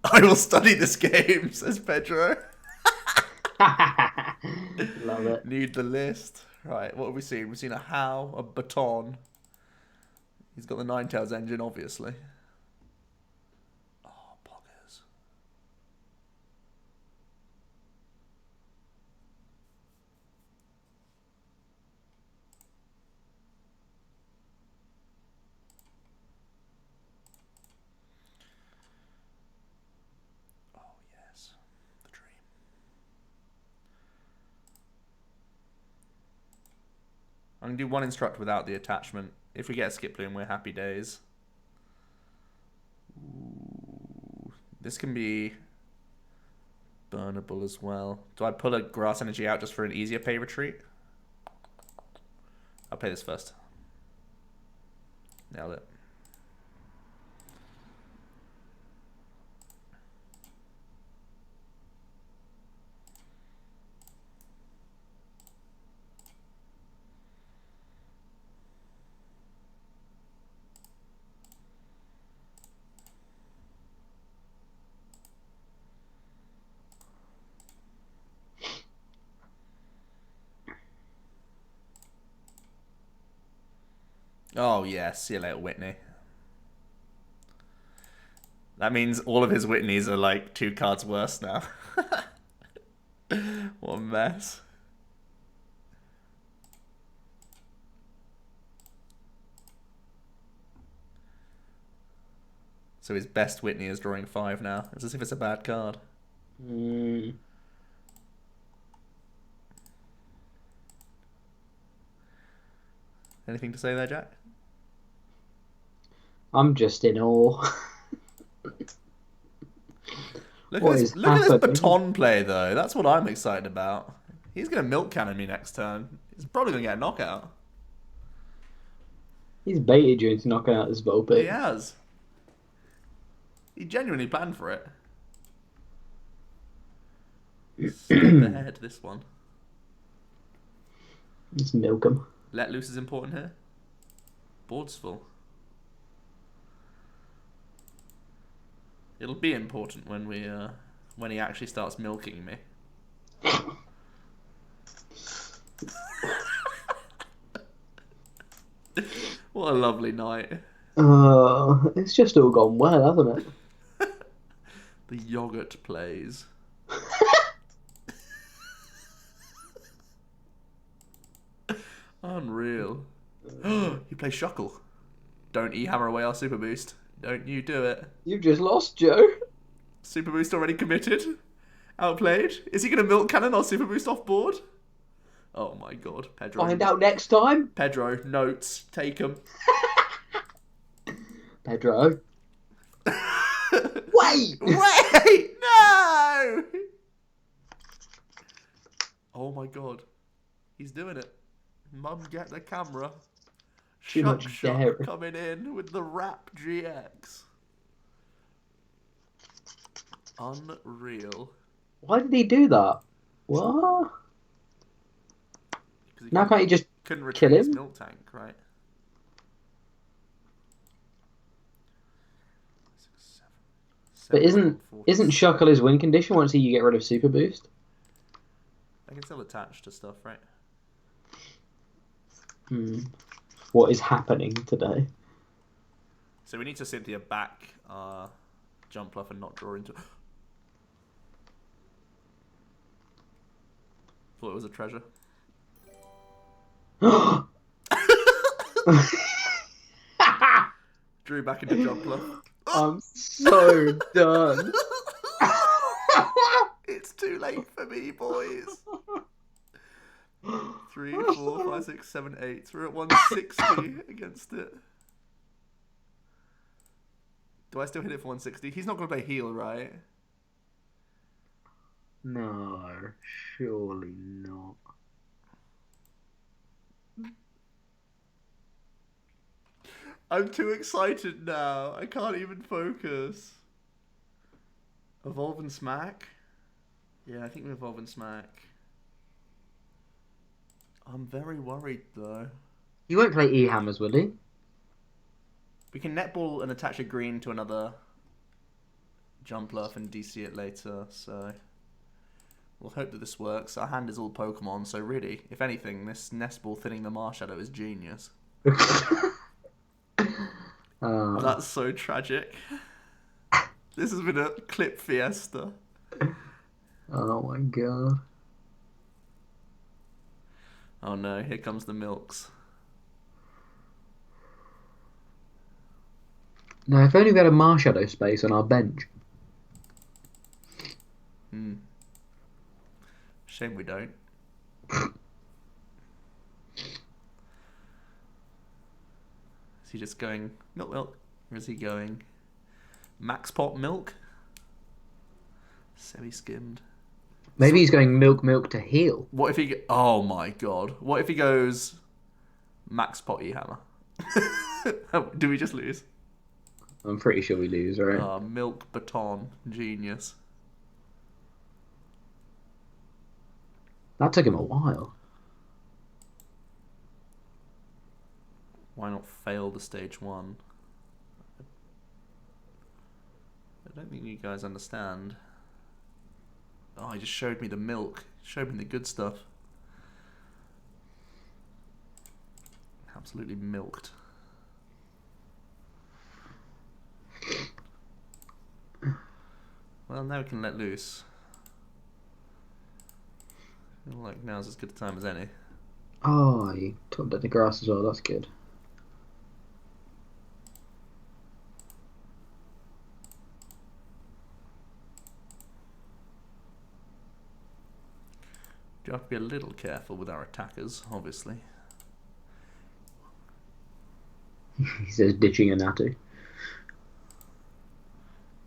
I will study this game, says Pedro. Love it. Need the list. Right, what have we seen? We've seen a How, a Baton. He's got the Ninetales engine, obviously. Oh, poggers. Oh, yes. The dream. I'm going to do one instruct without the attachment. If we get a Skiploom, we're happy days. Ooh, this can be burnable as well. Do I pull a Grass Energy out just for an easier pay retreat? I'll play this first. Nailed it. Oh, yeah. See you later, Whitney. That means all of his Whitneys are like 2 cards worse now. What a mess. So his best Whitney is drawing 5 now. It's as if it's a bad card. Mm. Anything to say there, Jack? I'm just in awe. What is Look at this happening? baton play though. That's what I'm excited about. He's gonna milk cannon me next turn. He's probably gonna get a knockout. He's baited you into knocking out this He Vulpix. has. He genuinely planned for it. Step ahead, this one. Just milk him. Let loose is important here. Board's full. It'll be important when when he actually starts milking me. What a lovely night. It's just all gone well, hasn't it? The yogurt plays. Unreal. You play Shuckle. Don't E-hammer away our Super Boost. Don't you do it. You've just lost, Joe. Super Boost already committed. Outplayed. Is he going to milk cannon our Super Boost off board? Oh my god. Pedro. Find out next time. Pedro, notes. Take them. Pedro. Wait! Wait! No! Oh my god. He's doing it. Mum, get the camera. Too much Shuck dairy. coming in with the Rap GX. Unreal. Why did he do that? What? Now can't you just couldn't kill retrieve his him? milk tank, right? 6, 7, But 7, isn't 46. Shuckle his win condition once you get rid of Super Boost? They can still attach to stuff, right? What is happening today? So we need to Cynthia back jump bluff and not draw into. Thought it was a treasure. Drew back into jump bluff. I'm so done. It's too late for me, boys. 3, 4, 5, 6, 7, 8. We're at 160 against it. Do I still hit it for 160? He's not going to play heal, right? No, surely not. I'm too excited now. I can't even focus. Evolve and smack? Yeah, I think we evolve and smack. I'm very worried though. He won't play E-hammers, will he? We can netball and attach a green to another jump bluff and DC it later, so we'll hope that this works. Our hand is all Pokemon, so really, if anything, this Nestball thinning the Marshadow is genius. That's so tragic. This has been a clip fiesta. Oh my god. Oh no, here comes the milks. Now, if only we had a Marshadow space on our bench. Shame we don't. Is he just going milk? Or is he going max pot milk? Semi-skimmed. Maybe he's going milk to heal. What if he... Oh my god. What if he goes max pot E-hammer? Do we just lose? I'm pretty sure we lose, right? Milk baton. Genius. That took him a while. Why not fail the stage 1? I don't think you guys understand. Oh, he just showed me the milk. Showed me the good stuff. Absolutely milked. Well, now we can let loose. I feel like now's as good a time as any. Oh, you took out the grass as well. That's good. Do have to be a little careful with our attackers, obviously. He says ditching a natty.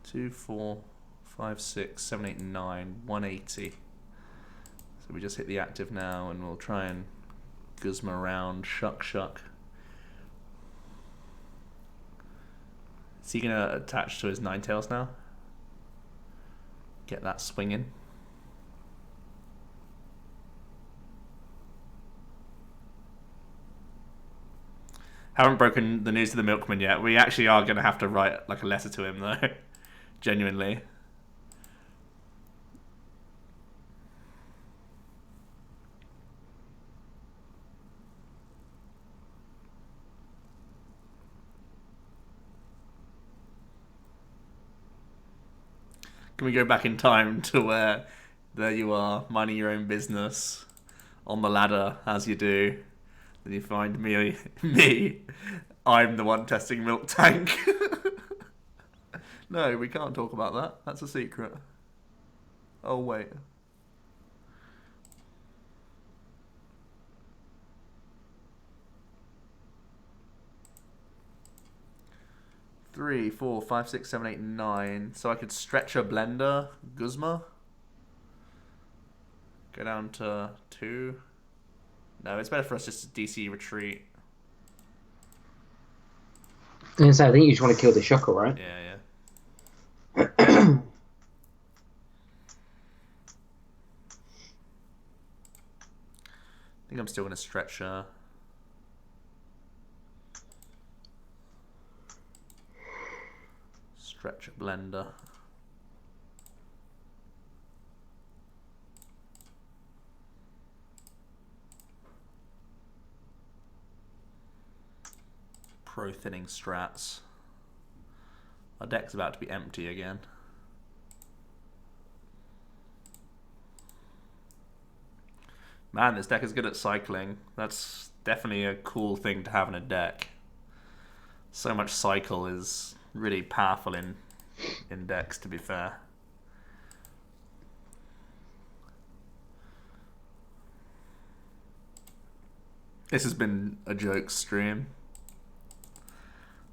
2, 4, 5, 6, 7, 8, 9, 180. So we just hit the active now, and we'll try and guzma around. Shuck. Is he gonna attach to his Ninetales now? Get that swinging. Haven't broken the news to the milkman yet. We actually are going to have to write like a letter to him though. Genuinely. Can we go back in time to where there you are, minding your own business on the ladder as you do. Then you find me. I'm the one testing milk tank. No, we can't talk about that. That's a secret. Oh, wait. Three, 4, 5, 6, 7, 8, 9. So I could stretch a blender, Guzma. Go down to 2. No, it's better for us just to DC retreat. And so I think you just want to kill the shocker, right? Yeah. I think I'm still going to stretch stretch a blender. Pro thinning strats. Our deck's about to be empty again. Man, this deck is good at cycling. That's definitely a cool thing to have in a deck. So much cycle is really powerful in decks, to be fair. This has been a joke stream.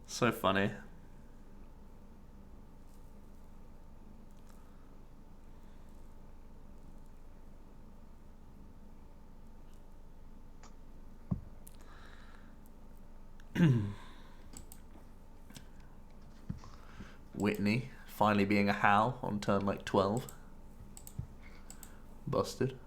So funny. Whitney finally being a Hal on turn like 12. Busted.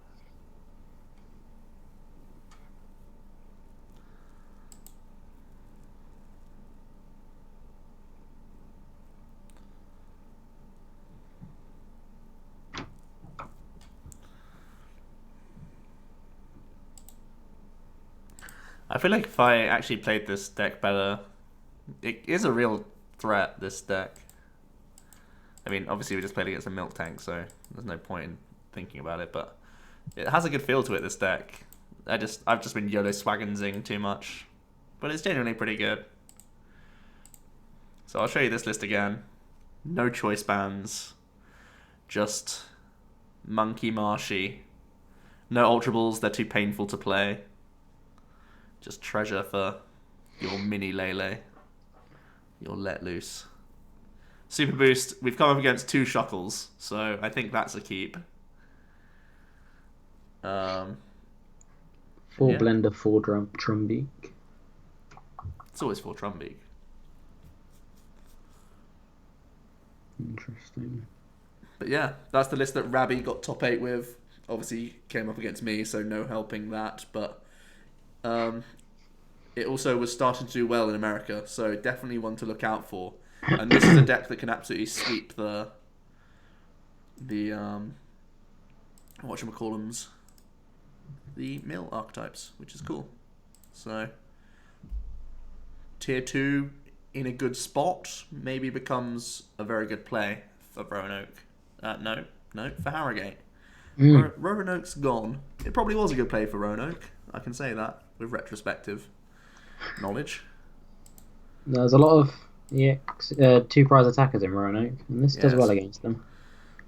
I feel like if I actually played this deck better, it is a real threat, this deck. I mean, obviously we just played against a milk tank, so there's no point in thinking about it, but it has a good feel to it, this deck. I've just been YOLO swaggensing too much, but it's genuinely pretty good. So I'll show you this list again. No choice bands, just Monkey Marshy. No Ultra Balls, they're too painful to play. Just treasure for your mini Lele. Your let loose. Super Boost, we've come up against 2 Shuckles, so I think that's a keep. 4 yeah. blender, 4 Trumbeak. It's always 4 Trumbeak. Interesting. But yeah, that's the list that Rabby got top 8 with. Obviously came up against me, so no helping that, but it also was starting to do well in America, so definitely one to look out for. And this is a deck that can absolutely sweep the whatchamacallums, the mill archetypes, which is cool. So tier 2 in a good spot maybe becomes a very good play for Roanoke. No, for Harrogate. Mm. Roanoke's gone. It probably was a good play for Roanoke. I can say that with retrospective knowledge. There's a lot of two prize attackers in Roanoke, and this does well Yes. against them.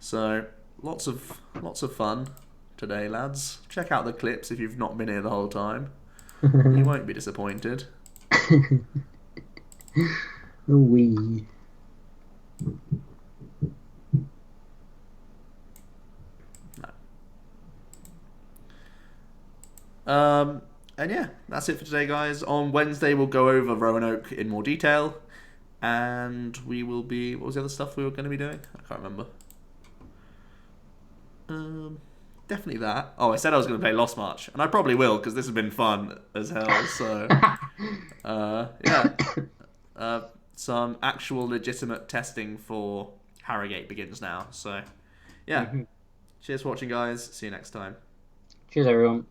So lots of fun today, lads. Check out the clips if you've not been here the whole time. You won't be disappointed. Wee. And yeah, that's it for today, guys. On Wednesday, we'll go over Roanoke in more detail, and we will be. What was the other stuff we were going to be doing? I can't remember. Definitely that. Oh, I said I was going to play Lost March, and I probably will because this has been fun as hell. So, yeah, some actual legitimate testing for Harrogate begins now. So, yeah. Mhm. Cheers for watching, guys. See you next time. Cheers, everyone.